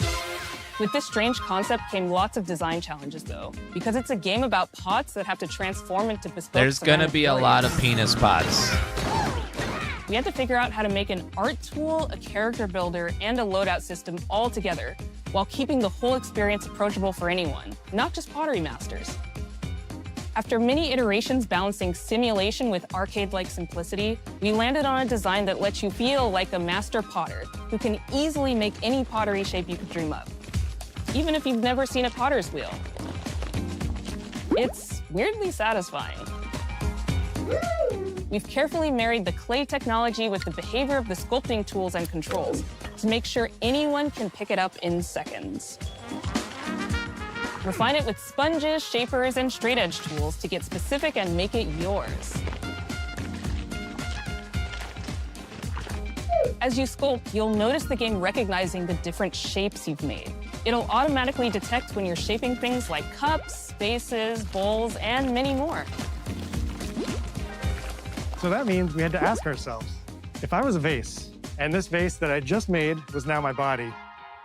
Speaker 2: With this strange concept came lots of design challenges, though, because it's a game about pots that have to transform into bespoke.
Speaker 1: There's gonna be a lot of penis pots.
Speaker 2: We had to figure out how to make an art tool, a character builder, and a loadout system all together, while keeping the whole experience approachable for anyone, not just pottery masters. After many iterations balancing simulation with arcade-like simplicity, we landed on a design that lets you feel like a master potter who can easily make any pottery shape you could dream up, even if you've never seen a potter's wheel. It's weirdly satisfying. We've carefully married the clay technology with the behavior of the sculpting tools and controls to make sure anyone can pick it up in seconds. Refine it with sponges, shapers, and straight edge tools to get specific and make it yours. As you sculpt, you'll notice the game recognizing the different shapes you've made. It'll automatically detect when you're shaping things like cups, vases, bowls, and many more.
Speaker 22: So that means we had to ask ourselves, if I was a vase, and this vase that I just made was now my body,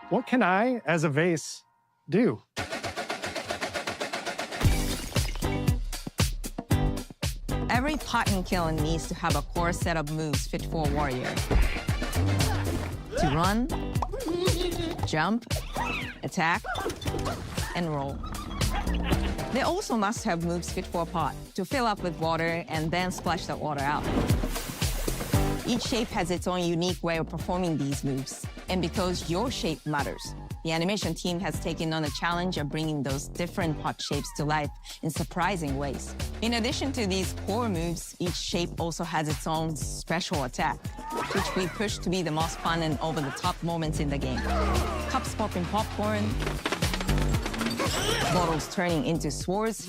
Speaker 22: what can I, as a vase, do?
Speaker 6: Every pot and kiln needs to have a core set of moves fit for a warrior. To run, jump, attack, and roll. They also must have moves fit for a pot to fill up with water and then splash that water out. Each shape has its own unique way of performing these moves. And because your shape matters, the animation team has taken on the challenge of bringing those different pot shapes to life in surprising ways. In addition to these core moves, each shape also has its own special attack, which we push to be the most fun and over-the-top moments in the game. Cups popping popcorn, bottles turning into swords,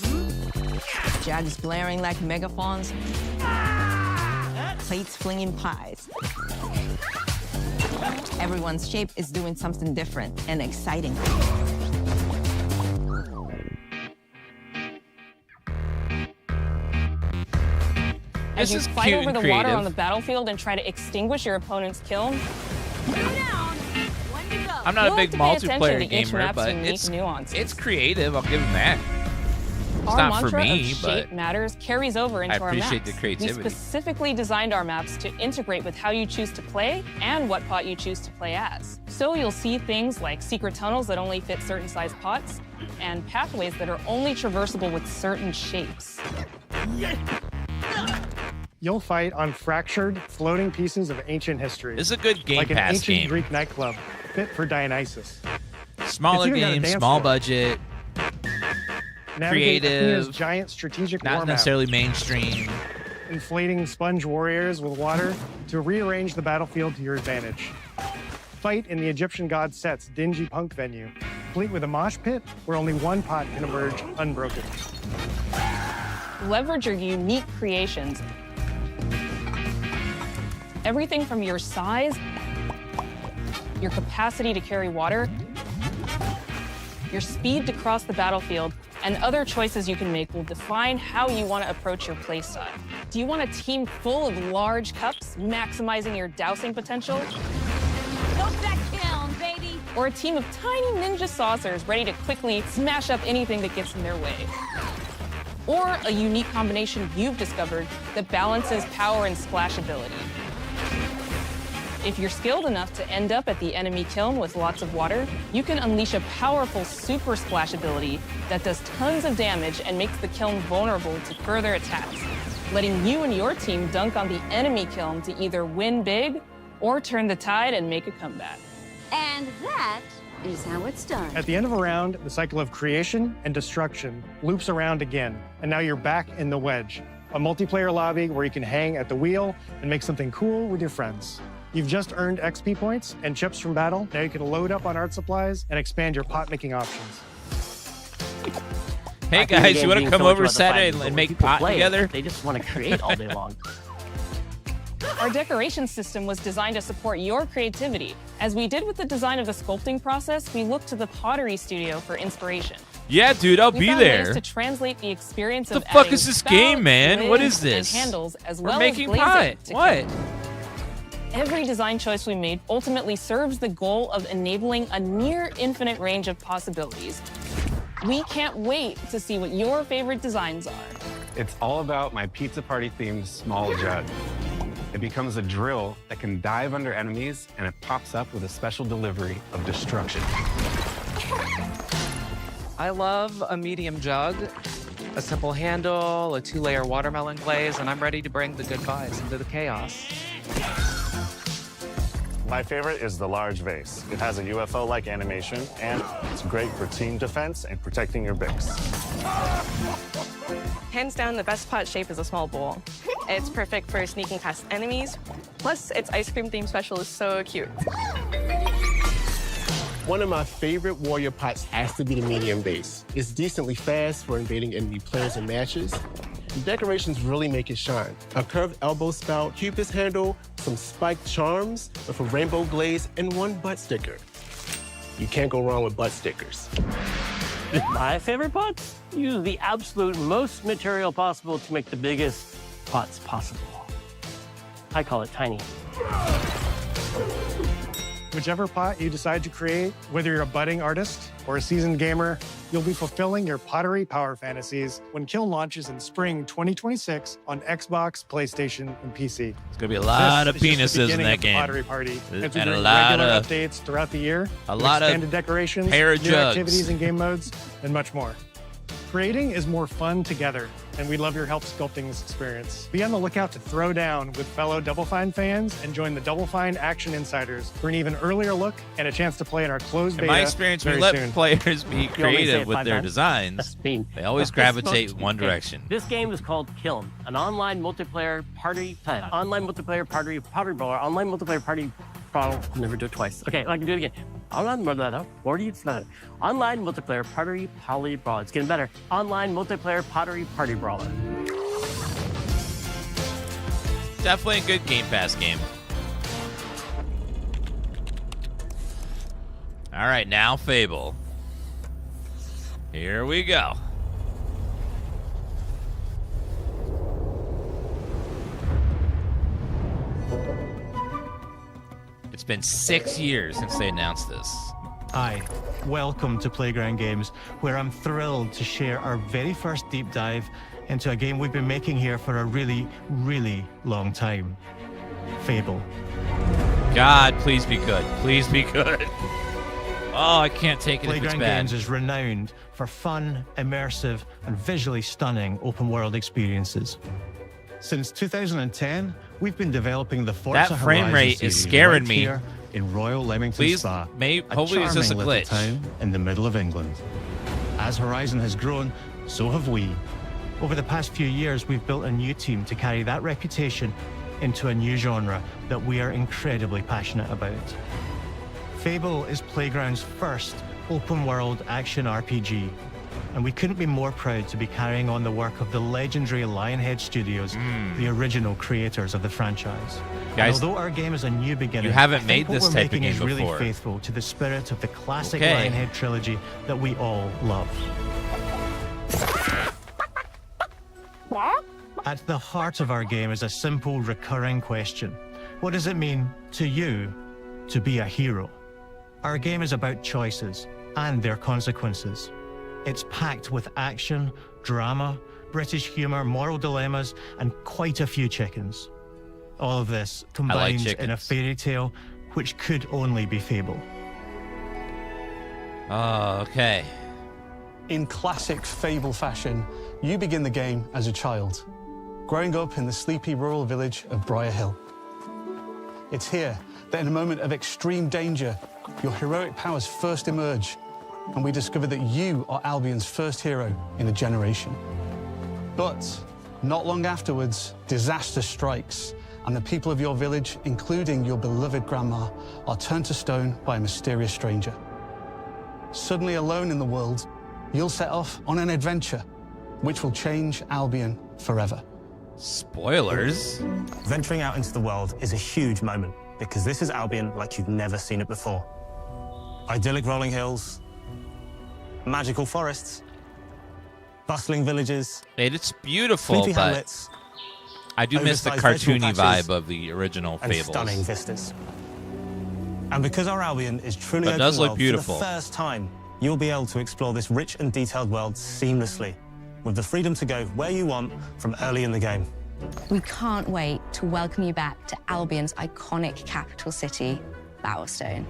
Speaker 6: jugs blaring like megaphones, plates flinging pies. Everyone's shape is doing something different and exciting.
Speaker 2: As you fight over the water on the battlefield and try to extinguish your opponent's kiln,
Speaker 1: I'm not a big multiplayer gamer, but it's creative. I'll give it that. It's
Speaker 2: our
Speaker 1: not for
Speaker 2: mantra
Speaker 1: me,
Speaker 2: of
Speaker 1: but
Speaker 2: shape matters carries over into our maps.
Speaker 1: I appreciate the creativity.
Speaker 2: We specifically designed our maps to integrate with how you choose to play and what pot you choose to play as. So you'll see things like secret tunnels that only fit certain size pots and pathways that are only traversable with certain shapes.
Speaker 22: You'll fight on fractured, floating pieces of ancient history.
Speaker 1: This is a good Game
Speaker 22: like an
Speaker 1: Pass
Speaker 22: ancient
Speaker 1: game.
Speaker 22: Greek nightclub, fit for Dionysus.
Speaker 1: Smaller
Speaker 22: It's even got a
Speaker 1: game,
Speaker 22: dance
Speaker 1: small
Speaker 22: floor.
Speaker 1: budget,
Speaker 22: Navigate Athena's
Speaker 1: creative,
Speaker 22: giant strategic war
Speaker 1: not
Speaker 22: map,
Speaker 1: necessarily mainstream.
Speaker 22: inflating sponge warriors with water to rearrange the battlefield to your advantage. Fight in the Egyptian god Set's dingy punk venue, complete with a mosh pit where only one pot can emerge unbroken.
Speaker 2: Leverage your unique creations. Everything from your size, your capacity to carry water, your speed to cross the battlefield, and other choices you can make will define how you want to approach your playstyle. Do you want a team full of large cups, maximizing your dousing potential?
Speaker 23: Go back down, baby!
Speaker 2: Or a team of tiny ninja saucers ready to quickly smash up anything that gets in their way? or a unique combination you've discovered that balances power and splashability. If you're skilled enough to end up at the enemy kiln with lots of water, you can unleash a powerful super splash ability that does tons of damage and makes the kiln vulnerable to further attacks, letting you and your team dunk on the enemy kiln to either win big or turn the tide and make a comeback.
Speaker 20: And that is how it's done.
Speaker 22: At the end of a round, the cycle of creation and destruction loops around again, and now you're back in the wedge, a multiplayer lobby where you can hang at the wheel and make something cool with your friends. You've just earned XP points and chips from battle. Now you can load up on art supplies and expand your pot-making options.
Speaker 1: Hey guys, you want to come over Saturday and make pot together?
Speaker 3: They just want to create all day long.
Speaker 2: Our decoration system was designed to support your creativity. As we did with the design of the sculpting process, we looked to the Pottery Studio for inspiration.
Speaker 1: Yeah, dude, I'll
Speaker 2: We
Speaker 1: be
Speaker 2: found
Speaker 1: there.
Speaker 2: ways to translate the experience
Speaker 1: What
Speaker 2: of
Speaker 1: the fuck
Speaker 2: adding
Speaker 1: is this
Speaker 2: spouts,
Speaker 1: game, man? What
Speaker 2: lids,
Speaker 1: is this?
Speaker 2: And handles, as
Speaker 1: We're
Speaker 2: well
Speaker 1: making
Speaker 2: as glazing
Speaker 1: pot.
Speaker 2: to
Speaker 1: What?
Speaker 2: kill. Every design choice we made ultimately serves the goal of enabling a near infinite range of possibilities. We can't wait to see what your favorite designs are.
Speaker 5: It's all about my pizza party themed small jug. It becomes a drill that can dive under enemies, and it pops up with a special delivery of destruction.
Speaker 7: I love a medium jug, a simple handle, a 2-layer watermelon glaze, and I'm ready to bring the good vibes into the chaos.
Speaker 8: My favorite is the large vase. It has a UFO-like animation, and it's great for team defense and protecting your Bix.
Speaker 24: Hands down, the best pot shape is a small bowl. It's perfect for sneaking past enemies. Plus, its ice cream theme special is so cute.
Speaker 25: One of my favorite warrior pots has to be the medium base. It's decently fast for invading enemy players and matches. The decorations really make it shine. A curved elbow spout, cupid's handle, some spiked charms with a rainbow glaze, and one butt sticker. You can't go wrong with butt stickers.
Speaker 3: My favorite pots use the absolute most material possible to make the biggest pots possible. I call it tiny.
Speaker 22: Whichever pot you decide to create, whether you're a budding artist or a seasoned gamer, you'll be fulfilling your pottery power fantasies when Kiln launches in spring 2026 on Xbox, PlayStation, and PC.
Speaker 1: It's gonna be a lot of penises in that game.
Speaker 22: Pottery party.
Speaker 1: And
Speaker 22: As we
Speaker 1: a
Speaker 22: bring
Speaker 1: lot
Speaker 22: regular
Speaker 1: of
Speaker 22: updates throughout the year,
Speaker 1: a
Speaker 22: with
Speaker 1: lot of
Speaker 22: expanded decorations,
Speaker 1: pair of
Speaker 22: new
Speaker 1: jugs.
Speaker 22: activities and game modes, and much more. Creating is more fun together, and we'd love your help sculpting this experience. Be on the lookout to throw down with fellow Double Fine fans and join the Double Fine Action Insiders for an even earlier look and a chance to play in our closed
Speaker 1: In
Speaker 22: beta.
Speaker 1: my experience, when
Speaker 22: very
Speaker 1: you let
Speaker 22: soon.
Speaker 1: players be creative with their designs,
Speaker 3: mean.
Speaker 1: they always gravitate one direction.
Speaker 3: This game is called Kiln, an online multiplayer party brawler, online multiplayer party. Never do it twice. Okay, I can do it again. Online multiplayer pottery brawler. It's getting better. Online multiplayer pottery party brawler.
Speaker 1: Definitely a good Game Pass game. All right, now Fable. Here we go. It's been 6 years since they announced this.
Speaker 26: Hi, welcome to Playground Games, where I'm thrilled to share our very first deep dive into a game we've been making here for a really, really long time. Fable.
Speaker 1: God, please be good. Please be good. Oh, I can't take it if it's
Speaker 26: Playground
Speaker 1: bad.
Speaker 26: Games is renowned for fun, immersive, and visually stunning open-world experiences. Since 2010, we've been developing the Forza
Speaker 1: That frame
Speaker 26: Horizon
Speaker 1: rate is
Speaker 26: series
Speaker 1: scaring
Speaker 26: right
Speaker 1: me.
Speaker 26: here in Royal Leamington
Speaker 1: Please,
Speaker 26: Spa,
Speaker 1: hopefully it's just a
Speaker 26: charming little
Speaker 1: glitch.
Speaker 26: town in the middle of England. As Horizon has grown, so have we. Over the past few years, we've built a new team to carry that reputation into a new genre that we are incredibly passionate about. Fable is Playground's first open-world action RPG, and we couldn't be more proud to be carrying on the work of the legendary Lionhead Studios, the original creators of the franchise.
Speaker 1: Guys,
Speaker 26: and although our game is a new beginning,
Speaker 1: you haven't
Speaker 26: I
Speaker 1: made
Speaker 26: think what
Speaker 1: this
Speaker 26: we're
Speaker 1: type of
Speaker 26: making is
Speaker 1: game
Speaker 26: really
Speaker 1: before.
Speaker 26: faithful to the spirit of the classic
Speaker 1: Okay.
Speaker 26: Lionhead trilogy that we all love. At the heart of our game is a simple, recurring question. What does it mean to you to be a hero? Our game is about choices and their consequences. It's packed with action, drama, British humour, moral dilemmas, and quite a few chickens. All of this combined in a fairy tale which could only be fable.
Speaker 1: Oh, okay.
Speaker 4: In classic Fable fashion, you begin the game as a child, growing up in the sleepy rural village of Briar Hill. It's here that in a moment of extreme danger, your heroic powers first emerge, and we discover that you are Albion's first hero in a generation. But not long afterwards, disaster strikes, and the people of your village, including your beloved grandma, are turned to stone by a mysterious stranger. Suddenly alone in the world, you'll set off on an adventure which will change Albion forever.
Speaker 1: Spoilers?
Speaker 9: Venturing out into the world is a huge moment because this is Albion like you've never seen it before. Idyllic rolling hills, magical forests, bustling villages.
Speaker 1: It's beautiful, but
Speaker 9: hamlets,
Speaker 1: I do miss the cartoony vibe of the original
Speaker 9: and
Speaker 1: Fables.
Speaker 9: stunning vistas. And because our Albion is truly
Speaker 1: But it
Speaker 9: open
Speaker 1: does look
Speaker 9: world,
Speaker 1: beautiful.
Speaker 9: for the first time, you'll be able to explore this rich and detailed world seamlessly, with the freedom to go where you want from early in the game.
Speaker 11: We can't wait to welcome you back to Albion's iconic capital city, Bowerstone.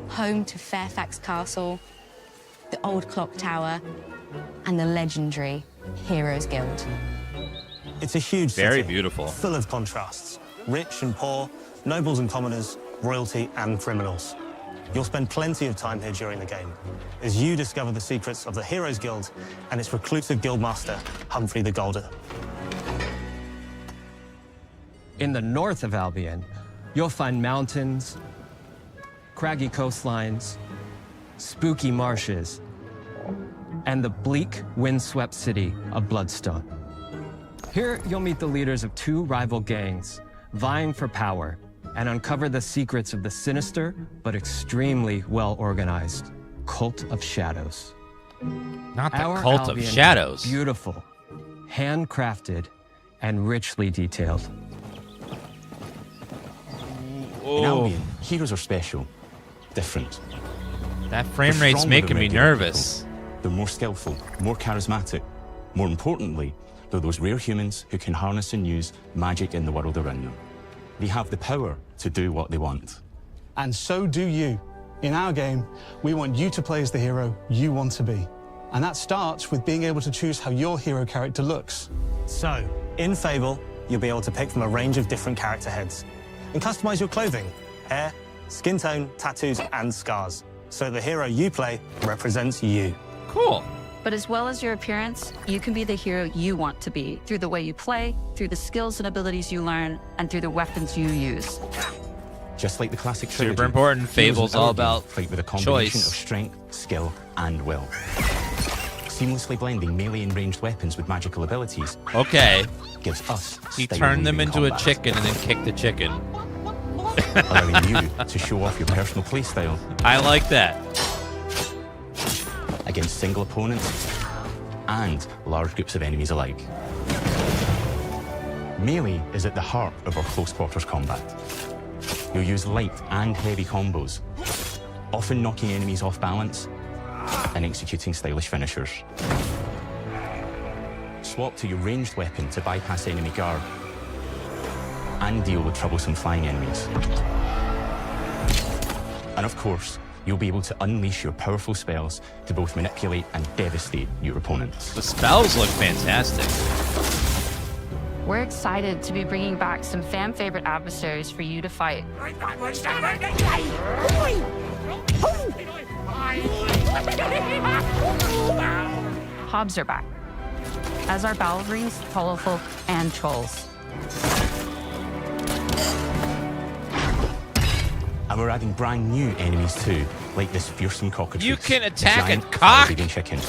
Speaker 11: Home to Fairfax Castle, the old clock tower, and the legendary Heroes Guild.
Speaker 9: It's a huge city,
Speaker 1: Very beautiful.
Speaker 9: full of contrasts. Rich and poor, nobles and commoners, royalty and criminals. You'll spend plenty of time here during the game as you discover the secrets of the Heroes Guild and its reclusive guildmaster, Humphrey the Golden.
Speaker 12: In the north of Albion, you'll find mountains, craggy coastlines, spooky marshes, and the bleak, windswept city of Bloodstone. Here, you'll meet the leaders of two rival gangs, vying for power, and uncover the secrets of the sinister but extremely well-organized Cult of Shadows.
Speaker 1: Not the
Speaker 12: Our
Speaker 1: Cult of
Speaker 12: Albion is
Speaker 1: Shadows.
Speaker 12: Beautiful, handcrafted, and richly detailed.
Speaker 13: In Albion, heroes are special, different.
Speaker 1: That frame
Speaker 13: They're
Speaker 1: rate's
Speaker 13: stronger
Speaker 1: making
Speaker 13: than
Speaker 1: me
Speaker 13: regular
Speaker 1: nervous.
Speaker 13: people. They're more skillful, more charismatic. More importantly, they're those rare humans who can harness and use magic in the world around them. They have the power to do what they want.
Speaker 4: And so do you. In our game, we want you to play as the hero you want to be. And that starts with being able to choose how your hero character looks.
Speaker 9: So, in Fable, you'll be able to pick from a range of different character heads and customize your clothing, hair, skin tone, tattoos, and scars, so the hero you play represents you.
Speaker 1: Cool.
Speaker 14: But as well as your appearance, you can be the hero you want to be through the way you play, through the skills and abilities you learn, and through the weapons you use.
Speaker 13: Just like the classic trilogy,
Speaker 1: Super important. Fable's
Speaker 13: heroes in
Speaker 1: all
Speaker 13: our game
Speaker 1: about
Speaker 13: fight with a combination
Speaker 1: choice.
Speaker 13: of strength, skill, and will. Seamlessly blending melee and ranged weapons with magical abilities.
Speaker 1: Okay.
Speaker 13: Gives us.
Speaker 1: He
Speaker 13: style
Speaker 1: turned them
Speaker 13: in
Speaker 1: into a
Speaker 13: combat,
Speaker 1: chicken and then kicked the chicken.
Speaker 13: allowing you to show off your personal playstyle.
Speaker 1: I like that.
Speaker 13: Against single opponents and large groups of enemies alike. Melee is at the heart of our close quarters combat. You'll use light and heavy combos, often knocking enemies off balance and executing stylish finishers. Swap to your ranged weapon to bypass enemy guard and deal with troublesome flying enemies. And of course, you'll be able to unleash your powerful spells to both manipulate and devastate your opponents.
Speaker 1: The spells look fantastic.
Speaker 14: We're excited to be bringing back some fan-favorite adversaries for you to fight. Hobbs are back, as are Balverines, Hollowfolk, and Trolls.
Speaker 13: And we're adding brand new enemies too, like this fearsome cockatrice.
Speaker 1: You can attack
Speaker 13: giant
Speaker 1: and cock.
Speaker 13: fire-breathing chicken.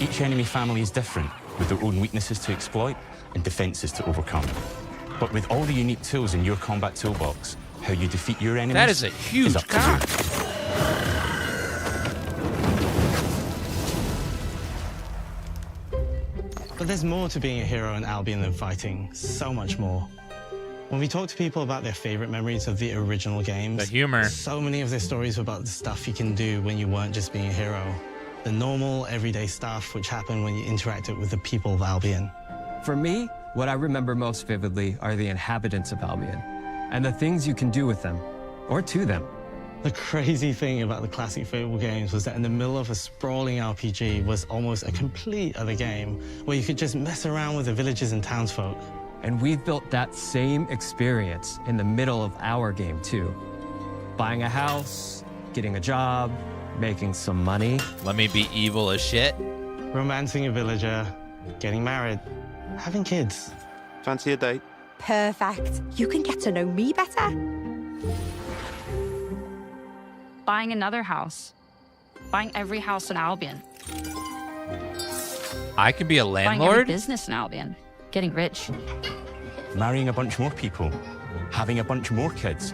Speaker 13: Each enemy family is different, with their own weaknesses to exploit and defenses to overcome. But with all the unique tools in your combat toolbox, how you defeat your enemies
Speaker 1: That is a huge
Speaker 13: up to
Speaker 1: cock.
Speaker 13: you.
Speaker 9: But there's more to being a hero in Albion than fighting, so much more. When we talk to people about their favorite memories of the original games,
Speaker 1: the humor,
Speaker 9: so many of their stories were about the stuff you can do when you weren't just being a hero. the normal, everyday stuff which happen when you interacted with the people of Albion.
Speaker 12: For me, what I remember most vividly are the inhabitants of Albion and the things you can do with them or to them.
Speaker 9: The crazy thing about the classic Fable games was that in the middle of a sprawling RPG was almost a complete other game where you could just mess around with the villages and townsfolk.
Speaker 12: And we've built that same experience in the middle of our game too. Buying a house, getting a job, making some money.
Speaker 1: Let me be evil as shit.
Speaker 9: Romancing a villager, getting married, having kids.
Speaker 5: Fancy a date?
Speaker 20: Perfect. You can get to know me better.
Speaker 14: Buying another house. Buying every house in Albion.
Speaker 1: I could be a
Speaker 14: Buying every
Speaker 1: landlord?
Speaker 14: business in Albion. Getting rich.
Speaker 13: Marrying a bunch more people, having a bunch more kids,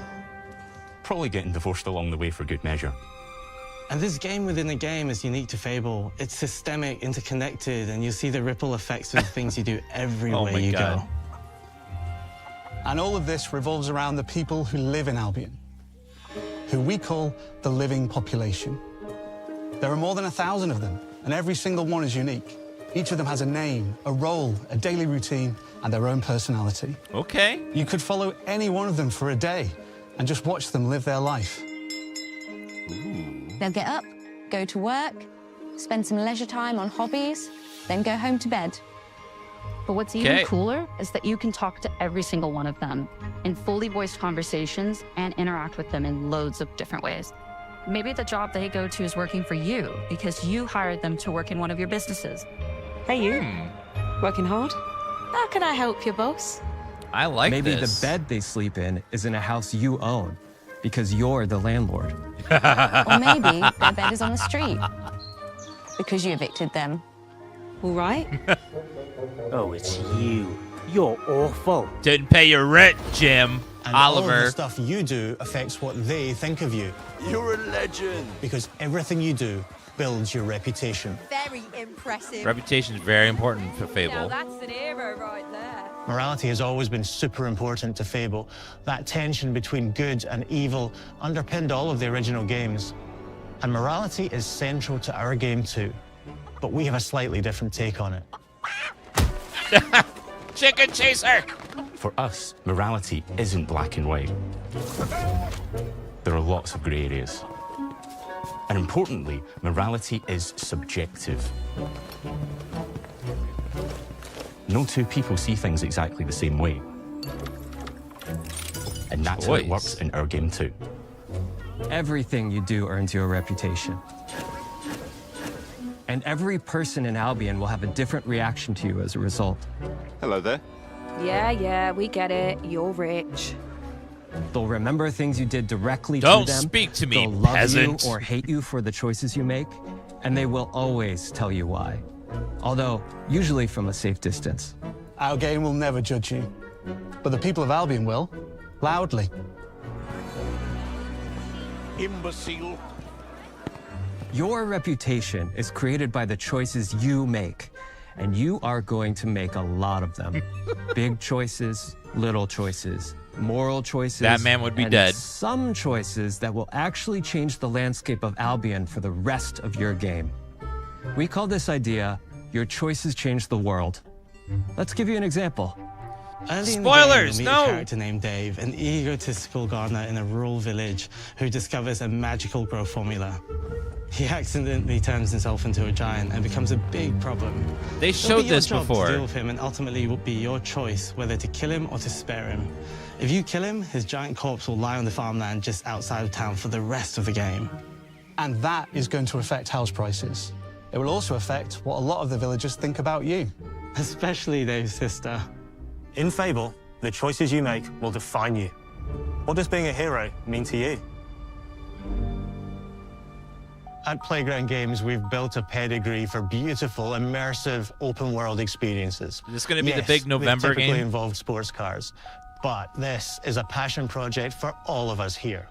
Speaker 13: probably getting divorced along the way for good measure.
Speaker 9: And this game within a game is unique to Fable. It's systemic, interconnected, and you see the ripple effects of the things you do everywhere you go.
Speaker 4: And all of this revolves around the people who live in Albion, who we call the living population. There are more than 1,000 of them, and every single one is unique. Each of them has a name, a role, a daily routine, and their own personality.
Speaker 1: Okay.
Speaker 4: You could follow any one of them for a day and just watch them live their life.
Speaker 11: They'll get up, go to work, spend some leisure time on hobbies, then go home to bed.
Speaker 14: But what's even cooler is that you can talk to every single one of them in fully voiced conversations and interact with them in loads of different ways. Maybe the job they go to is working for you because you hired them to work in one of your businesses.
Speaker 10: Hey, you. Working hard? How can I help you, boss?
Speaker 1: I like
Speaker 12: Maybe
Speaker 1: this.
Speaker 12: the bed they sleep in is in a house you own because you're the landlord.
Speaker 11: Or maybe their bed is on the street because you evicted them.
Speaker 10: All right.
Speaker 15: Oh, it's you. You're awful.
Speaker 1: Didn't pay your rent, Jim.
Speaker 9: And all of
Speaker 1: Oliver.
Speaker 9: the stuff you do affects what they think of you.
Speaker 15: You're a legend.
Speaker 9: Because everything you do builds your reputation.
Speaker 20: Very impressive.
Speaker 1: Reputation is very important for
Speaker 20: Now
Speaker 1: Fable.
Speaker 20: that's an hero right there.
Speaker 9: Morality has always been super important to Fable. That tension between good and evil underpinned all of the original games. And morality is central to our game too. But we have a slightly different take on it.
Speaker 1: Chicken chaser!
Speaker 13: For us, morality isn't black and white. There are lots of grey areas. And importantly, morality is subjective. No two people see things exactly the same way. And that's how it works in our game too.
Speaker 12: Everything you do earns you a reputation. And every person in Albion will have a different reaction to you as a result.
Speaker 5: Hello there.
Speaker 10: Yeah, we get it. You're rich.
Speaker 12: They'll remember things you did directly
Speaker 1: Don't
Speaker 12: to them.
Speaker 1: speak to me,
Speaker 12: They'll love
Speaker 1: peasant.
Speaker 12: you or hate you for the choices you make, and they will always tell you why. Although, usually from a safe distance.
Speaker 4: Our game will never judge you, but the people of Albion will, loudly.
Speaker 15: Imbecile.
Speaker 12: Your reputation is created by the choices you make, and you are going to make a lot of them. Big choices, little choices, moral choices.
Speaker 1: That man would be
Speaker 12: and
Speaker 1: dead.
Speaker 12: Some choices that will actually change the landscape of Albion for the rest of your game. We call this idea, your choices change the world. Let's give you an example.
Speaker 9: Early in
Speaker 1: Spoilers,
Speaker 9: the game, you'll meet
Speaker 1: no!
Speaker 9: a character named Dave, an egotistical gardener in a rural village who discovers a magical growth formula. He accidentally turns himself into a giant and becomes a big problem.
Speaker 1: They
Speaker 9: It'll
Speaker 1: showed
Speaker 9: be your
Speaker 1: this
Speaker 9: job
Speaker 1: before.
Speaker 9: to deal with him, and ultimately it will be your choice whether to kill him or to spare him. If you kill him, his giant corpse will lie on the farmland just outside of town for the rest of the game.
Speaker 4: And that is going to affect house prices. It will also affect what a lot of the villagers think about you.
Speaker 9: Especially Dave's sister.
Speaker 16: In Fable, the choices you make will define you. What does being a hero mean to you?
Speaker 9: At Playground Games, we've built a pedigree for beautiful, immersive, open-world experiences.
Speaker 1: Is this going to be the
Speaker 9: Yes,
Speaker 1: big November
Speaker 9: they typically
Speaker 1: game?
Speaker 9: involve sports cars, but this is a passion project for all of us here.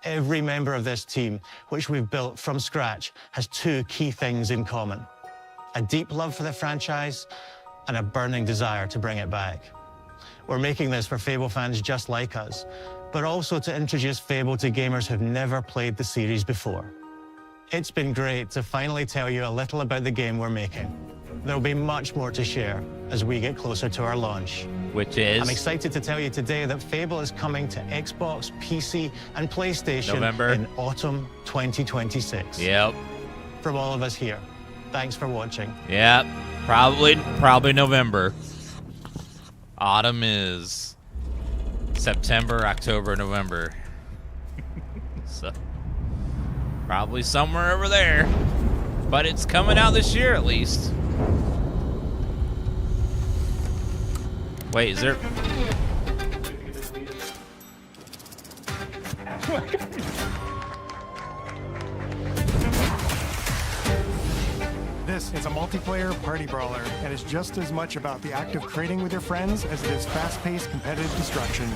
Speaker 9: Every member of this team, which we've built from scratch, has two key things in common: a deep love for the franchise and a burning desire to bring it back. We're making this for Fable fans just like us, but also to introduce Fable to gamers who've never played the series before. It's been great to finally tell you a little about the game we're making. There'll be much more to share as we get closer to our launch.
Speaker 1: Which is?
Speaker 9: I'm excited to tell you today that Fable is coming to Xbox, PC, and PlayStation
Speaker 1: November.
Speaker 9: in autumn 2026.
Speaker 1: Yep.
Speaker 9: From all of us here, thanks for watching.
Speaker 1: Yep. Probably November. Autumn is September, October, November. So probably somewhere over there. But it's coming out this year at least. Wait, is there...
Speaker 22: This is a multiplayer party brawler, and is just as much about the act of trading with your friends as it is fast-paced competitive destruction.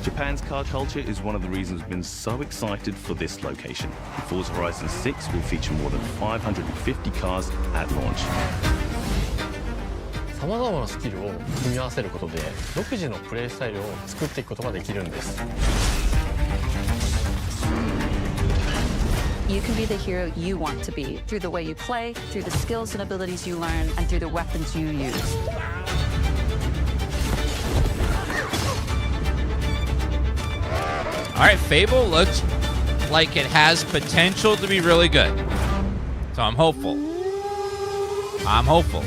Speaker 6: Japan's car culture is one of the reasons we've been so excited for this location. Forza Horizon 6 will feature more than 550 cars at launch.
Speaker 17: さまざまなスキルを組み合わせることで独自のプレイスタイルを作っていくことができるんです。
Speaker 14: You can be the hero you want to be through the way you play, through the skills and abilities you learn, and through the weapons you use.
Speaker 1: All right, Fable looks like it has potential to be really good. So I'm hopeful. I'm hopeful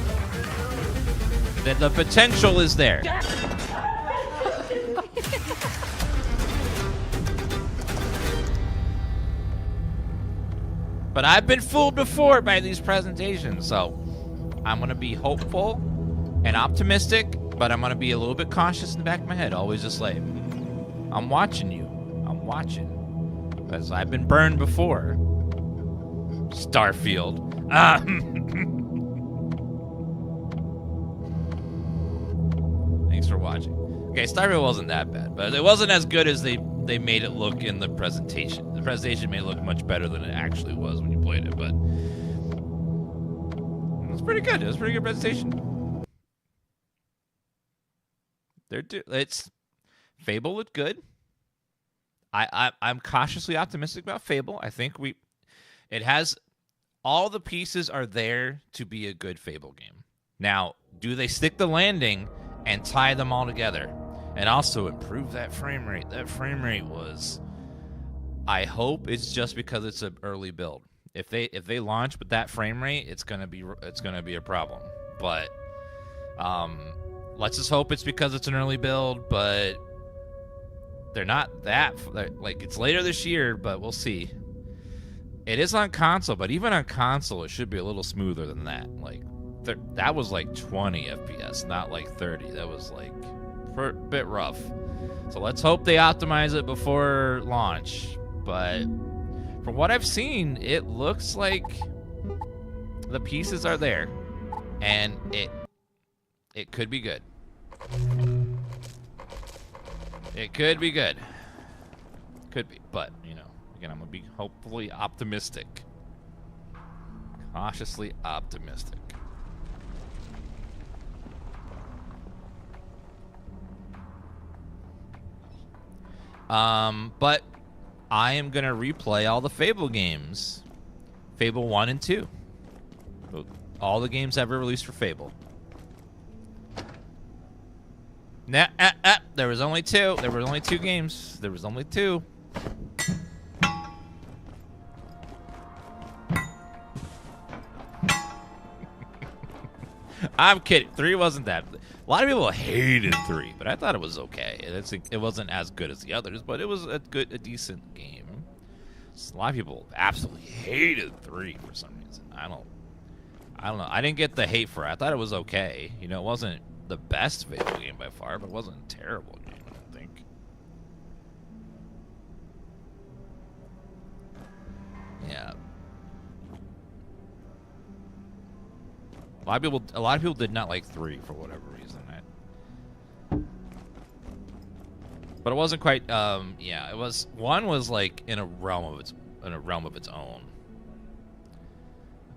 Speaker 1: that the potential is there. But I've been fooled before by these presentations, so I'm going to be hopeful and optimistic, but I'm going to be a little bit cautious in the back of my head. Always just like, I'm watching you. I'm watching. Because I've been burned before. Starfield. Thanks for watching. Okay, Starfield wasn't that bad, but it wasn't as good as they made it look in the presentation. The presentation made it look much better than it actually was when you played it, but it was pretty good. It was a pretty good presentation. Fable looked good. I'm cautiously optimistic about Fable. I think it has all the pieces are there to be a good Fable game. Now, do they stick the landing and tie them all together? And also improve that frame rate. That frame rate was... I hope it's just because it's an early build. If they launch with that frame rate, it's gonna be a problem. But let's just hope it's because it's an early build. But they're not that like it's later this year. But we'll see. It is on console, but even on console, it should be a little smoother than that. Like that was like 20 FPS, not like 30. That was like a bit rough. So let's hope they optimize it before launch. But from what I've seen, it looks like the pieces are there, and it could be good. It could be good. Could be, but you know, again, I'm gonna be hopefully optimistic, cautiously optimistic. But I am going to replay all the Fable games. Fable 1 and 2. All the games ever released for Fable. There was only 2. There were only 2 games. There was only 2. I'm kidding. 3 wasn't that. A lot of people hated 3, but I thought it was okay. It wasn't as good as the others, but it was a decent game. A lot of people absolutely hated 3 for some reason. I don't know. I didn't get the hate for it. I thought it was okay. You know, it wasn't the best Fable game by far, but it wasn't a terrible game, I don't think. Yeah. A lot of people did not like 3 for whatever reason. But it wasn't quite. Yeah, it was. 1 was like in a realm of its own.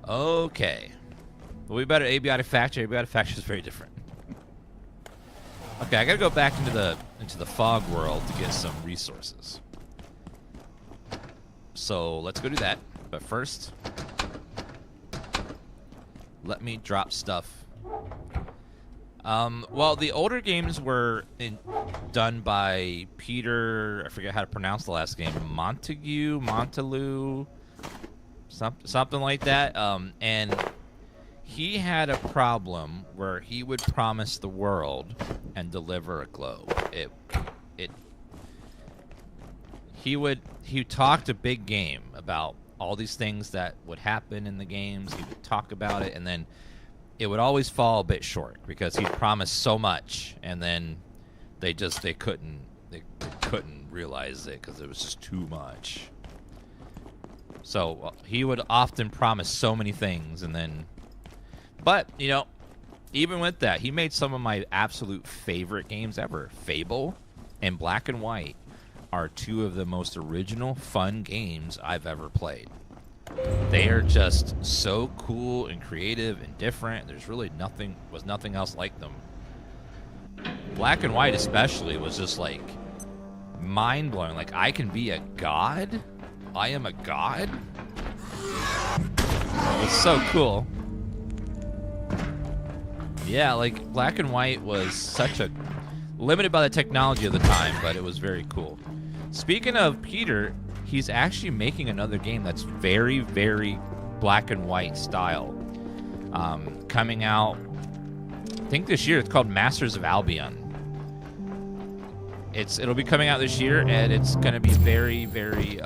Speaker 1: Okay. Well, we better Abiotic Factor. Abiotic Factor is very different. Okay, I gotta go back into the fog world to get some resources. So let's go do that. But first, let me drop stuff. Well, the older games were done by Peter, I forget how to pronounce the last game, Montalou, something like that. And he had a problem where he would promise the world and deliver a globe. He talked a big game about all these things that would happen in the games. He would talk about it, and then it would always fall a bit short because he promised so much, and then they couldn't realize it because it was just too much. So he would often promise so many things, and then, but you know, even with that, he made some of my absolute favorite games ever. Fable and Black and White are two of the most original, fun games I've ever played. They are just so cool and creative and different. There's really nothing else like them. Black and White especially was just like mind-blowing. Like, I can be a god? I am a god? It's so cool. Yeah, like, Black and White was such a limited by the technology of the time, but it was very cool. Speaking of Peter, he's actually making another game that's very, very Black and White style. Coming out, I think this year. It's called Masters of Albion. It'll be coming out this year, and it's going to be very, very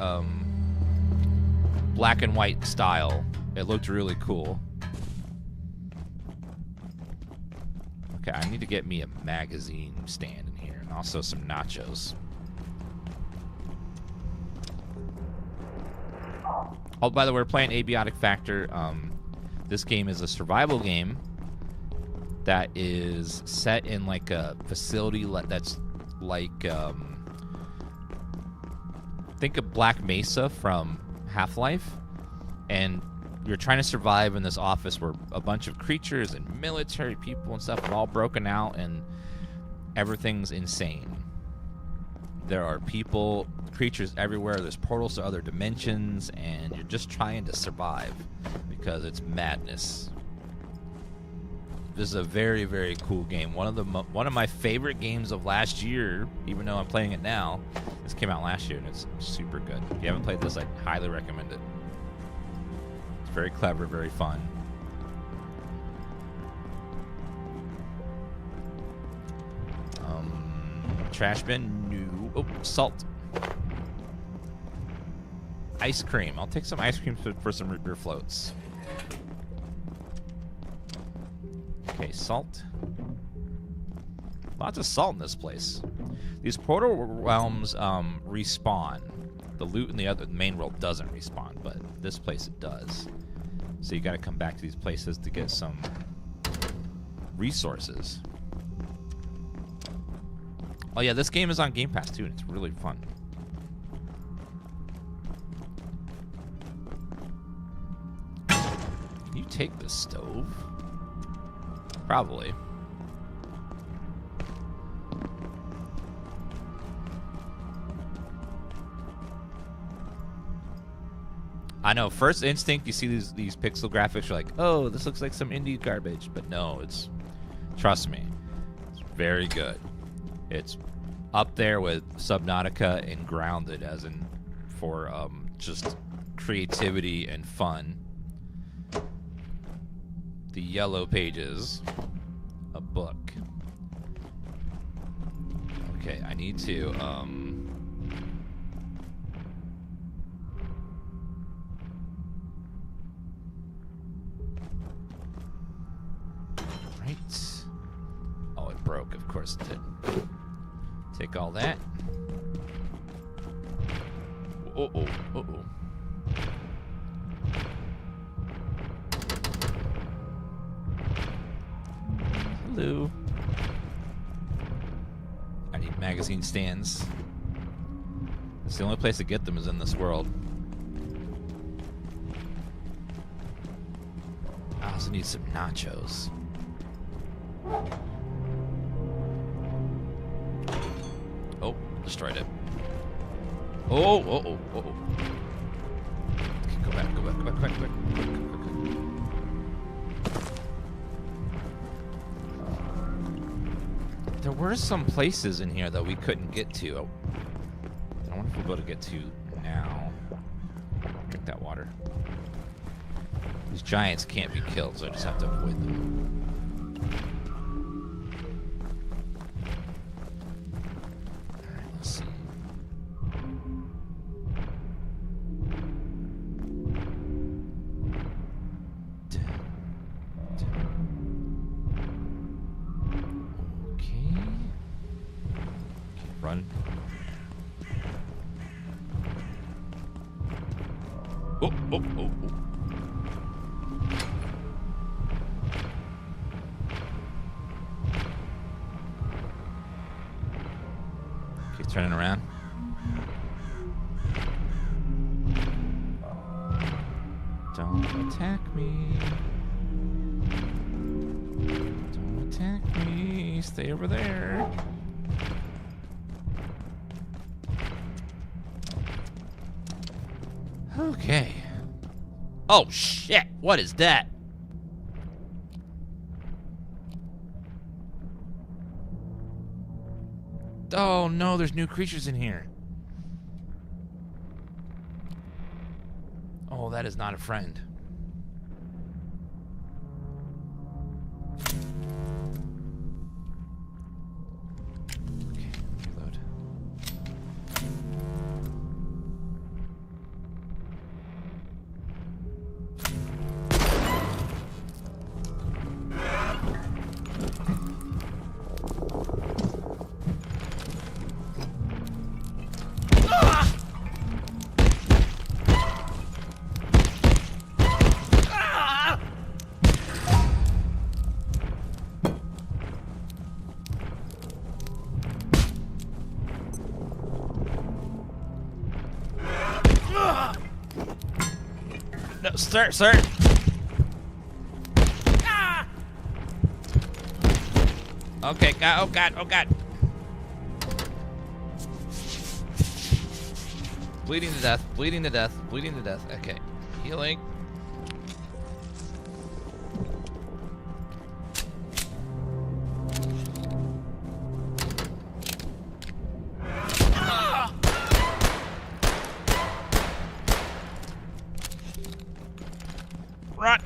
Speaker 1: Black and White style. It looked really cool. Okay, I need to get me a magazine stand in here, and also some nachos. Oh, by the way, we're playing Abiotic Factor. This game is a survival game that is set in like a facility that's like, think of Black Mesa from Half-Life, and you're trying to survive in this office where a bunch of creatures and military people and stuff have all broken out, and everything's insane. There are creatures everywhere. There's portals to other dimensions, and you're just trying to survive because it's madness. This is a very, very cool game. One of my favorite games of last year, even though I'm playing it now. This came out last year, and it's super good. If you haven't played this, I highly recommend it. It's very clever, very fun. Trash bin, new. Oh, salt. Ice cream. I'll take some ice cream for some root beer floats. Okay, salt. Lots of salt in this place. These portal realms respawn. The loot in the main world doesn't respawn, but this place it does. So you got to come back to these places to get some resources. Oh yeah, this game is on Game Pass too, and it's really fun. Can you take the stove? Probably. I know, first instinct, you see these pixel graphics, you're like, oh, this looks like some indie garbage. But no, trust me, it's very good. It's up there with Subnautica and Grounded, as in for just creativity and fun. The Yellow Pages, a book. Okay, I need to right. Oh, it broke. Of course it did. Take all that. Uh-oh. Hello. I need magazine stands. It's the only place to get them is in this world. I also need some nachos. Oh, destroyed it. Oh. Keep going. back, go back, go back, go back, go back. There were some places in here that we couldn't get to. I wonder if we'll be able to get to now. Drink that water. These giants can't be killed, so I just have to avoid them. Alright, let's see. Okay. Run. Oh, oh, oh, oh. Keep turning around. Don't attack me. Don't attack me. Stay over there. Okay. Oh, shit. What is that? Oh, no. There's new creatures in here. Oh, that is not a friend. Okay, reload. No, sir, sir. Okay, God, oh God, oh God. Bleeding to death, bleeding to death, bleeding to death. Okay, healing. Run.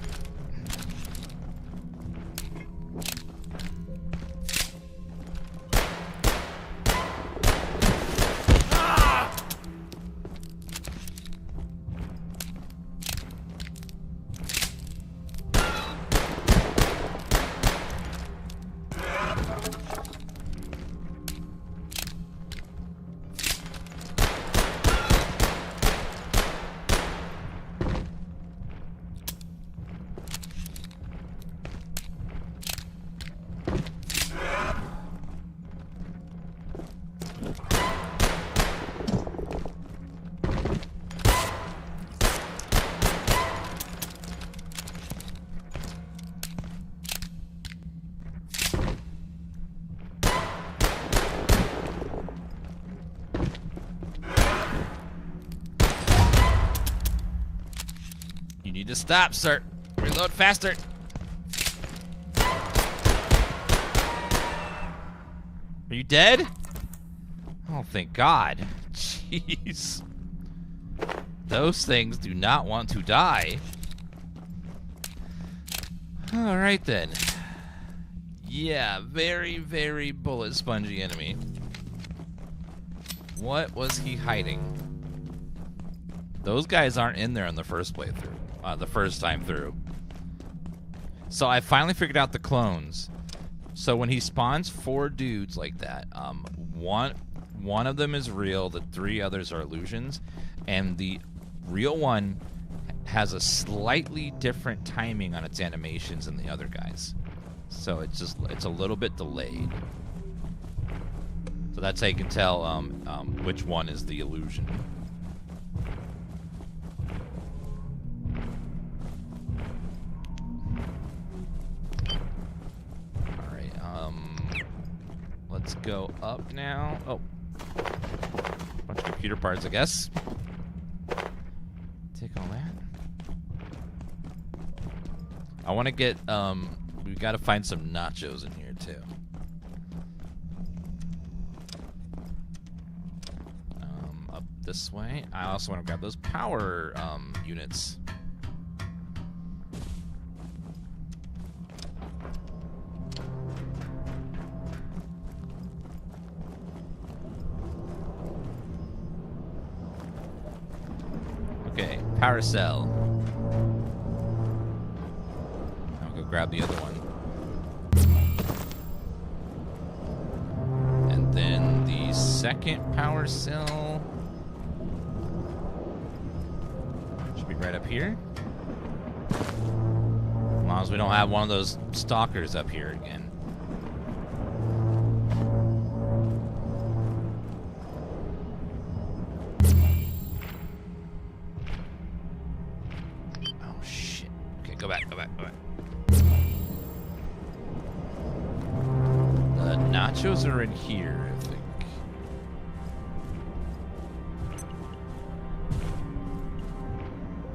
Speaker 1: You need to stop, sir. Reload faster. Are you dead? Oh, thank God. Jeez. Those things do not want to die. All right, then. Yeah, very, very bullet spongy enemy. What was he hiding? Those guys aren't in there in the first playthrough, the first time through. So I finally figured out the clones. So when he spawns 4 dudes like that, one of them is real, the 3 others are illusions, and the real one has a slightly different timing on its animations than the other guys. So it's a little bit delayed. So that's how you can tell which one is the illusion. Let's go up now. Oh. Bunch of computer parts, I guess. Take all that. I want to get, we got to find some nachos in here, too. Up this way. I also want to grab those power, units. Okay, power cell. I'll go grab the other one. And then the second power cell should be right up here. As long as we don't have one of those stalkers up here again. Go back. The nachos are in here, I think.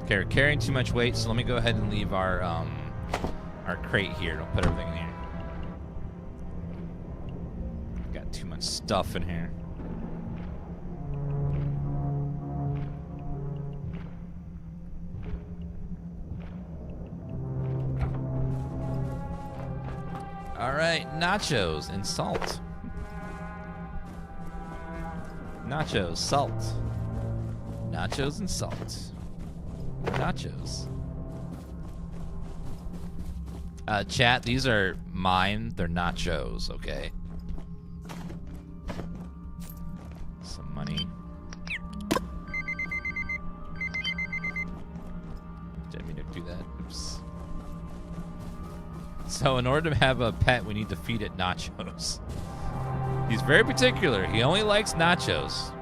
Speaker 1: Okay, we're carrying too much weight, so let me go ahead and leave our crate here. Don't put everything in here. Got too much stuff in here. Alright, nachos and salt. Nachos, salt. Nachos and salt. Nachos. Chat, these are mine. They're nachos, okay? Some money. Didn't mean to do that. Oops. So in order to have a pet, we need to feed it nachos. He's very particular. He only likes nachos.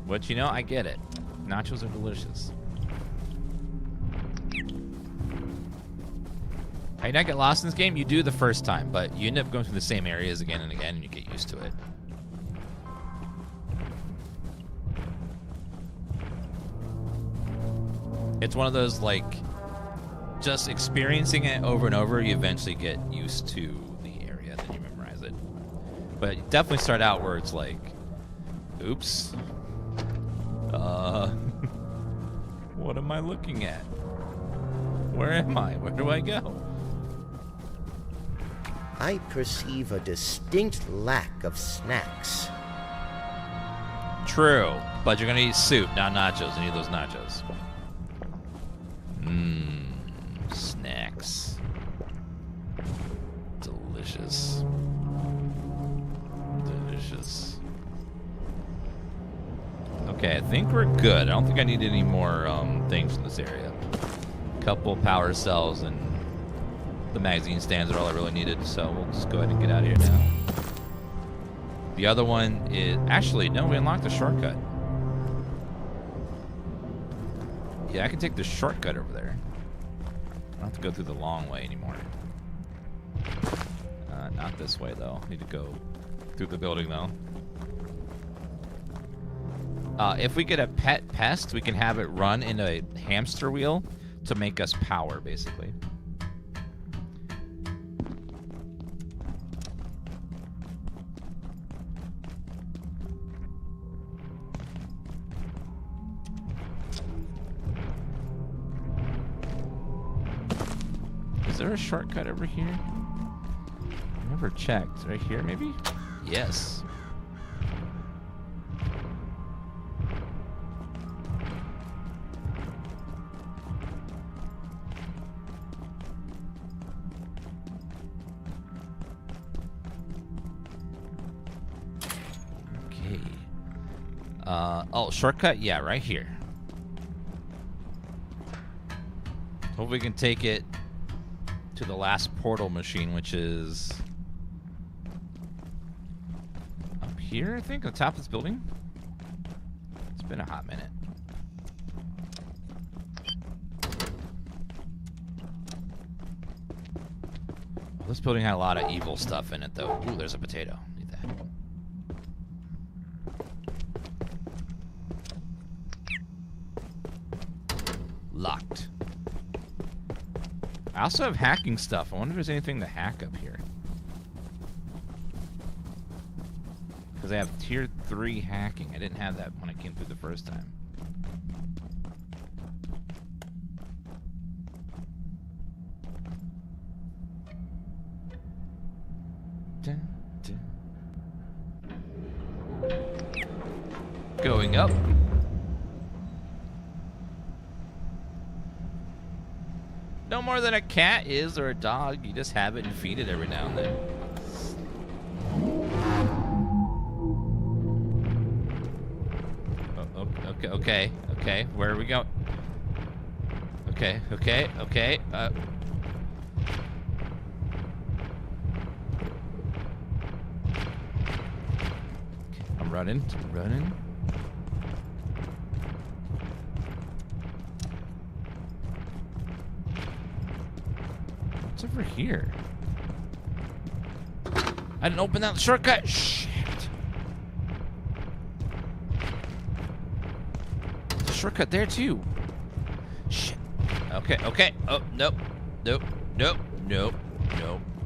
Speaker 1: But you know, I get it. Nachos are delicious. How you not get lost in this game? You do the first time, but you end up going through the same areas again and again, and you get used to it. It's one of those, like, just experiencing it over and over, you eventually get used to the area, then you memorize it. But you definitely start out where it's like, oops. What am I looking at? Where am I? Where do I go?
Speaker 2: I perceive a distinct lack of snacks.
Speaker 1: True, but you're gonna eat soup, not nachos. You need those nachos. Snacks. Delicious. Delicious. Okay, I think we're good. I don't think I need any more things in this area. Couple power cells and the magazine stands are all I really needed, so we'll just go ahead and get out of here now. The other one is... Actually, no, we unlocked the shortcut. Yeah, I can take the shortcut over there. I don't have to go through the long way anymore. Not this way, though. Need to go through the building, though. If we get a pet pest, we can have it run in a hamster wheel to make us power, basically. Is there a shortcut over here? I never checked. Right here, maybe? Yes. Okay. Oh, shortcut? Yeah, right here. Hope we can take it to the last portal machine, which is up here, I think, on top of this building. It's been a hot minute. Well, this building had a lot of evil stuff in it, though. Ooh, there's a potato. Need that. I also have hacking stuff. I wonder if there's anything to hack up here. Because I have tier 3 hacking. I didn't have that when I came through the first time. Dun, dun. Going up. No more than a cat is or a dog. You just have it and feed it every now and then. Oh, okay. Where are we going? Okay. I'm running. What's over here? I didn't open that shortcut. Shit. There's a shortcut there too. Shit. Okay. Oh, nope.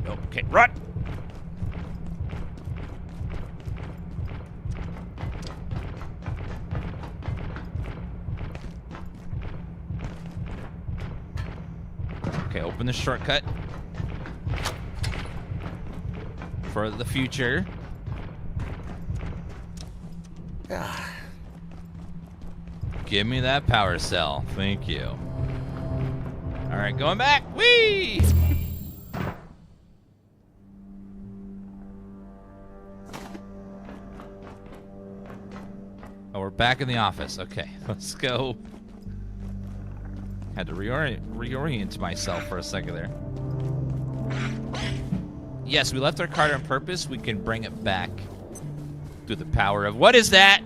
Speaker 1: Okay, run. Okay, open the shortcut. For the future. Give me that power cell. Thank you. Alright, going back. Whee! Oh, we're back in the office. Okay, let's go. Had to reorient myself for a second there. Yes, we left our card on purpose. We can bring it back through the power of... What is that?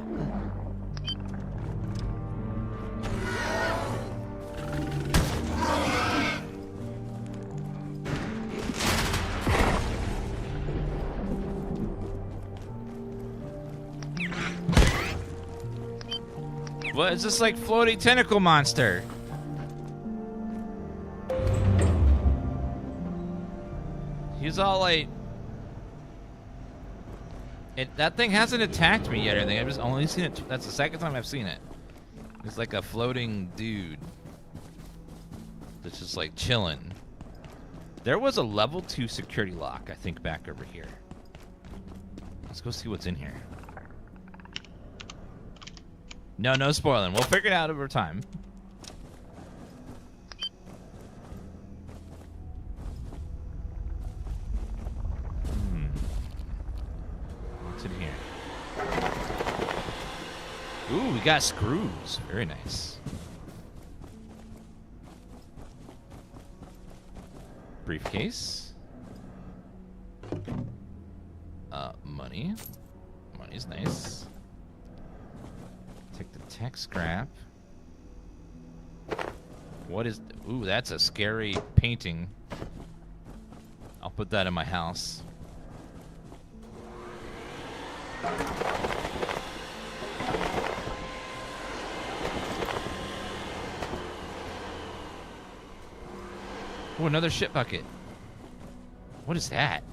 Speaker 1: What is this, like floating tentacle monster? He's all like... that thing hasn't attacked me yet or anything. I've just only seen it. That's the second time I've seen it. It's like a floating dude that's just like chilling. There was a level 2 security lock, I think, back over here. Let's go see what's in here. No spoiling. We'll figure it out over time. What's in here? Ooh, we got screws. Very nice. Briefcase. Money. Money's nice. Take the tech scrap. What is... Ooh, that's a scary painting. I'll put that in my house. Oh, another shit bucket. What is that?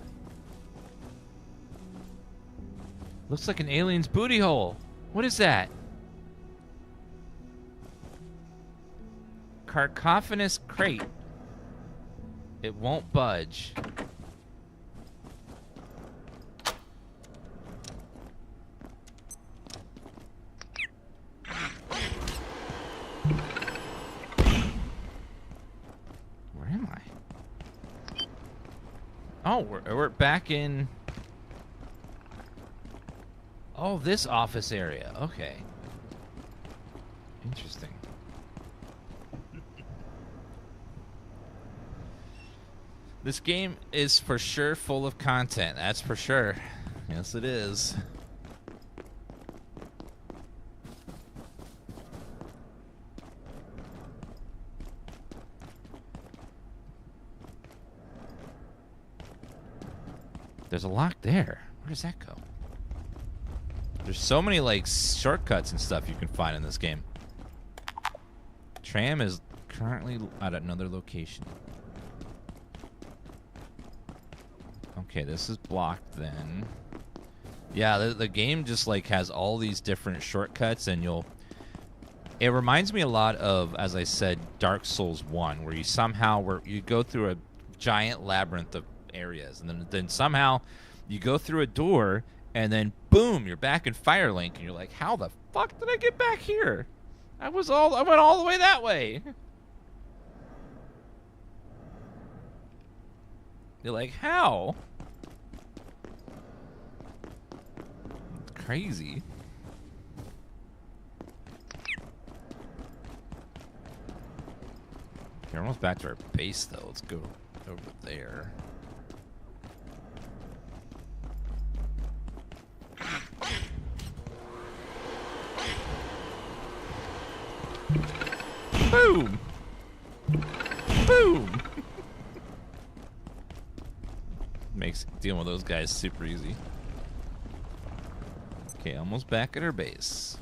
Speaker 1: Looks like an alien's booty hole. What is that? Cacophonous crate. It won't budge. Where am I? Oh, we're back in... Oh, this office area. Okay. Interesting. This game is for sure full of content. That's for sure. Yes, it is. There's a lock there. Where does that go? There's so many like shortcuts and stuff you can find in this game. Tram is currently at another location. Okay, this is blocked then. Yeah, the game just like has all these different shortcuts, and it reminds me a lot of, as I said, Dark Souls 1, where you go through a giant labyrinth of areas, and then somehow you go through a door, and then boom, you're back in Firelink, and you're like, how the fuck did I get back here? I went all the way that way. You're like, how? Crazy. We're almost back to our base, though. Let's go over there. Boom! Boom! Makes dealing with those guys super easy. Okay, almost back at our base.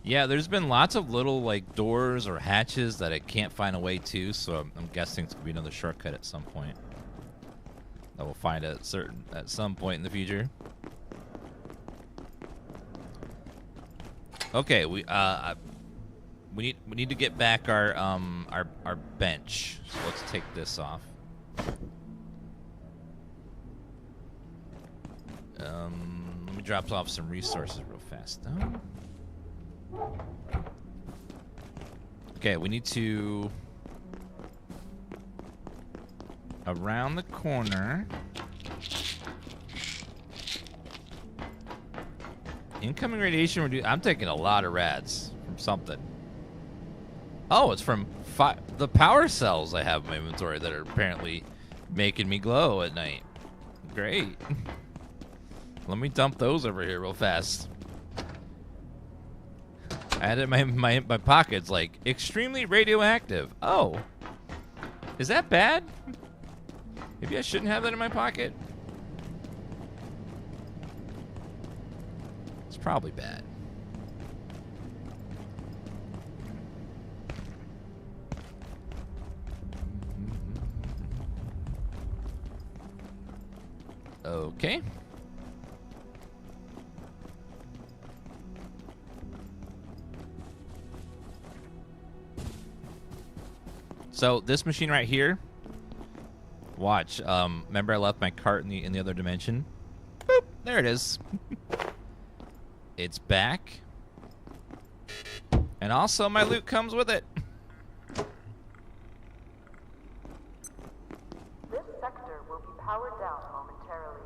Speaker 1: Yeah, there's been lots of little like doors or hatches that I can't find a way to, so I'm guessing it's gonna be another shortcut at some point that we'll find at some point in the future. Okay, we need to get back our bench. So let's take this off. Let me drop off some resources real fast though. Okay, we need to around the corner. Incoming radiation reduced. I'm taking a lot of rads from something. Oh, it's from the power cells I have in my inventory that are apparently making me glow at night. Great. Let me dump those over here real fast. I had it in my pockets, like, extremely radioactive. Oh. Is that bad? Maybe I shouldn't have that in my pocket. It's probably bad. Okay. So this machine right here, watch. Remember I left my cart in the other dimension? Boop, there it is. It's back. And also my loot comes with it.
Speaker 7: This sector will be powered down momentarily.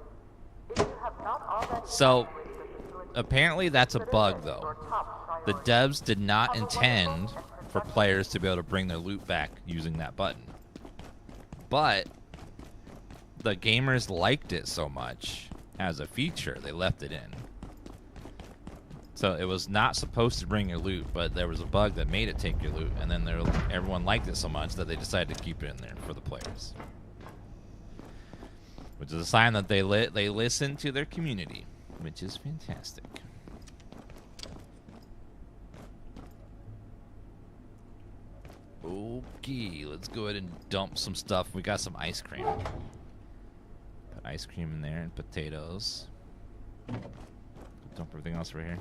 Speaker 7: If you have not already
Speaker 1: So apparently that's a bug though. The devs did not intend for players to be able to bring their loot back using that button. But the gamers liked it so much as a feature, they left it in. So it was not supposed to bring your loot, but there was a bug that made it take your loot, and then everyone liked it so much that they decided to keep it in there for the players. Which is a sign that they listen to their community, which is fantastic. Okay, let's go ahead and dump some stuff. We got some ice cream. Put ice cream in there and potatoes. Dump everything else right here.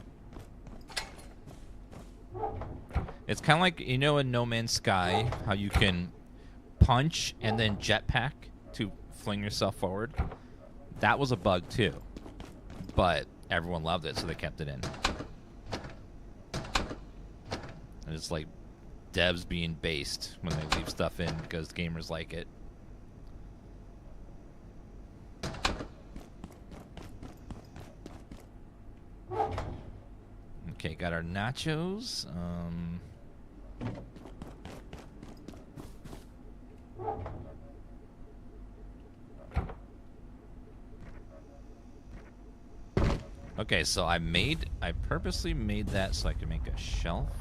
Speaker 1: It's kind of like, you know, in No Man's Sky, how you can punch and then jetpack to fling yourself forward. That was a bug too, but everyone loved it, so they kept it in. And it's like devs being based when they leave stuff in because gamers like it. Okay, got our nachos. Okay, so I purposely made that so I could make a shelf.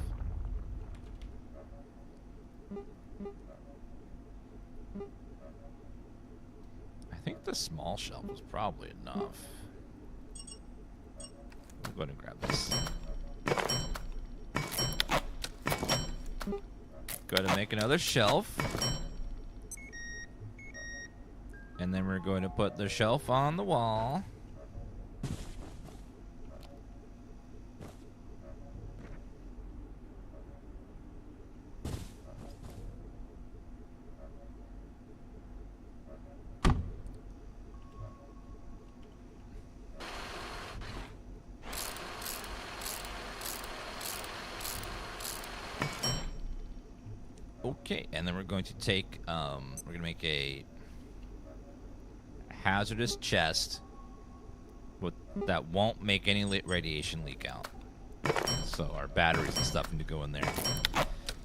Speaker 1: I think the small shelf was probably enough. I'll go ahead and grab this. Go ahead and make another shelf. And then we're going to put the shelf on the wall. Okay, and then we're going to take, we're going to make a hazardous chest that won't make any radiation leak out. So our batteries and stuff need to go in there.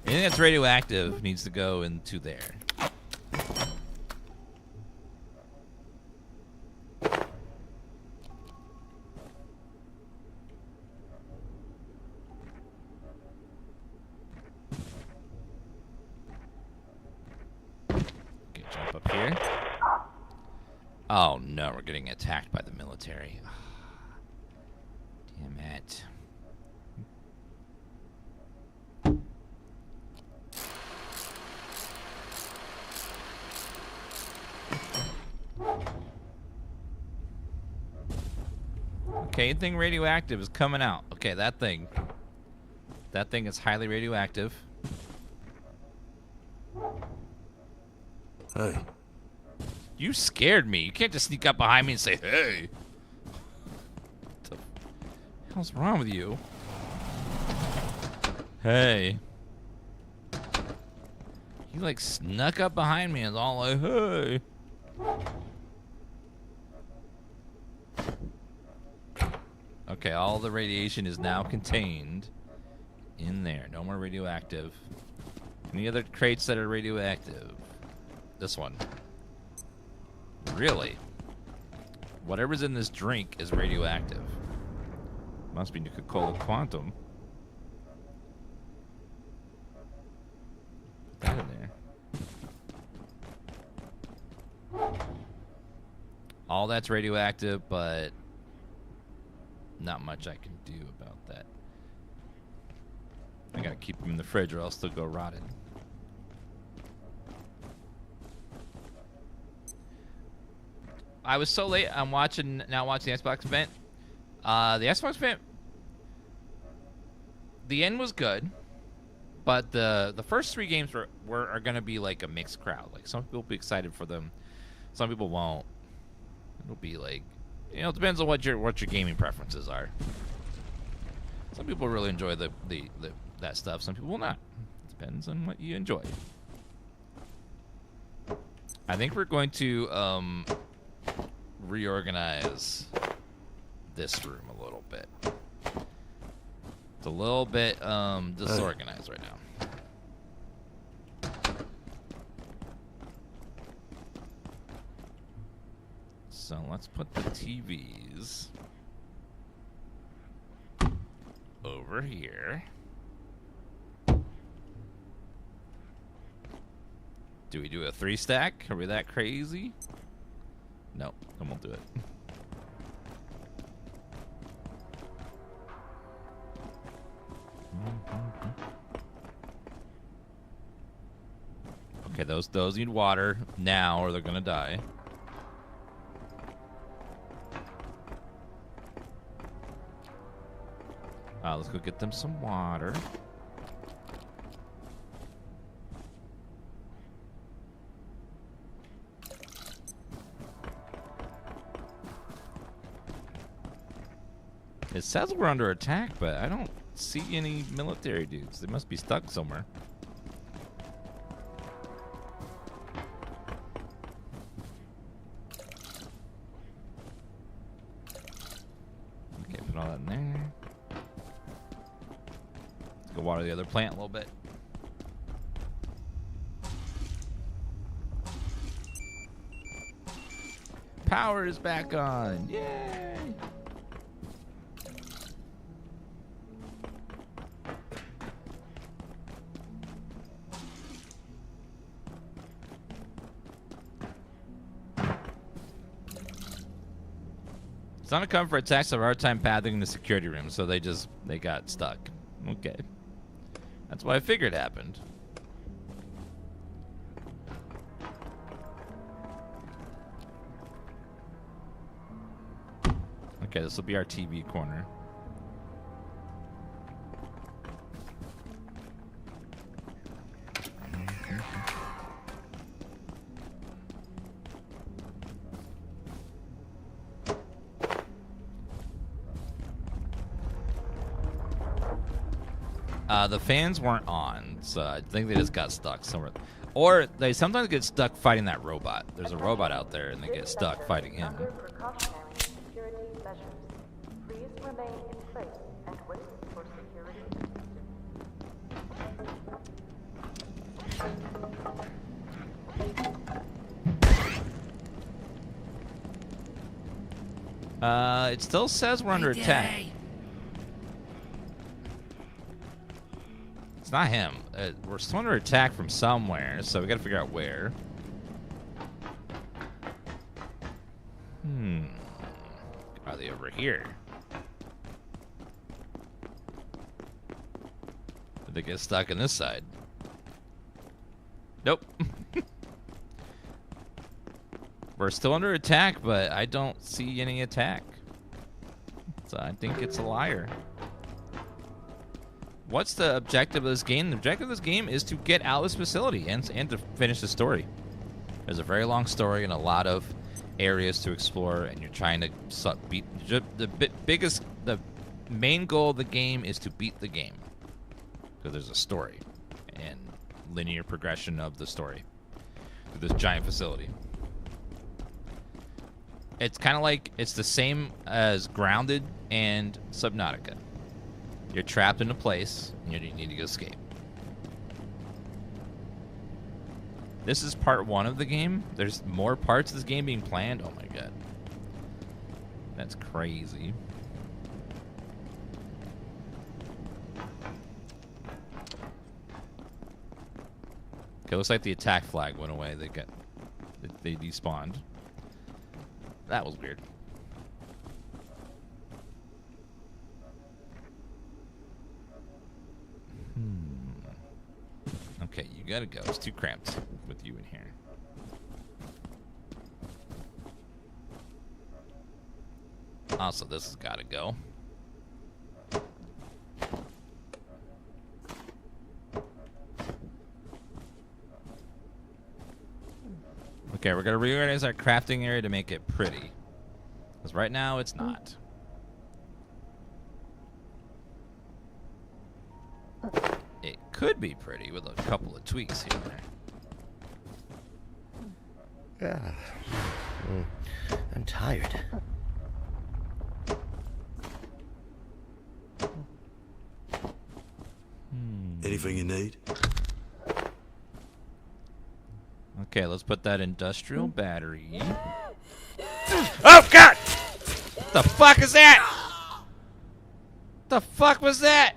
Speaker 1: Anything that's radioactive needs to go into there. Here. Oh no, we're getting attacked by the military. Damn it. Okay, anything radioactive is coming out. Okay, that thing. That thing is highly radioactive.
Speaker 15: Hey.
Speaker 1: You scared me. You can't just sneak up behind me and say, hey. What the hell's wrong with you? Hey. He like snuck up behind me and was all like, hey. Okay, all the radiation is now contained in there. No more radioactive. Any other crates that are radioactive? This one. Really? Whatever's in this drink is radioactive. Must be Nuka-Cola Quantum. Put that in there. All that's radioactive, but not much I can do about that. I gotta keep them in the fridge or else they'll go rotted. I was so late. I'm watching the Xbox event. The Xbox event, the end was good, but the first 3 games are gonna be like a mixed crowd. Like some people will be excited for them, some people won't. It'll be like, you know, it depends on what your gaming preferences are. Some people really enjoy that stuff. Some people will not. It depends on what you enjoy. I think we're going to reorganize this room a little bit. It's a little bit disorganized right now. So let's put the TVs over here. Do we do a 3-stack? Are we that crazy? No, I won't do it. Okay, those need water now or they're gonna die. Let's go get them some water. It says we're under attack, but I don't see any military dudes. They must be stuck somewhere. Okay, put all that in there. Let's go water the other plant a little bit. Power is back on. Yay! It's not a cover for attacks of a hard time pathing the security room, so they got stuck. Okay. That's what I figured happened. Okay, this will be our TV corner. The fans weren't on, so I think they just got stuck somewhere. Or they sometimes get stuck fighting that robot. There's a robot out there, and they get stuck fighting him.
Speaker 7: Under precautionary security measures, please remain in place and wait for security.
Speaker 1: It still says we're under attack. It's not him. We're still under attack from somewhere, so we gotta figure out where. Are they over here? Did they get stuck on this side? Nope. We're still under attack, but I don't see any attack. So I think it's a liar. What's the objective of this game? The objective of this game is to get out of this facility and to finish the story. There's a very long story and a lot of areas to explore, and you're trying to beat the main goal of the game is to beat the game, because there's a story and linear progression of the story through this giant facility. It's kind of like, it's the same as Grounded and Subnautica. You're trapped in a place and you need to escape. This is part 1 of the game. There's more parts of this game being planned. Oh my god. That's crazy. Okay, looks like the attack flag went away. They despawned. That was weird. Okay, you gotta go. It's too cramped with you in here. Also, this has gotta go. Okay, we're gonna reorganize our crafting area to make it pretty. Because right now, it's not. It could be pretty with a couple of tweaks here and there.
Speaker 2: Yeah. I'm tired.
Speaker 15: Anything you need?
Speaker 1: Okay, let's put that industrial battery. Oh god! What the fuck is that? What the fuck was that?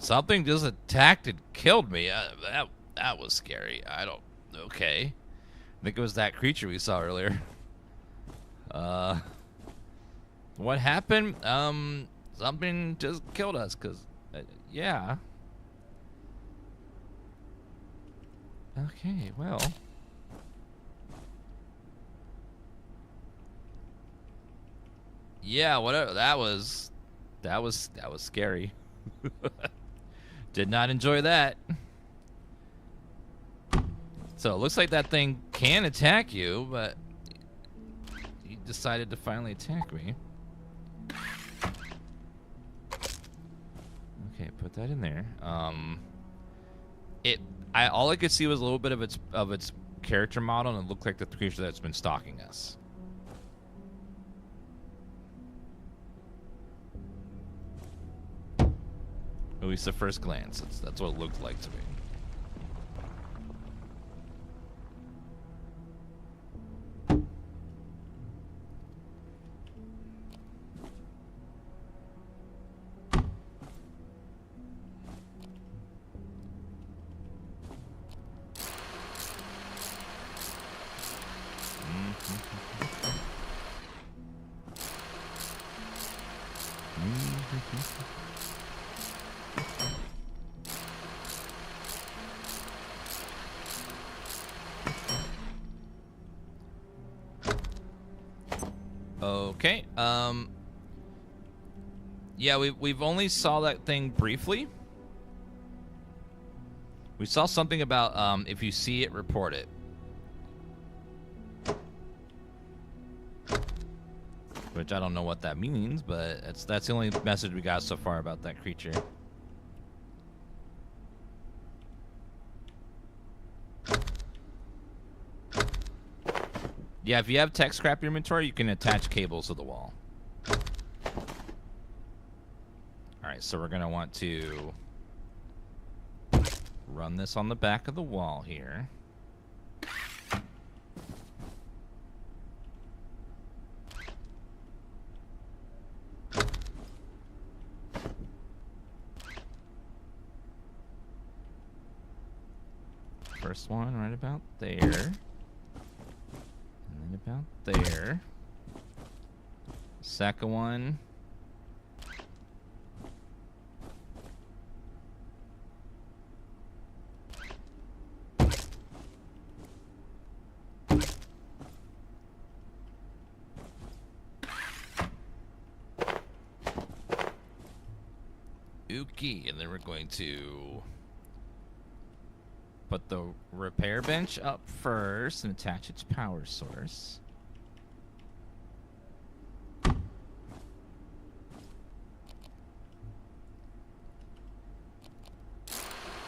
Speaker 1: Something just attacked and killed me. That was scary. Okay. I think it was that creature we saw earlier. What happened? Something just killed us, yeah. Okay, well. Yeah, whatever. That was scary. Did not enjoy that. So it looks like that thing can attack you, but he decided to finally attack me. Okay, put that in there. All I could see was a little bit of its character model, and it looked like the creature that's been stalking us. At least at first glance, that's what it looked like to me. Okay. Yeah, we've only saw that thing briefly. We saw something about if you see it, report it. Which I don't know what that means, but that's the only message we got so far about that creature. Yeah, if you have tech scrap inventory, you can attach cables to the wall. Alright, so we're going to want to run this on the back of the wall here. First one right about there. And then about there. Second one. Ookie, and then we're going to put the repair bench up first and attach its power source.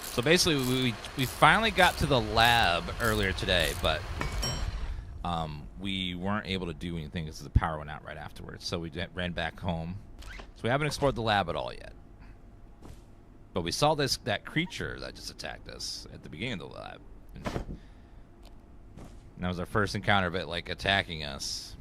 Speaker 1: So basically, we finally got to the lab earlier today, but we weren't able to do anything because the power went out right afterwards. So we ran back home. So we haven't explored the lab at all yet. But we saw that creature that just attacked us at the beginning of the lab. And that was our first encounter of it, like, attacking us.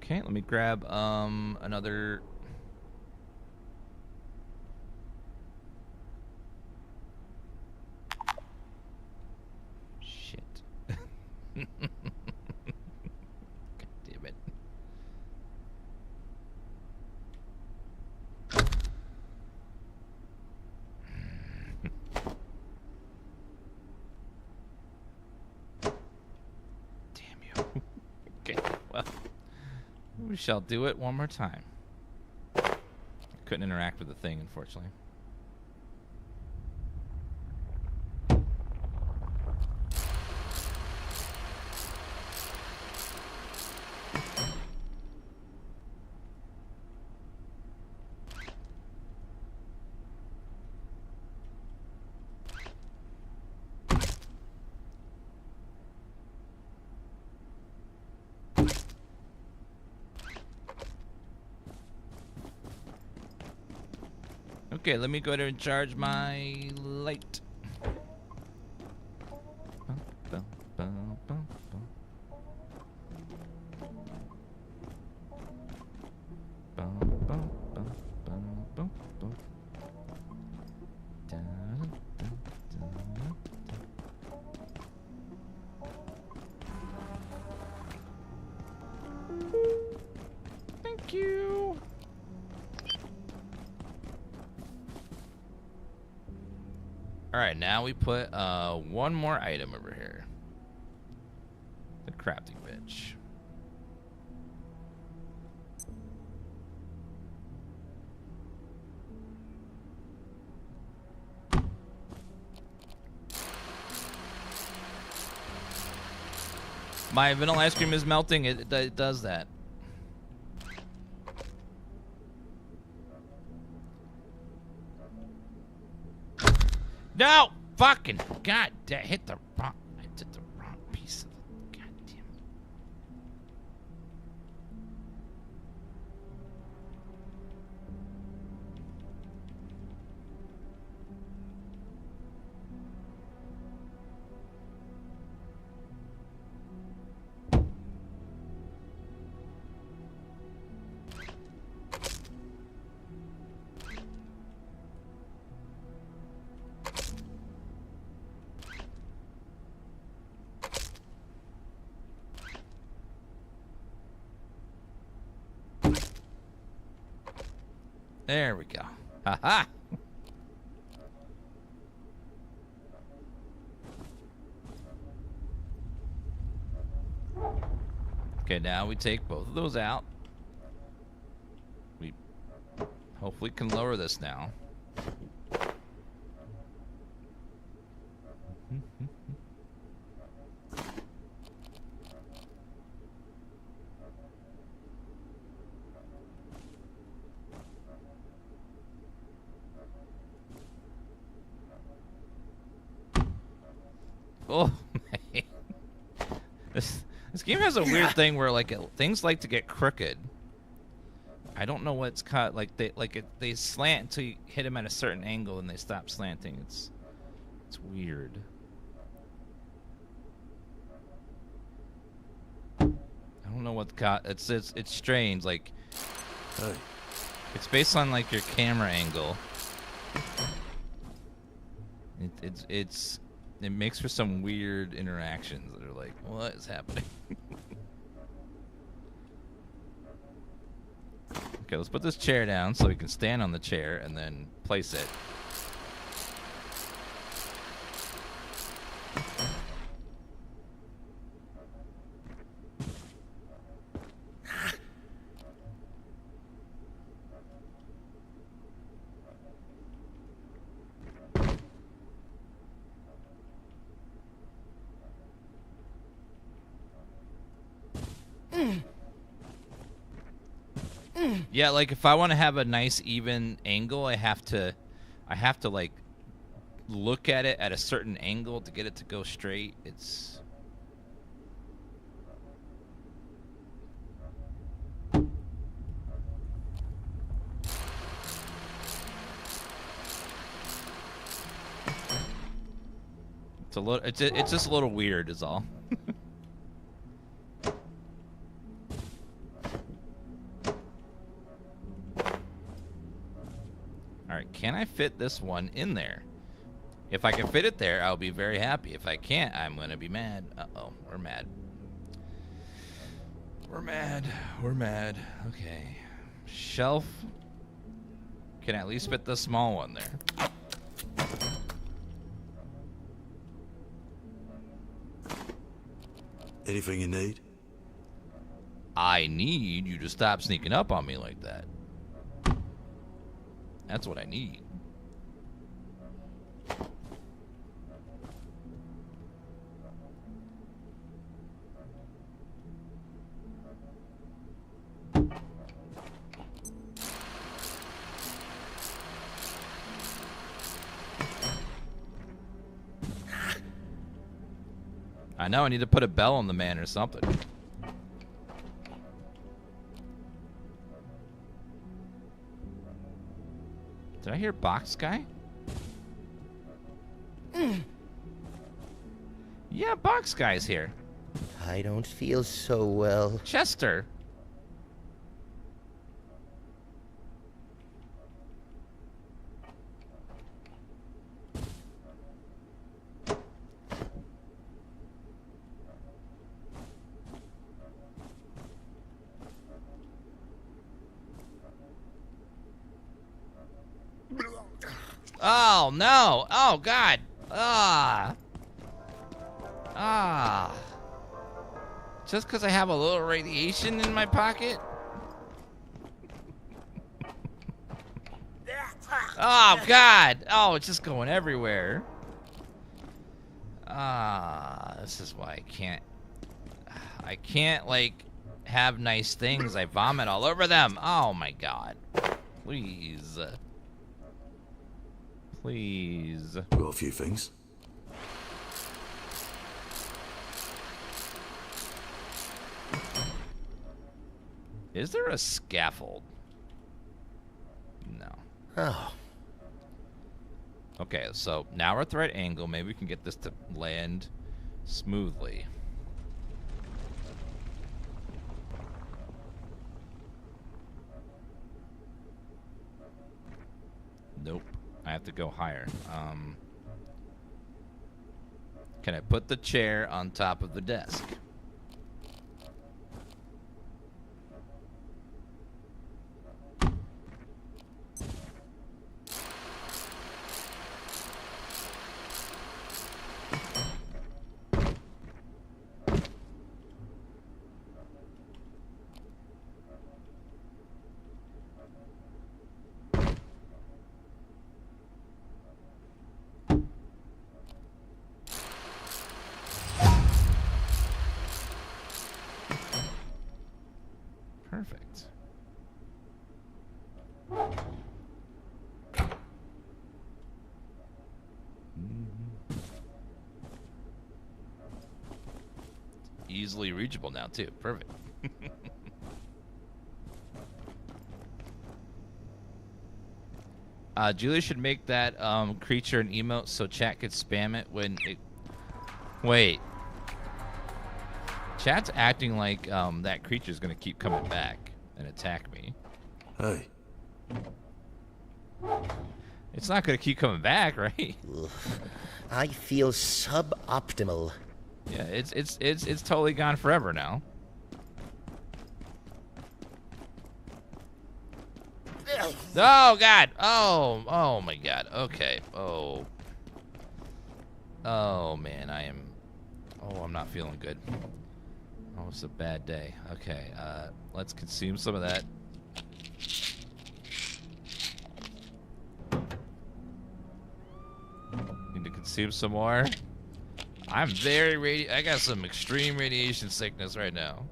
Speaker 1: Okay, let me grab another... God damn it. Damn you. Okay, well, we shall do it one more time. Couldn't interact with the thing, unfortunately. Okay, let me go ahead and charge my light. Thank you. Alright, now we put one more item over here. The crafting bench. My vanilla ice cream is melting. It does that. No! Fucking god, I hit the wrong piece of the goddamn. There we go. Ha-ha! Okay, now we take both of those out. We hopefully can lower this now. Oh, man. This game has a weird thing where like things like to get crooked. I don't know what's caught. Like they slant until you hit them at a certain angle and they stop slanting. It's weird. I don't know what it's strange. Like it's based on like your camera angle. It makes for some weird interactions that are like, what is happening? Okay, let's put this chair down so we can stand on the chair and then place it. Yeah, like if I want to have a nice even angle, I have to like look at it at a certain angle to get it to go straight. It's a little it's just a little weird is all. Alright, can I fit this one in there? If I can fit it there, I'll be very happy. If I can't, I'm gonna be mad. Uh-oh, we're mad. We're mad. We're mad. Okay. Shelf. Can I at least fit the small one there?
Speaker 15: Anything you need?
Speaker 1: I need you to stop sneaking up on me like that. That's what I need. I know I need to put a bell on the man or something. Did I hear box guy? Yeah, box guy's here.
Speaker 2: I don't feel so well.
Speaker 1: Chester. Oh no! Oh god! Just because I have a little radiation in my pocket? Oh god! Oh, it's just going everywhere. This is why I can't like have nice things. I vomit all over them. Oh my god. Please. Please.
Speaker 15: Got a few things.
Speaker 1: Is there a scaffold? No.
Speaker 2: Oh.
Speaker 1: Okay, so now we're at the right angle. Maybe we can get this to land smoothly. Nope. I have to go higher. Can I put the chair on top of the desk? easily reachable now too. Perfect. Julia should make that creature an emote so chat could spam it when it... Wait. Chat's acting like that creature's gonna keep coming back and attack me.
Speaker 15: Hey.
Speaker 1: It's not gonna keep coming back, right?
Speaker 2: I feel suboptimal.
Speaker 1: Yeah, it's totally gone forever now. Oh God! Oh my God! Okay. Oh man, I'm not feeling good. Oh, it's a bad day. Okay, let's consume some of that. Need to consume some more. I'm very I got some extreme radiation sickness right now.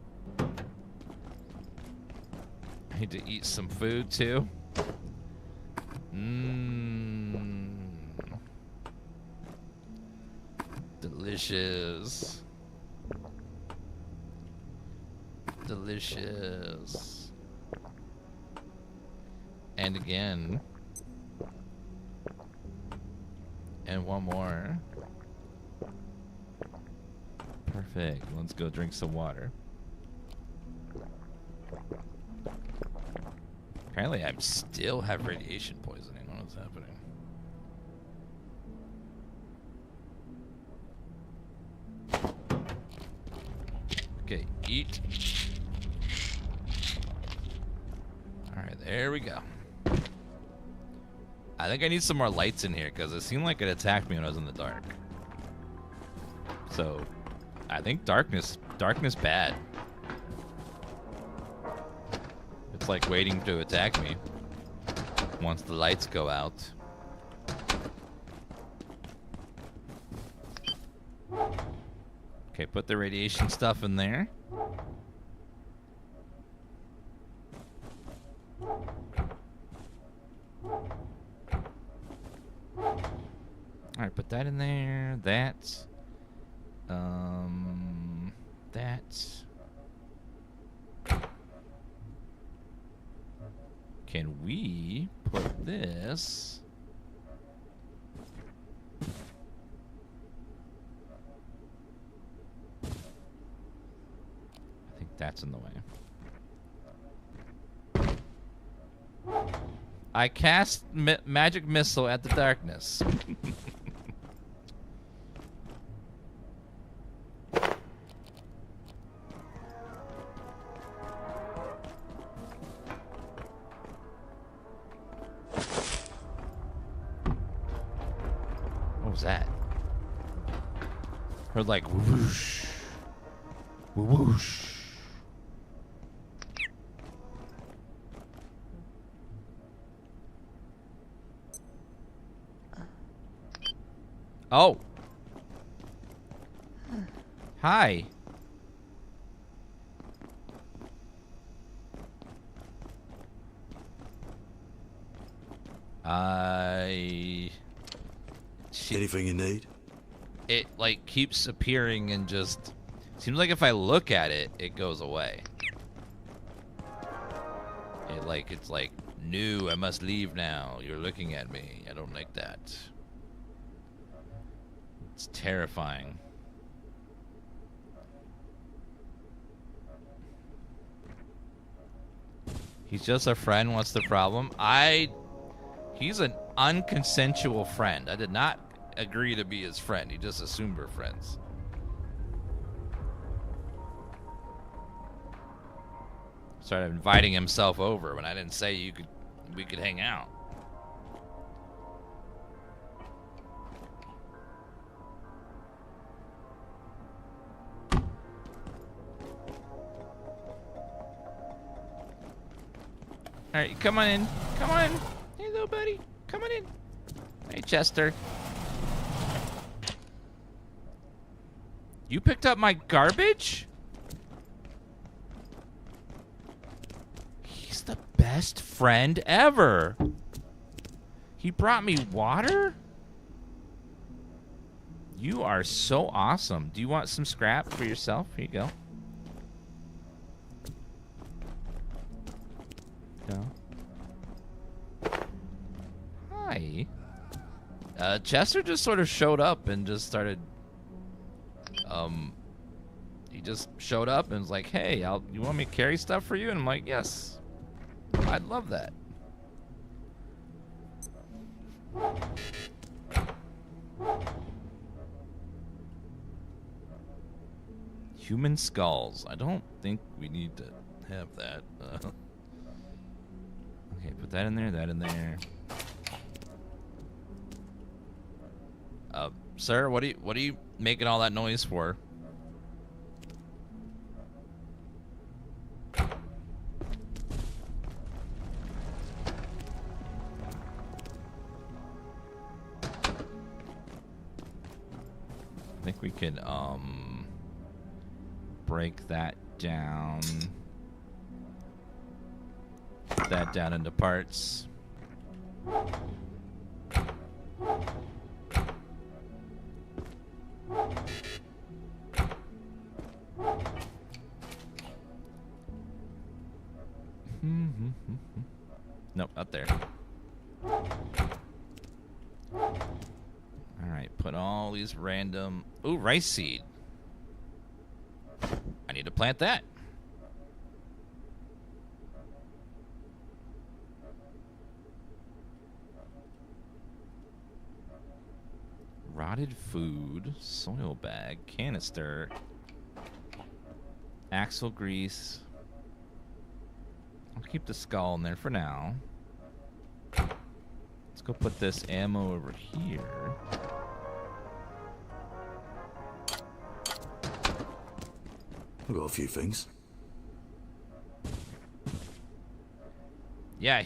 Speaker 1: I need to eat some food too. Delicious. Delicious. And again. And one more. Perfect. Let's go drink some water. Apparently, I still have radiation poisoning. What's happening? Okay, eat. Alright, there we go. I think I need some more lights in here because it seemed like it attacked me when I was in the dark. So, I think darkness bad. It's like waiting to attack me once the lights go out. Okay, put the radiation stuff in there. Alright, put that in there. That. Can we put this? I think that's in the way. I cast magic missile at the darkness. What was that? Heard like whoosh, whoosh. Oh. Hi.
Speaker 15: Anything you need?
Speaker 1: It like keeps appearing and just seems like if I look at it, it goes away. It's like new. I must leave now. You're looking at me. I don't like that. It's terrifying. He's just a friend. What's the problem? He's an unconsensual friend. I did not agree to be his friend. He just assumed we're friends. Started inviting himself over when I didn't say we could hang out. All right, come on in. Come on. Hey, little buddy. Come on in. Hey, Chester. You picked up my garbage? He's the best friend ever. He brought me water? You are so awesome. Do you want some scrap for yourself? Here you go. No. Hi. Chester just sort of showed up and just started. He just showed up and was like, "Hey, you want me to carry stuff for you?" And I'm like, "Yes, I'd love that." Human skulls. I don't think we need to have that. Okay, put that in there, that in there. Sir, what are you making all that noise for? I think we could break that down. Put that down into parts. Nope, not there. Alright, put all these random... Ooh, rice seed. I need to plant that. Rotted food, soil bag, canister, axle grease. I'll keep the skull in there for now. Let's go put this ammo over here.
Speaker 15: I've got a few things.
Speaker 1: Yeah,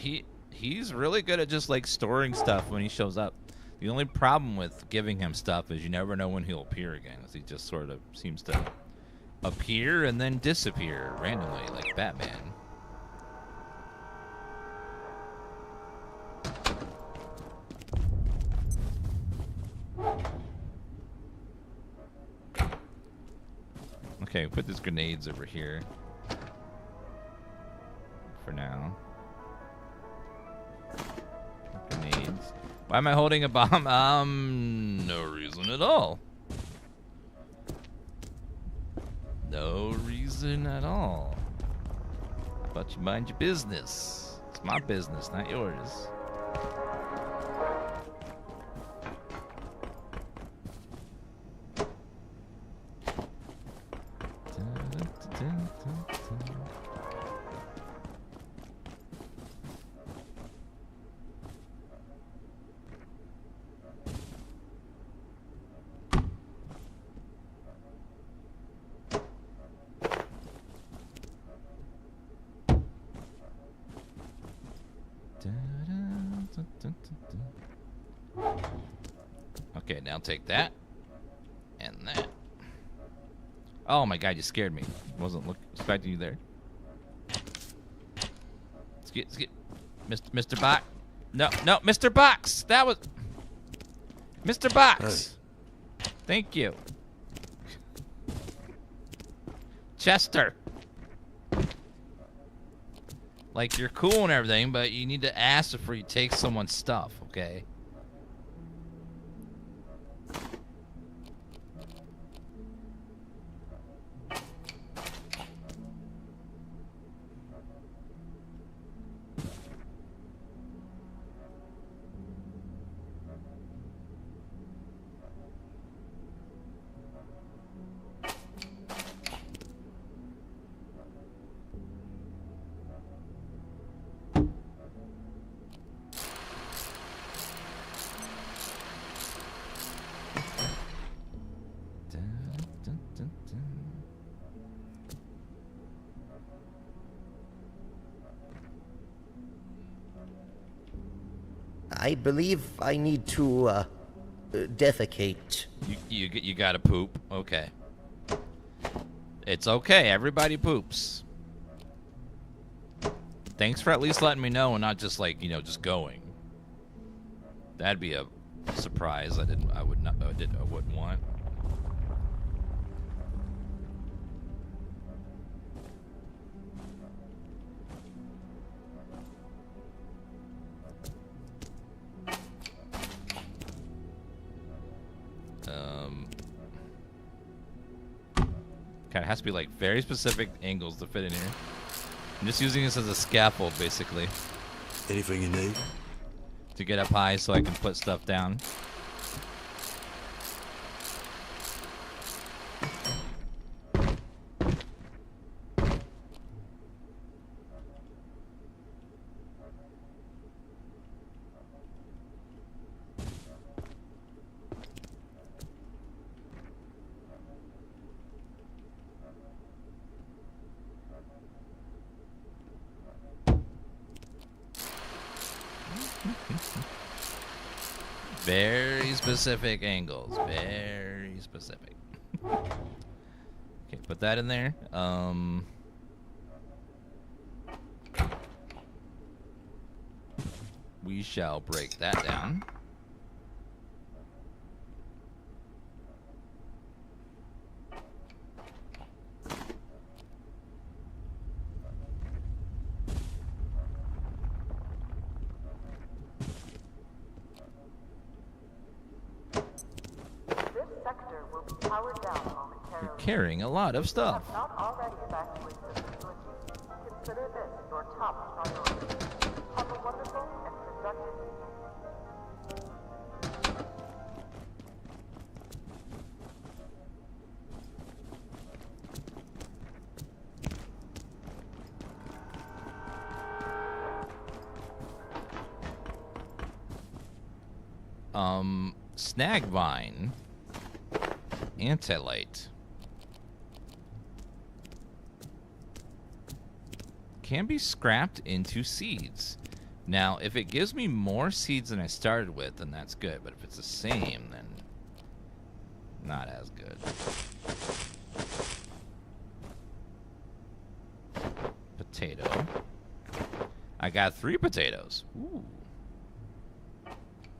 Speaker 1: he's really good at just like storing stuff when he shows up. The only problem with giving him stuff is you never know when he'll appear again. He just sort of seems to appear and then disappear randomly, like Batman. Okay, put these grenades over here for now. Grenades. Why am I holding a bomb? No reason at all. No reason at all. How about you mind your business? It's my business, not yours. Okay, now take that and that. Oh my god, you scared me. Wasn't expecting you there. Let's get Mr. Box. No, Mr. Box. That was Mr. Box. Hey. Thank you. Chester. Like, you're cool and everything, but you need to ask before you take someone's stuff, okay?
Speaker 2: I believe I need to, defecate.
Speaker 1: You gotta poop? Okay. It's okay, everybody poops. Thanks for at least letting me know and not just like, you know, just going. That'd be a surprise I wouldn't want. Kind of has to be like very specific angles to fit in here. I'm just using this as a scaffold, basically.
Speaker 15: Anything you need?
Speaker 1: To get up high so I can put stuff down. Very specific angles. Very specific. Okay, put that in there. We shall break that down.
Speaker 7: Powered down momentarily.
Speaker 1: You're carrying a lot of stuff.
Speaker 7: If not already evacuated the facility, consider this your top priority. Have a wonderful and productive
Speaker 1: evening. Snag vine. Antilight. Can be scrapped into seeds. Now, if it gives me more seeds than I started with, then that's good. But if it's the same, then not as good. Potato. I got 3 potatoes. Ooh.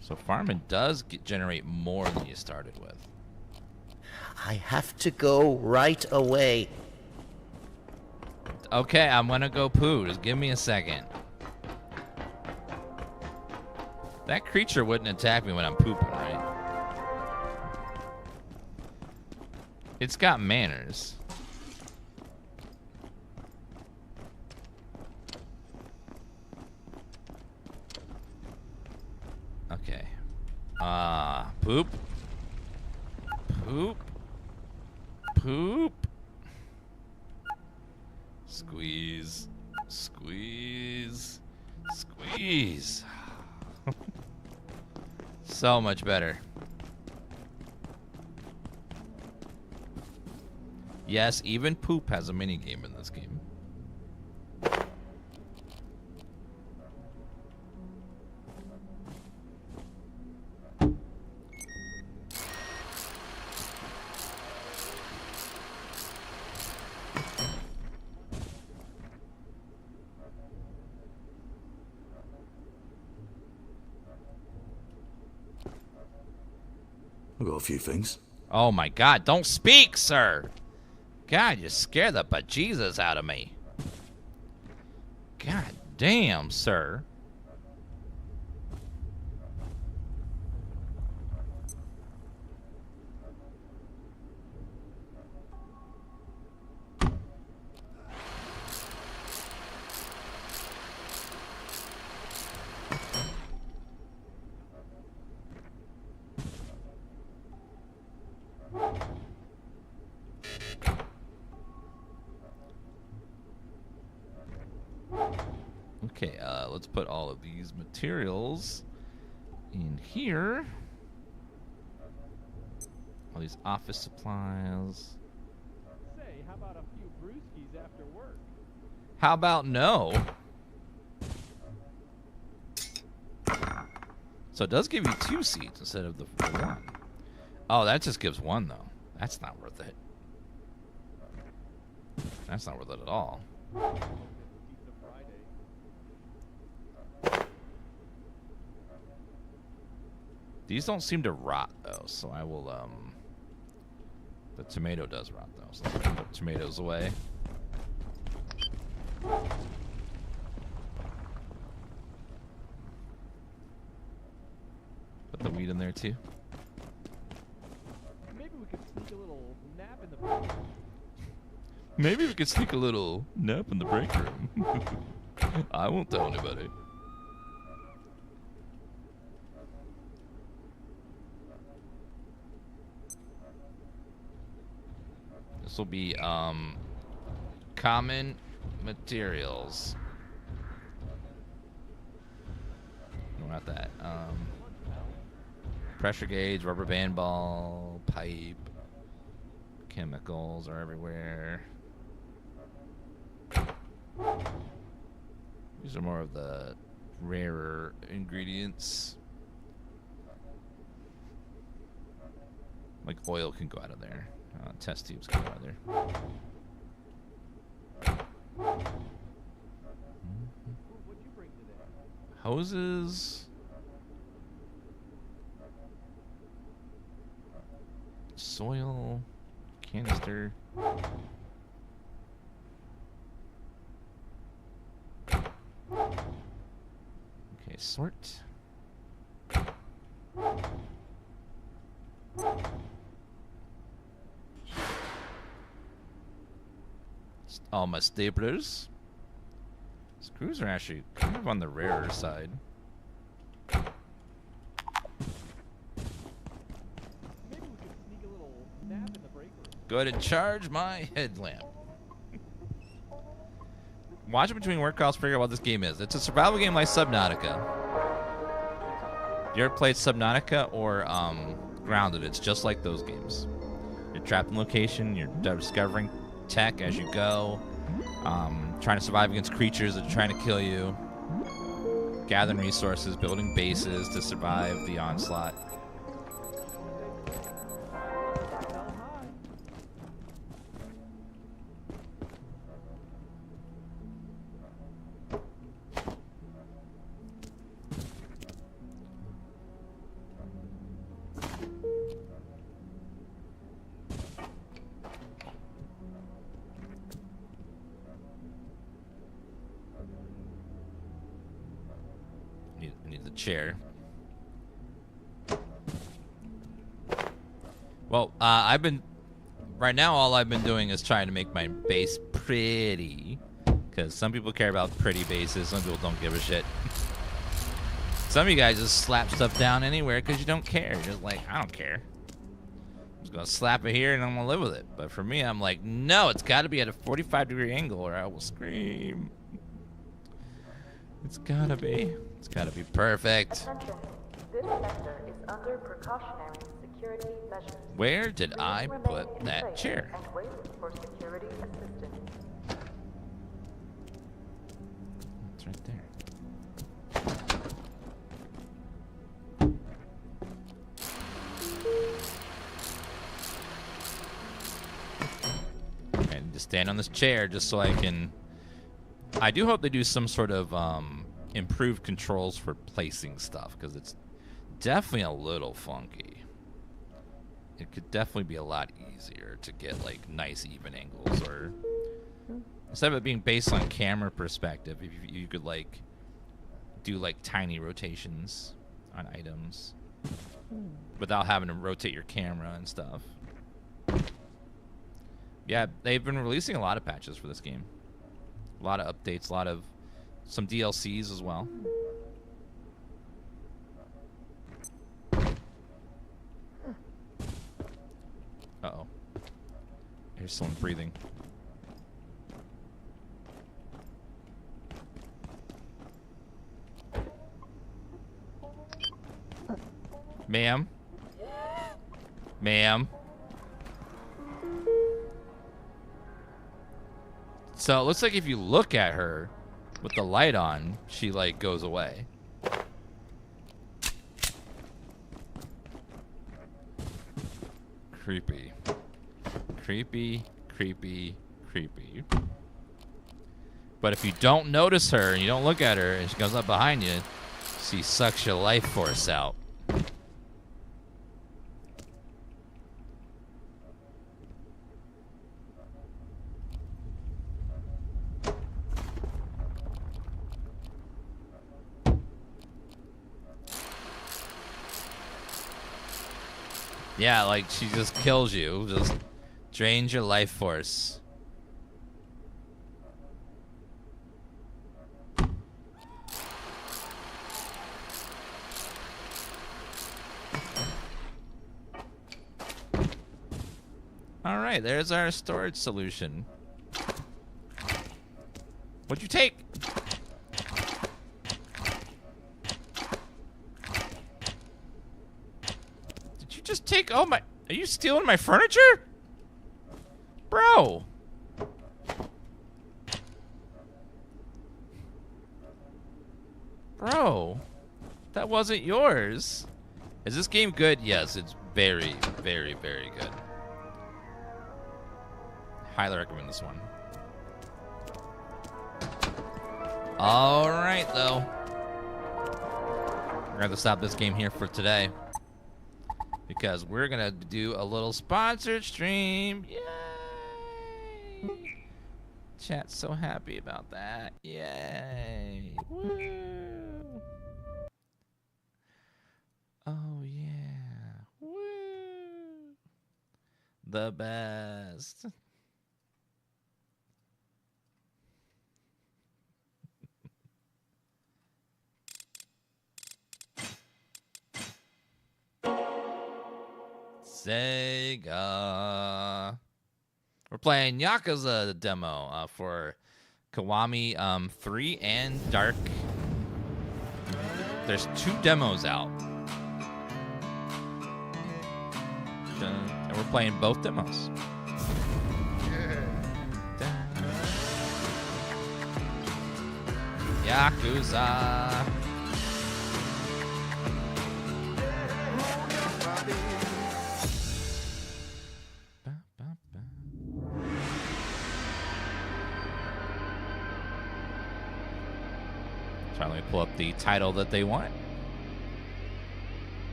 Speaker 1: So farming does generate more than you started with.
Speaker 2: I have to go right away.
Speaker 1: Okay, I'm gonna go poo. Just give me a second. That creature wouldn't attack me when I'm pooping, right? It's got manners. Okay. Poop. Poop. Poop. Squeeze. Squeeze. Squeeze. So much better. Yes, even poop has a minigame in this game.
Speaker 15: I've got a few things.
Speaker 1: Oh my God, don't speak, sir. God, you scare the bejesus out of me. God damn, sir. Okay, let's put all of these materials in here. All these office supplies.
Speaker 8: Say, how about a few brewskis after work?
Speaker 1: How about no? So it does give you 2 seeds instead of the 1. Oh, that just gives 1 though. That's not worth it. That's not worth it at all. These don't seem to rot though, so I will the tomato does rot though, so let's put tomatoes away. Put the wheat in there too.
Speaker 8: Maybe we could sneak a little nap in the break room.
Speaker 1: Maybe we could sneak a little nap in the break room. I won't tell anybody. This will be common materials. No, not that. Pressure gauge, rubber band ball, pipe, chemicals are everywhere. These are more of the rarer ingredients. Like oil can go out of there. Test tubes can go out of there.
Speaker 8: What'd you bring today?
Speaker 1: Hoses. Soil. Canister. Okay, sort. All my staplers. Screws are actually kind of on the rarer side.
Speaker 8: Maybe we could sneak a little nap in the break room.
Speaker 1: Go ahead and charge my headlamp. Watch it between work calls to figure out what this game is. It's a survival game like Subnautica. You ever played Subnautica or Grounded? It's just like those games. You're trapped in location, you're discovering tech as you go, trying to survive against creatures that are trying to kill you, gathering resources, building bases to survive the onslaught. Need the chair. Well, right now all I've been doing is trying to make my base pretty, because some people care about pretty bases, some people don't give a shit. Some of you guys just slap stuff down anywhere because you don't care. You're just like, I don't care. I'm just gonna slap it here and I'm gonna live with it. But for me, I'm like, no, it's got to be at a 45-degree angle or I will scream. It's gotta be. It's gotta be perfect.
Speaker 7: Attention. This sector is under precautionary security measures.
Speaker 1: Where did I
Speaker 7: Please
Speaker 1: put
Speaker 7: remain in
Speaker 1: that
Speaker 7: place
Speaker 1: chair?
Speaker 7: And wait for security assistance.
Speaker 1: It's right there. I need to stand on this chair just so I can. I do hope they do some sort of improved controls for placing stuff, because it's definitely a little funky. It could definitely be a lot easier to get like nice even angles, or instead of it being based on camera perspective, if you could like do like tiny rotations on items without having to rotate your camera and stuff. Yeah, they've been releasing a lot of patches for this game. A lot of updates, some DLCs as well. Uh-oh. Here's someone breathing. Ma'am? Ma'am? So it looks like if you look at her with the light on, she like goes away. Creepy. Creepy, creepy, creepy. But if you don't notice her and you don't look at her and she comes up behind you, she sucks your life force out. Yeah, like she just kills you, just drains your life force. All right, there's our storage solution. What'd you take? Did you just take all my... Are you stealing my furniture? Bro. Bro. That wasn't yours. Is this game good? Yes, it's very, very, very good. Highly recommend this one. All right, though. We're going to stop this game here for today. Because we're going to do a little sponsored stream. Yay! Chat's so happy about that. Yay. Woo! Oh, yeah. Woo! The best. Sega. We're playing Yakuza demo for Kiwami 3 and Dark. There's 2 demos out. And we're playing both demos. Yakuza. Trying to pull up the title that they want.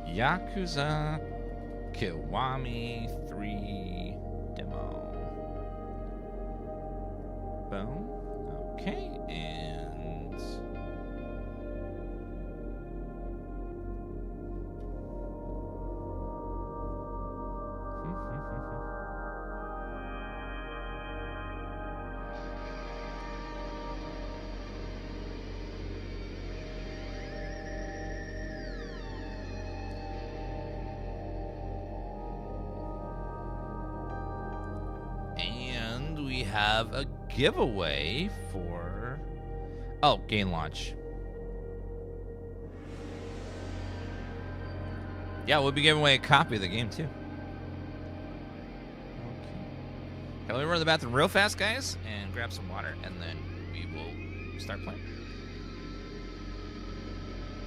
Speaker 1: Yakuza Kiwami 3 demo. Boom. Okay, and we have a giveaway for game launch. Yeah, we'll be giving away a copy of the game too. Okay. Let me run to the bathroom real fast, guys, and grab some water, and then we will start playing.